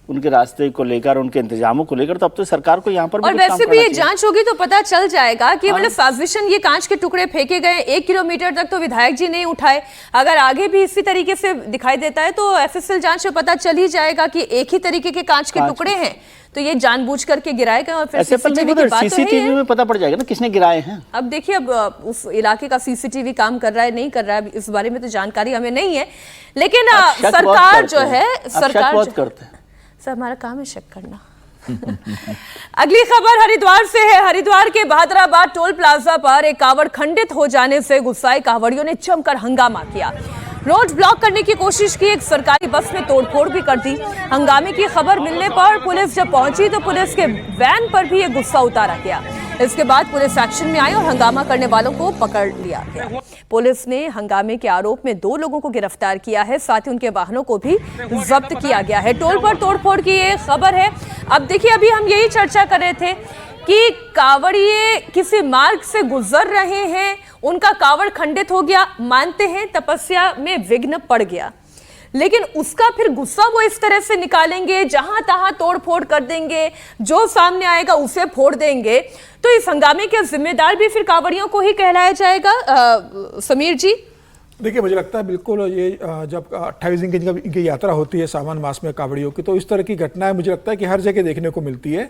उनके रास्ते को लेकर, उनके इंतजामों को लेकर, तो अब तो सरकार को यहाँ पर भी और वैसे भी ये जांच होगी तो पता चल जाएगा कि मतलब साजिशन, ये कांच के टुकड़े फेंके गए 1 किलोमीटर तक तो विधायक जी नहीं उठाए। अगर आगे भी इसी तरीके से दिखाई देता है तो एफएसएल जांच में पता चल ही जाएगा कि एक ही तरीके के कांच के टुकड़े हैं, तो ये जानबूझ करके गिराए गए। और फिर सीसीटीवी में पता पड़ जाएगा ना किसने गिराए हैं। अब देखिए, अब उस इलाके का सीसीटीवी काम कर रहा है नहीं कर रहा है, इस बारे में तो जानकारी हमें नहीं है। लेकिन सरकार जो है, सरकार करते हैं, सर हमारा काम है शक करना। अगली खबर हरिद्वार से है। हरिद्वार के बहादुराबाद टोल प्लाजा पर एक कांवड़ खंडित हो जाने से गुस्साए कांवड़ियों ने जमकर हंगामा किया, रोड ब्लॉक करने की कोशिश की, एक सरकारी बस में तोड़फोड़ भी कर दी। हंगामे की खबर मिलने पर पुलिस जब पहुंची तो पुलिस के वैन पर भी ये गुस्सा उतारा गया। इसके बाद पुलिस एक्शन में आई और हंगामा करने वालों को पकड़ लिया गया। पुलिस ने हंगामे के आरोप में 2 लोगों को गिरफ्तार किया है, साथ ही उनके वाहनों को भी जब्त किया गया है। टोल पर तोड़फोड़ की ये खबर है। अब देखिए, अभी हम यही चर्चा कर रहे थे कि कांवड़िए किसी मार्ग से गुजर रहे हैं, उनका कांवड़ खंडित हो गया, मानते हैं तपस्या में विघ्न पड़ गया, लेकिन उसका फिर गुस्सा वो इस तरह से निकालेंगे, जहां तहां तोड़-फोड़ कर देंगे, जो सामने आएगा उसे फोड़ देंगे, तो इस हंगामे के जिम्मेदार भी फिर कांवड़ियों को ही कहलाया जाएगा। समीर जी, देखिए, मुझे लगता है बिल्कुल ये जब 28 दिन की जब इनकी यात्रा होती है सावन मास में कांवड़ियों की, तो इस तरह की घटनाएं मुझे लगता है कि हर जगह देखने को मिलती है।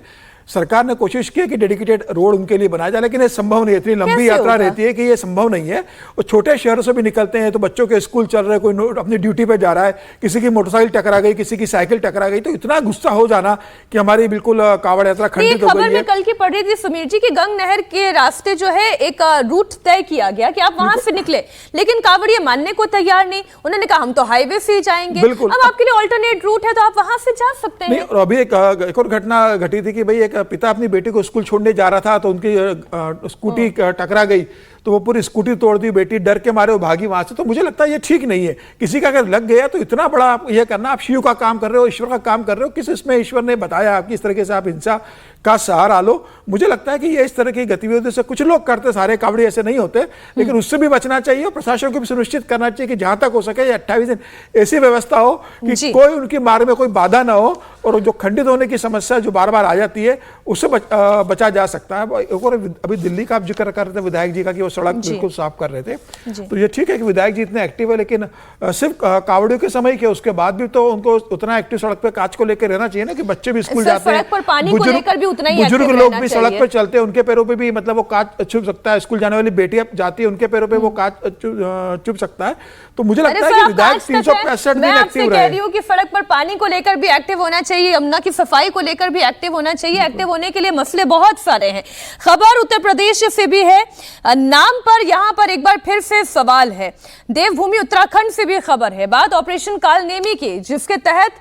सरकार ने कोशिश की कि डेडिकेटेड रोड उनके लिए बनाया जाए, लेकिन ये संभव नहीं है, इतनी लंबी यात्रा रहती है कि ये संभव नहीं है। और छोटे शहरों से भी निकलते हैं तो बच्चों के स्कूल चल रहे, कोई अपनी ड्यूटी पे जा रहा है, किसी की मोटरसाइकिल टकरा गई, किसी की साइकिल टकरा गई, तो इतना गुस्सा हो जाना कि हमारी बिल्कुल कांवड़ यात्रा खंडित हो गई है। खबर में कल की पढ़ रही थी समीर जी की गंग नहर के रास्ते जो है एक रूट तय किया गया कि आप वहां से निकले, लेकिन कांवड़िए मानने को तैयार नहीं। उन्होंने कहा हम तो हाईवे से ही जाएंगे। अब आपके लिए ऑल्टरनेट रूट है तो आप वहां से जा सकते हैं। और अभी एक और घटना घटी थी कि भाई एक पिता अपनी बेटी को स्कूल छोड़ने जा रहा था तो उनकी स्कूटी टकरा गई, तो वो पूरी स्कूटी तोड़ दी, बेटी डर के मारे वो भागी वहां से। तो मुझे लगता है ये ठीक नहीं है। किसी का अगर लग गया तो इतना बड़ा आप ये करना, आप शिव का काम कर रहे हो, ईश्वर का काम कर रहे हो, किस इसमें ईश्वर ने बताया आपकी इस तरीके से आप हिंसा का सहारा लो। मुझे लगता है कि ये इस तरह की गतिविधियों से कुछ लोग करते, सारे कांवड़ी ऐसे नहीं होते, लेकिन उससे भी बचना चाहिए और प्रशासन को भी सुनिश्चित करना चाहिए कि जहां तक हो सके 28 दिन ऐसी व्यवस्था हो कि कोई उनकी मार्ग में कोई बाधा ना हो, और जो खंडित होने की समस्या जो बार बार आ जाती है उससे बचा जा सकता है। और अभी दिल्ली का आप जिक्र कर रहे थे विधायक जी का कि वो सड़क बिल्कुल साफ कर रहे थे। तो ये ठीक है कि विधायक जी इतने एक्टिव है, लेकिन सिर्फ कावड़ियों के समय के उसके बाद भी तो उनको उतना एक्टिव सड़क पे कांच को लेकर रहना चाहिए ना, कि बच्चे भी स्कूल जाते हैं, बुजुर्ग लोग भी सड़क पर चलते हैं, उनके पैरों पे भी मतलब वो कांच छुप सकता है, स्कूल जाने वाली बेटियां जाती है उनके पैरों पे वो कांच चुप सकता है। तो मुझे लगता है कि विधायक 365 दिन एक्टिव रहे। कह रही हूं कि सड़क पर पानी को लेकर भी एक्टिव होना चाहिए, यमुना की सफाई को लेकर भी एक्टिव होना चाहिए। एक्टिव होने के लिए मसले बहुत सारे हैं। खबर उत्तर प्रदेश से भी है, नाम पर यहां पर एक बार फिर से सवाल है। देवभूमि उत्तराखंड से भी खबर है, बात ऑपरेशन कालनेमी की, जिसके तहत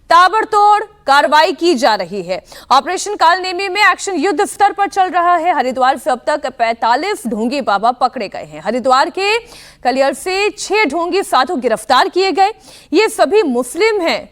ताबड़तोड़ कार्रवाई की जा रही है। ऑपरेशन कालनेमी में एक्शन युद्ध स्तर पर चल रहा है। हरिद्वार से अब तक 45 ढोंगी बाबा पकड़े गए हैं। हरिद्वार के कलियर से 6 ढोंगी साधु गिरफ्तार किए गए। ये सभी मुस्लिम हैं,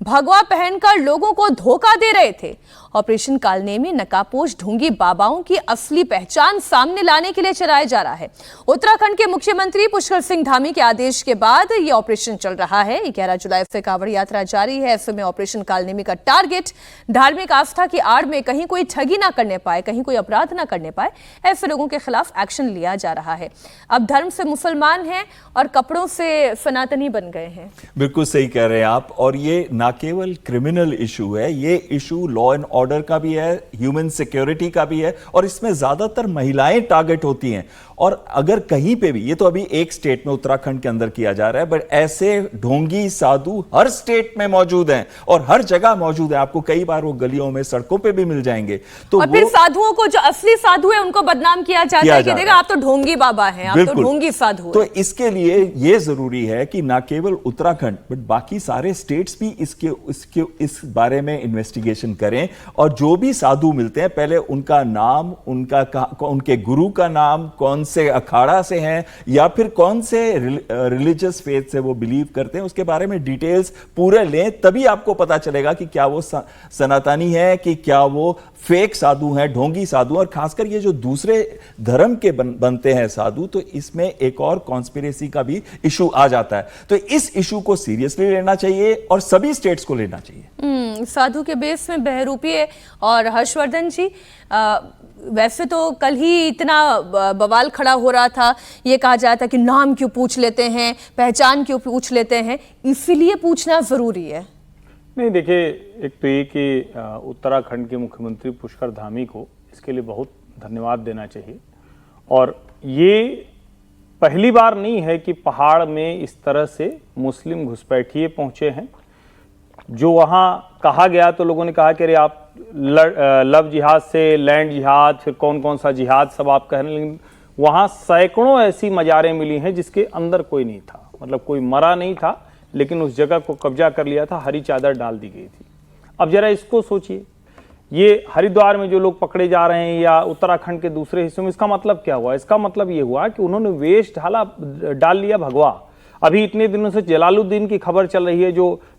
भगवा पहनकर लोगों को धोखा दे रहे थे। ऑपरेशन कालनेमी नकाबपोश ढोंगी बाबाओं की असली पहचान सामने लाने के लिए चलाया जा रहा है। उत्तराखंड के मुख्यमंत्री पुष्कर सिंह धामी के आदेश के बाद यह ऑपरेशन चल रहा है। 11 जुलाई से कांवड़ यात्रा जारी है। ऐसे में ऑपरेशन कालनेमी का टारगेट धार्मिक आस्था की आड़ में कहीं कोई ठगी ना करने पाए, कहीं कोई अपराध ना करने पाए, ऐसे लोगों के खिलाफ एक्शन लिया जा रहा है। अब धर्म से मुसलमान हैं और कपड़ों से सनातनी बन गए हैं। बिल्कुल सही कह रहे हैं आप। और ये ना केवल क्रिमिनल इशू है, ये इशू लॉ एंड ऑर्डर का भी है, ह्यूमन सिक्योरिटी का भी है, और इसमें ज्यादातर महिलाएं टारगेट होती हैं। और अगर कहीं पे भी, ये तो अभी एक स्टेट में उत्तराखंड के अंदर किया जा रहा है, बट ऐसे ढोंगी साधु हर स्टेट में मौजूद हैं और हर जगह मौजूद है। आपको कई बार वो गलियों में, सड़कों पे भी मिल जाएंगे। तो और फिर साधुओं को, जो असली साधु है, उनको बदनाम किया जाता है कि देखा आप तो ढोंगी बाबा हैं, आप तो ढोंगी साधु। तो इसके लिए ये जरूरी है कि ना केवल उत्तराखंड बट बाकी सारे स्टेट्स भी इस बारे में इन्वेस्टिगेशन करें। और जो भी साधु मिलते हैं, पहले उनका नाम, उनके गुरु का नाम, कौन से अखाड़ा से हैं या फिर कौन से रिलीजियस फेथ से वो बिलीव करते हैं, उसके बारे में डिटेल्स पूरे लें। तभी आपको पता चलेगा कि क्या वो सनातनी है, कि क्या वो फेक साधु हैं, ढोंगी साधु। और खासकर ये जो दूसरे धर्म के बनते हैं साधु, तो इसमें एक और कॉन्स्पिरेसी का भी इशू आ जाता है। तो इस इशू को सीरियसली लेना चाहिए और सभी स्टेट्स को लेना चाहिए। साधु के बेस में बहरूपी और हर्षवर्धन जी, वैसे तो कल ही इतना बवाल खड़ा हो रहा था, ये कहा जाता था कि नाम क्यों पूछ लेते हैं, पहचान क्यों पूछ लेते हैं, इसीलिए पूछना जरूरी है। नहीं, देखिए, एक तो ये कि उत्तराखंड के मुख्यमंत्री पुष्कर धामी को इसके लिए बहुत धन्यवाद देना चाहिए। और ये पहली बार नहीं है कि पहाड़ में इस तरह से मुस्लिम घुसपैठिए पहुंचे हैं। जो वहाँ कहा गया तो लोगों ने कहा कि अरे आप लव जिहाद से लैंड जिहाद, फिर कौन कौन सा जिहाद सब आप कह रहे हैं, लेकिन वहाँ सैकड़ों ऐसी मज़ारें मिली हैं जिसके अंदर कोई नहीं था, मतलब कोई मरा नहीं था, लेकिन उस जगह को कब्जा कर लिया था, हरी चादर डाल दी गई थी। अब जरा इसको सोचिए, ये हरिद्वार में जो लोग पकड़े जा रहे हैं या उत्तराखंड के दूसरे हिस्सों में, इसका मतलब क्या हुआ? इसका मतलब ये हुआ कि उन्होंने वेश डाल लिया भगवा। अभी इतने दिनों से जलालुद्दीन की खबर चल रही है,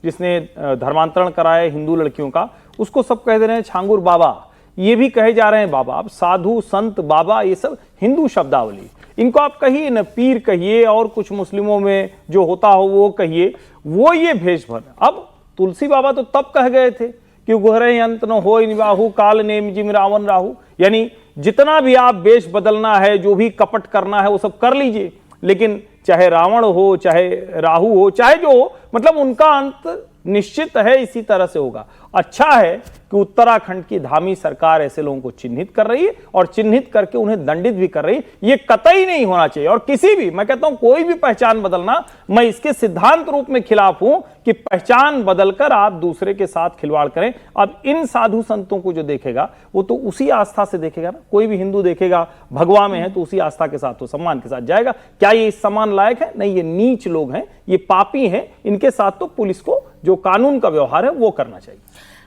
जिसने धर्मांतरण कराया हिंदू लड़कियों का, उसको सब कह दे रहे हैं छांगुर बाबा, ये भी कहे जा रहे हैं बाबा। अब साधु संत बाबा ये सब हिंदू शब्दावली, इनको आप कहिए न पीर कहिए, और कुछ मुस्लिमों में जो होता हो वो कहिए, वो ये भेष भर। अब तुलसी बाबा तो तब कह गए थे कि उघरे अंत न हो निवाहु काल नेम जिम रावण राहु, यानी जितना भी आप वेश बदलना है, जो भी कपट करना है वो सब कर लीजिए, लेकिन चाहे रावण हो, चाहे राहु हो, चाहे जो हो, मतलब उनका अंत निश्चित है, इसी तरह से होगा। अच्छा है कि उत्तराखंड की धामी सरकार ऐसे लोगों को चिन्हित कर रही है और चिन्हित करके उन्हें दंडित भी कर रही है। ये कतई नहीं होना चाहिए। और किसी भी, मैं कहता हूं कोई भी पहचान बदलना, मैं इसके सिद्धांत रूप में खिलाफ हूं कि पहचान बदलकर आप दूसरे के साथ खिलवाड़ करें। अब इन साधु संतों को जो देखेगा वो तो उसी आस्था से देखेगा ना। कोई भी हिंदू देखेगा भगवा में है तो उसी आस्था के साथ, तो सम्मान के साथ जाएगा। क्या ये इस सम्मान लायक है? नहीं, ये नीच लोग हैं, ये पापी हैं। इनके साथ तो पुलिस को जो कानून का व्यवहार है वो करना चाहिए।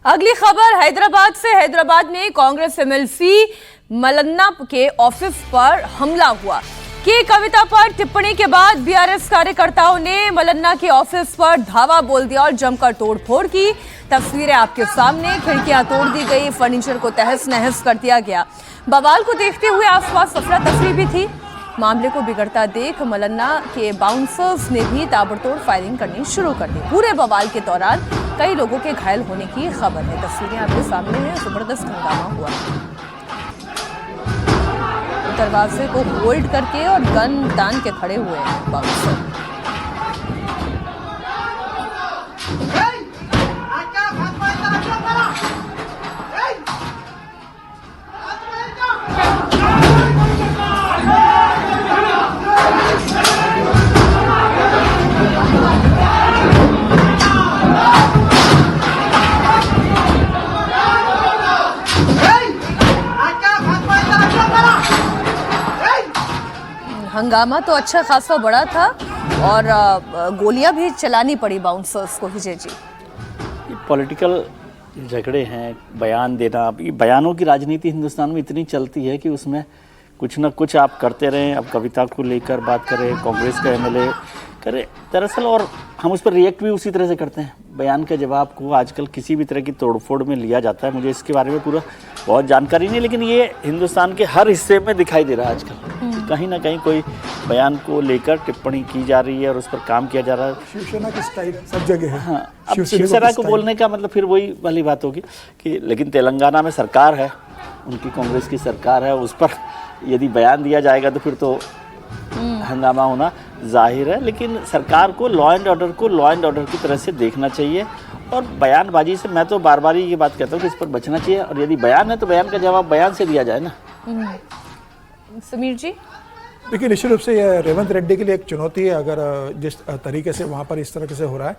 अगली खबर हैदराबाद से। हैदराबाद में कांग्रेस एमएलसी मलन्ना के ऑफिस पर हमला हुआ। की कविता पर टिप्पणी के बाद बीआरएस कार्यकर्ताओं ने मलन्ना के ऑफिस पर धावा बोल दिया और जमकर तोड़फोड़ की। तस्वीरें आपके सामने, खिड़कियां तोड़ दी गई, फर्नीचर को तहस नहस कर दिया गया। बवाल को देखते हुए आसपास अफरा तफरी भी थी। मामले को बिगड़ता देख मलन्ना के बाउंसर्स ने भी ताबड़तोड़ फायरिंग करनी शुरू कर दी। पूरे बवाल के दौरान कई लोगों के घायल होने की खबर है। तस्वीरें आपके सामने हैं, जबरदस्त हंगामा हुआ। दरवाजे को होल्ड करके और गन तान के खड़े हुए हैं बाउंसर। हंगामा तो अच्छा खासा बड़ा था और गोलियां भी चलानी पड़ी बाउंसर्स को। विजय जी, पॉलिटिकल झगड़े हैं, बयान देना, अब ये बयानों की राजनीति हिंदुस्तान में इतनी चलती है कि उसमें कुछ ना कुछ आप करते रहें। अब कविता को लेकर बात करें, कांग्रेस का एमएलए करे दरअसल, और हम उस पर रिएक्ट भी उसी तरह से करते हैं। बयान के जवाब को आजकल किसी भी तरह की तोड़फोड़ में लिया जाता है। मुझे इसके बारे में पूरा बहुत जानकारी नहीं, लेकिन ये हिंदुस्तान के हर हिस्से में दिखाई दे रहा है आजकल। कहीं ना कहीं कोई बयान को लेकर टिप्पणी की जा रही है और उस पर काम किया जा रहा है। शिवसेना की स्टाइल सब जगह है। हाँ, अब शिवसेना को बोलने का मतलब फिर वही वाली बात होगी कि लेकिन तेलंगाना में सरकार है, उनकी कांग्रेस की सरकार है, उस पर यदि बयान दिया जाएगा तो फिर तो हंगामा होना जाहिर है। लेकिन सरकार को लॉ एंड ऑर्डर की तरह से देखना चाहिए और बयानबाजी से मैं तो बार बार ये बात कहता हूँ कि इस पर बचना चाहिए। और यदि बयान है तो बयान का जवाब बयान से दिया जाए ना। समीर जी, देखिए निश्चित रूप से ये रेवंत रेड्डी के लिए एक चुनौती है अगर जिस तरीके से वहाँ पर इस तरह से हो रहा है।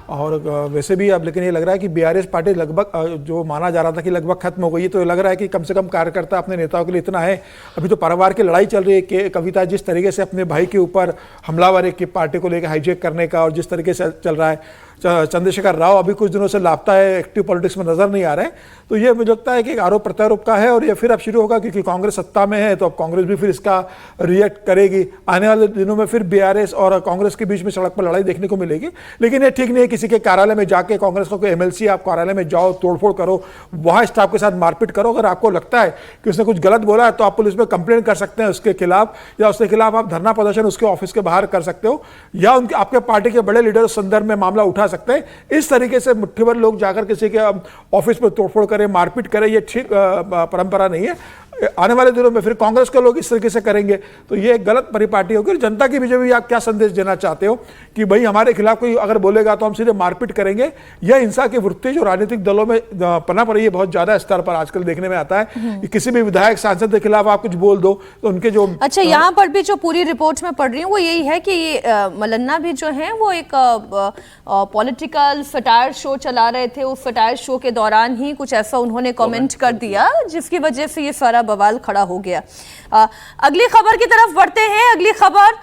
और वैसे भी अब लेकिन ये लग रहा है कि बीआरएस पार्टी लगभग जो माना जा रहा था कि लगभग खत्म हो गई है, तो लग रहा है कि कम से कम कार्यकर्ता अपने नेताओं के लिए इतना है। अभी तो परिवार की लड़ाई चल रही है कि कविता जिस तरीके से अपने भाई के ऊपर हमलावर एक की पार्टी को लेकर हाईजैक करने का और जिस तरीके से चल रहा है, चंद्रशेखर राव अभी कुछ दिनों से लापता है, एक्टिव पॉलिटिक्स में नजर नहीं आ रहे हैं। तो ये मुझे लगता है कि एक आरोप प्रत्यारोप का है और ये फिर अब शुरू होगा क्योंकि कांग्रेस सत्ता में है, तो अब कांग्रेस भी फिर इसका रिएक्ट करेगी। आने वाले दिनों में फिर बीआरएस और कांग्रेस के बीच में सड़क पर लड़ाई देखने को मिलेगी। लेकिन ये ठीक नहीं है किसी के कार्यालय में जाके कांग्रेस का कोई एमएलसी आप कार्यालय में जाओ, तोड़फोड़ करो, वहां स्टाफ के साथ मारपीट करो। अगर आपको लगता है कि उसने कुछ गलत बोला है तो आप पुलिस में कंप्लेंट कर सकते हैं उसके खिलाफ, या उसके खिलाफ आप धरना प्रदर्शन उसके ऑफिस के बाहर कर सकते हो, या उनके आपके पार्टी के बड़े लीडर उस संदर्भ में मामला उठा सकते हैं। इस तरीके से मुट्ठी भर लोग जाकर किसी के ऑफिस पर तोड़फोड़ करें, मारपीट करें, ये ठीक परंपरा नहीं है। आने वाले दिनों में फिर कांग्रेस के लोग इस तरीके से करेंगे तो ये एक गलत परिपाटी होगी। जनता के बीच में आप क्या संदेश देना चाहते हो कि भाई हमारे खिलाफ कोई अगर बोलेगा तो हम सीधे मारपीट करेंगे? यह हिंसा की वृत्ति जो राजनीतिक दलों में पनप रही है बहुत ज्यादा स्तर पर आजकल देखने में आता है कि किसी भी विधायक सांसद के खिलाफ आप कुछ बोल दो तो उनके जो अच्छा यहाँ पर भी जो पूरी रिपोर्ट में पढ़ रही हूँ वो यही है कि ये मल्लन्ना भी जो है वो एक पॉलिटिकल सटायर शो चला रहे थे। उस सटायर शो के दौरान ही कुछ ऐसा उन्होंने कमेंट कर दिया जिसकी वजह से ये सारा बवाल खड़ा हो गया। अगली खबर की तरफ बढ़ते हैं। अगली खबर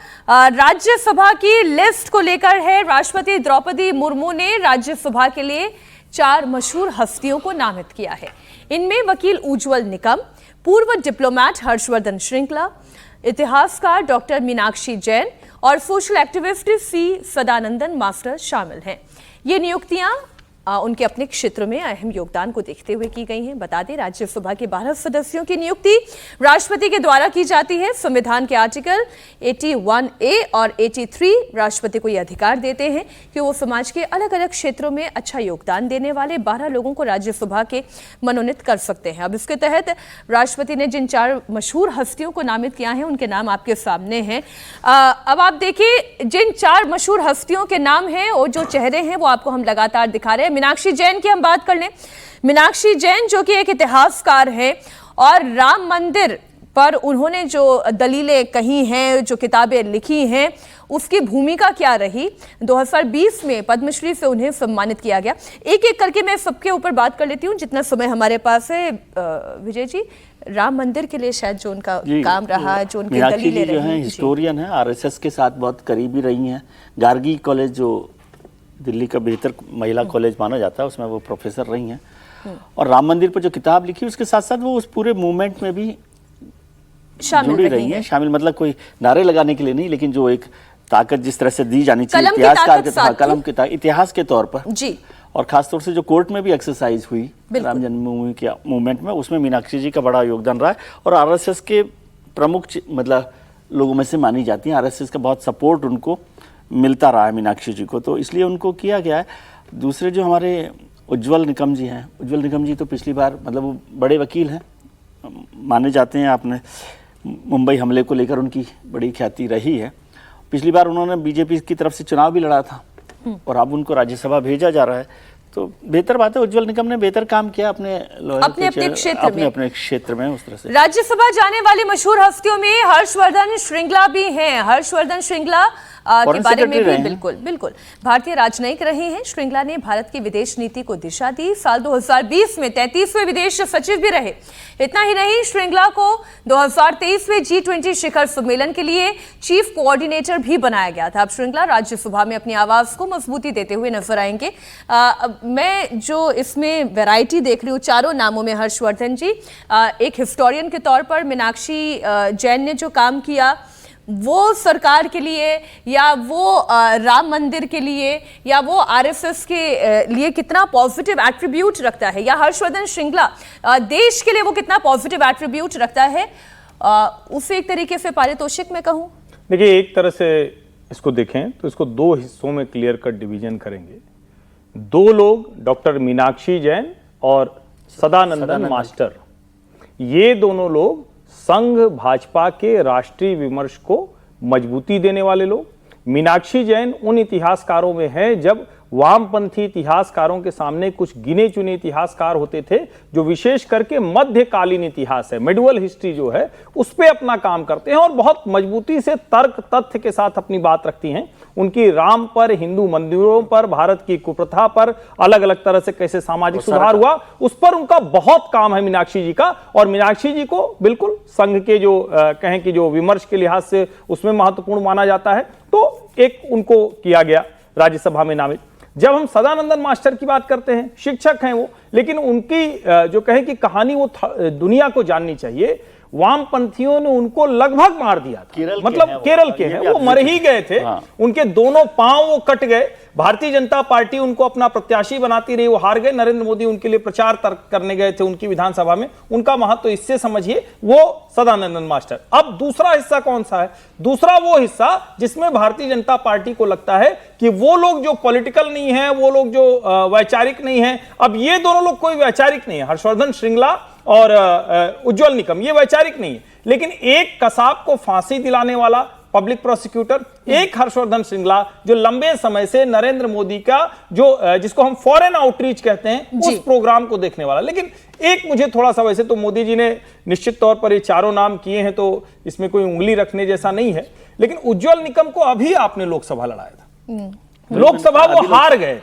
राज्यसभा की लिस्ट को लेकर है। राष्ट्रपति द्रौपदी मुर्मू ने राज्यसभा के लिए 4 मशहूर हस्तियों को नामित किया है। इनमें वकील उज्ज्वल निकम, पूर्व डिप्लोमैट हर्षवर्धन श्रृंगला, इतिहासकार डॉक्टर मीनाक्षी जैन और सोशल एक्टिविस्ट सी सदानंदन मास्टर शामिल हैं। ये नियुक्तियां उनके अपने क्षेत्र में अहम योगदान को देखते हुए की गई हैं। बता दें राज्यसभा के 12 सदस्यों की नियुक्ति राष्ट्रपति के द्वारा की जाती है। संविधान के आर्टिकल 81A और 83 राष्ट्रपति को यह अधिकार देते हैं कि वो समाज के अलग अलग क्षेत्रों में अच्छा योगदान देने वाले 12 लोगों को राज्यसभा के मनोनीत कर सकते हैं। अब इसके तहत राष्ट्रपति ने जिन 4 मशहूर हस्तियों को नामित किया है उनके नाम आपके सामने हैं। अब आप देखिए जिन 4 मशहूर हस्तियों के नाम हैं और जो चेहरे हैं वो आपको हम लगातार दिखा रहे हैं। मीनाक्षी जैन की हम बात कर लें। मीनाक्षी जैन जो कि एक इतिहासकार है और राम मंदिर पर उन्होंने जो दलीलें कही हैं, जो किताबें लिखी हैं, उसकी भूमिका क्या रही। 2020 में पद्मश्री से उन्हें सम्मानित किया गया। एक एक करके मैं सबके ऊपर बात कर लेती हूँ जितना समय हमारे पास है। विजय जी, राम मंदिर के लिए शायद जो उनका काम रहा, जो उनकी दलीलें रही, जो है हिस्टोरियन है, आरएसएस के साथ बहुत करीबी रही हैं। गार्गी कॉलेज जो दिल्ली का बेहतर महिला कॉलेज माना जाता है उसमें वो प्रोफेसर रही हैं। और राम मंदिर पर जो किताब लिखी उसके साथ साथ वो उस पूरे मूवमेंट में भी जुड़ी रही हैं। शामिल मतलब कोई नारे लगाने के लिए नहीं, लेकिन जो एक ताकत जिस तरह से दी जानी चाहिए इतिहासकार के कलम के इतिहास के तौर पर जी, और खासतौर से जो कोर्ट में भी एक्सरसाइज हुई राम जन्मभूमि के मूवमेंट में, उसमें मीनाक्षी जी का बड़ा योगदान रहा है। और आरएसएस के प्रमुख मतलब लोगों में से मानी जाती हैं। आरएसएस का बहुत सपोर्ट उनको मिलता रहा है मीनाक्षी जी को, तो इसलिए उनको किया गया है। दूसरे जो हमारे उज्ज्वल निकम जी हैं, उज्ज्वल निकम जी तो पिछली बार मतलब वो बड़े वकील हैं माने जाते हैं। आपने मुंबई हमले को लेकर उनकी बड़ी ख्याति रही है। पिछली बार उन्होंने बीजेपी की तरफ से चुनाव भी लड़ा था और अब उनको राज्यसभा भेजा जा रहा है, तो बेहतर बात है। उज्जवल निकम ने बेहतर काम किया अपने क्षेत्र में उस तरह से। राज्यसभा जाने वाली मशहूर हस्तियों में हर्षवर्धन श्रृंगला भी हैं। हर्षवर्धन श्रृंगला के बारे में भी बिल्कुल भारतीय राजनयिक रहे हैं। श्रृंगला ने भारत की विदेश नीति को दिशा दी। साल 2020 में 33वें विदेश सचिव भी रहे। इतना ही नहीं, श्रृंगला को 2023 में G20 शिखर सम्मेलन के लिए चीफ कोऑर्डिनेटर भी बनाया गया था। अब श्रृंगला राज्यसभा में अपनी आवाज को मजबूती देते हुए नजर आएंगे। मैं जो इसमें वैरायटी देख रही हूँ चारों नामों में, हर्षवर्धन जी, एक हिस्टोरियन के तौर पर मीनाक्षी जैन ने जो काम किया वो सरकार के लिए या वो राम मंदिर के लिए या वो आरएसएस के लिए कितना पॉजिटिव एट्रीब्यूट रखता है, या हर्षवर्धन श्रृंगला देश के लिए वो कितना पॉजिटिव एट्रीब्यूट रखता है, उसे एक तरीके से पारितोषिक में कहूं। देखिए, एक तरह से इसको देखें तो इसको दो हिस्सों में क्लियर कट डिवीजन करेंगे। दो लोग, डॉक्टर मीनाक्षी जैन और सदानंदन मास्टर, ये दोनों लोग संघ भाजपा के राष्ट्रीय विमर्श को मजबूती देने वाले लोग। मीनाक्षी जैन उन इतिहासकारों में है जब वामपंथी इतिहासकारों के सामने कुछ गिने चुने इतिहासकार होते थे जो विशेष करके मध्यकालीन इतिहास है, मिडिवल हिस्ट्री जो है, उस पे अपना काम करते हैं और बहुत मजबूती से तर्क तथ्य के साथ अपनी बात रखती हैं। उनकी राम पर, हिंदू मंदिरों पर, भारत की कुप्रथा पर, अलग अलग तरह से कैसे सामाजिक सुधार हुआ, उस पर उनका बहुत काम है मीनाक्षी जी का। और मीनाक्षी जी को बिल्कुल संघ के जो कहें कि जो विमर्श के लिहाज से उसमें महत्वपूर्ण माना जाता है, तो एक उनको किया गया राज्यसभा में नामित। जब हम सदानंदन मास्टर की बात करते हैं, शिक्षक हैं वो, लेकिन उनकी जो कहें कि कहानी वो दुनिया को जाननी चाहिए। वामपंथियों ने उनको लगभग मार दिया था, मतलब केरल के हैं, वो मर ही गए थे। उनके दोनों पांव वो कट गए। भारतीय जनता पार्टी उनको अपना प्रत्याशी बनाती रही, वो हार गए। नरेंद्र मोदी उनके लिए प्रचार करने गए थे उनकी विधानसभा में। उनका महत्व तो इससे समझिए, वो सदानंदन मास्टर। अब दूसरा हिस्सा कौन सा है? दूसरा वो हिस्सा जिसमें भारतीय जनता पार्टी को लगता है कि वो लोग जो पॉलिटिकल नहीं है, वो लोग जो वैचारिक नहीं है। अब ये दोनों लोग कोई वैचारिक नहीं है, हर्षवर्धन श्रृंगला और उज्जवल निकम, ये वैचारिक नहीं है। लेकिन एक कसाब को फांसी दिलाने वाला पब्लिक प्रोसिक्यूटर, एक हर्षवर्धन श्रृंगला जो लंबे समय से नरेंद्र मोदी का जो जिसको हम फॉरेन आउटरीच कहते हैं, उस प्रोग्राम को देखने वाला। लेकिन एक मुझे थोड़ा सा, वैसे तो मोदी जी ने निश्चित तौर पर ये चारों नाम किए हैं तो इसमें कोई उंगली रखने जैसा नहीं है, लेकिन उज्जवल निकम को अभी आपने लोकसभा लड़ाया था, लोकसभा वो हार गए।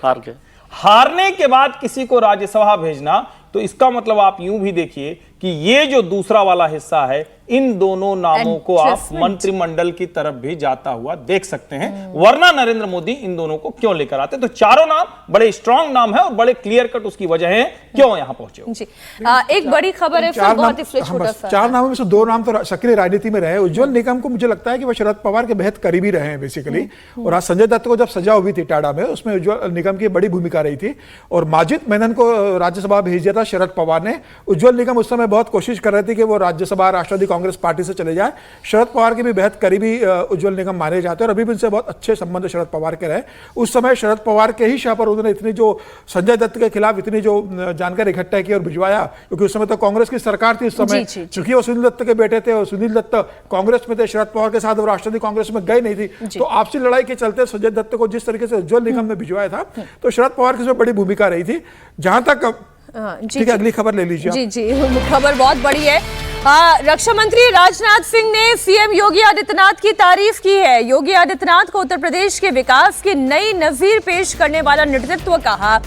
हारने के बाद किसी को राज्यसभा भेजना, तो इसका मतलब आप यूं भी देखिए कि ये जो दूसरा वाला हिस्सा है, इन दोनों नामों को आप मंत्रिमंडल की तरफ भी जाता हुआ देख सकते हैं। वरना नरेंद्र मोदी इन दोनों को क्यों लेकर आते? तो चारों नाम बड़े स्ट्रांग नाम है और बड़े क्लियर कट उसकी वजह है क्यों यहां पहुंचे। जी, एक बड़ी खबर है, चार नामों में से दो नाम तो सक्रिय राजनीति में रहे। उज्जवल निकम को मुझे लगता है कि वह शरद पवार के बेहद करीबी रहे हैं बेसिकली। और आज संजय दत्त को जब सजा हुई थी टाडा में, उसमें उज्जवल निकम की बड़ी भूमिका रही थी। और माजिद मेनन को राज्यसभा भेज दिया था शरद पवार ने। उज्जवल निकम उस समय बहुत कोशिश कर रहे थे कि वो राज्यसभा राष्ट्रवादी कांग्रेस पार्टी से चले जाए। शरद पवार के भी बेहद करीबी उज्जवल निकम माने जाते हैं और अभी भी उनसे बहुत अच्छे संबंध शरद पवार के रहे। उस समय शरद पवार के ही शाह पर उन्होंने इतनी जो संजय दत्त के खिलाफ इतनी जो जानकारी इकट्ठा की और भिजवाया, क्योंकि उस समय तो कांग्रेस की सरकार थी। उस समय चूंकि वो सुनील दत्त के बेटे थे और सुनील दत्त कांग्रेस में थे, शरद पवार के साथ वो राष्ट्रवादी कांग्रेस में गए नहीं थी, तो आपसी लड़ाई के चलते संजय दत्त को जिस तरीके से उज्जवल निकम ने भिजवाया था, तो शरद पवार की उसमें बड़ी भूमिका रही थी। जहां तक ठीक है, अगली खबर ले लीजिए। जी जी, खबर बहुत बड़ी है। रक्षा मंत्री राजनाथ सिंह ने सीएम योगी आदित्यनाथ की तारीफ की है। योगी आदित्यनाथ को उत्तर प्रदेश के विकास की नई नजीर पेश करने वाला नेतृत्व कहा।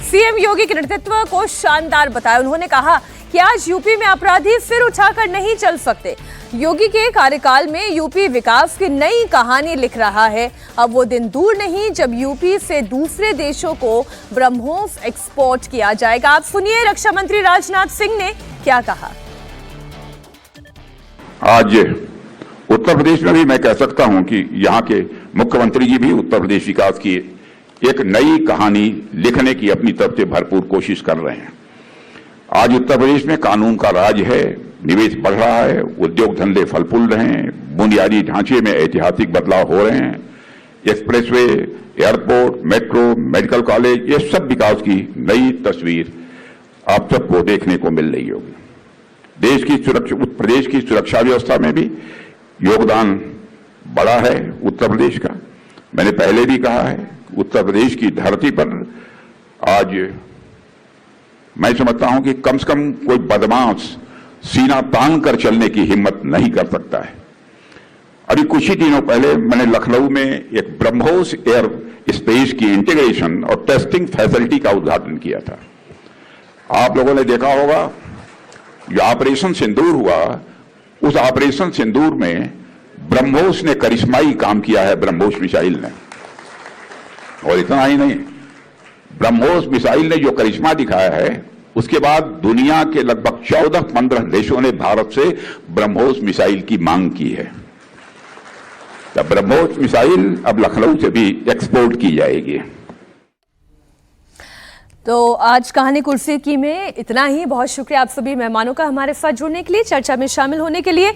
सीएम योगी के नेतृत्व को शानदार बताया। उन्होंने कहा कि आज यूपी में अपराधी सिर उठाकर नहीं चल सकते। योगी के कार्यकाल में यूपी विकास की नई कहानी लिख रहा है। अब वो दिन दूर नहीं जब यूपी से दूसरे देशों को ब्रह्मोस एक्सपोर्ट किया जाएगा। आप सुनिए रक्षा मंत्री राजनाथ सिंह ने क्या कहा। आज उत्तर प्रदेश में भी मैं कह सकता हूं कि यहाँ के मुख्यमंत्री जी भी उत्तर प्रदेश विकास की एक नई कहानी लिखने की अपनी तरफ से भरपूर कोशिश कर रहे हैं। आज उत्तर प्रदेश में कानून का राज है, निवेश बढ़ रहा है, उद्योग धंधे फल फूल रहे हैं, बुनियादी ढांचे में ऐतिहासिक बदलाव हो रहे हैं। Expressway, airport, metro, medical college, ये सब विकास की नई तस्वीर आप सबको देखने को मिल रही होगी। देश की सुरक्षा, उत्तर प्रदेश की सुरक्षा व्यवस्था में भी योगदान बड़ा है उत्तर प्रदेश का। मैंने पहले भी कहा है, उत्तर प्रदेश की धरती पर आज मैं समझता हूं कि कम से कम कोई बदमाश सीना तान कर चलने की हिम्मत नहीं कर सकता है। अभी कुछ ही दिनों पहले मैंने लखनऊ में एक ब्रह्मोस एयर स्पेस की इंटीग्रेशन और टेस्टिंग फैसिलिटी का उद्घाटन किया था। आप लोगों ने देखा होगा जो ऑपरेशन सिंदूर हुआ, उस ऑपरेशन सिंदूर में ब्रह्मोस ने करिश्माई काम किया है, ब्रह्मोस मिसाइल ने। और इतना ही नहीं, ब्रह्मोस मिसाइल ने जो करिश्मा दिखाया है, उसके बाद दुनिया के लगभग 14-15 देशों ने भारत से ब्रह्मोस मिसाइल की मांग की है। तब ब्रह्मोस मिसाइल अब लखनऊ से भी एक्सपोर्ट की जाएगी। तो आज कहानी कुर्सी की में इतना ही। बहुत शुक्रिया आप सभी मेहमानों का हमारे साथ जुड़ने के लिए, चर्चा में शामिल होने के लिए।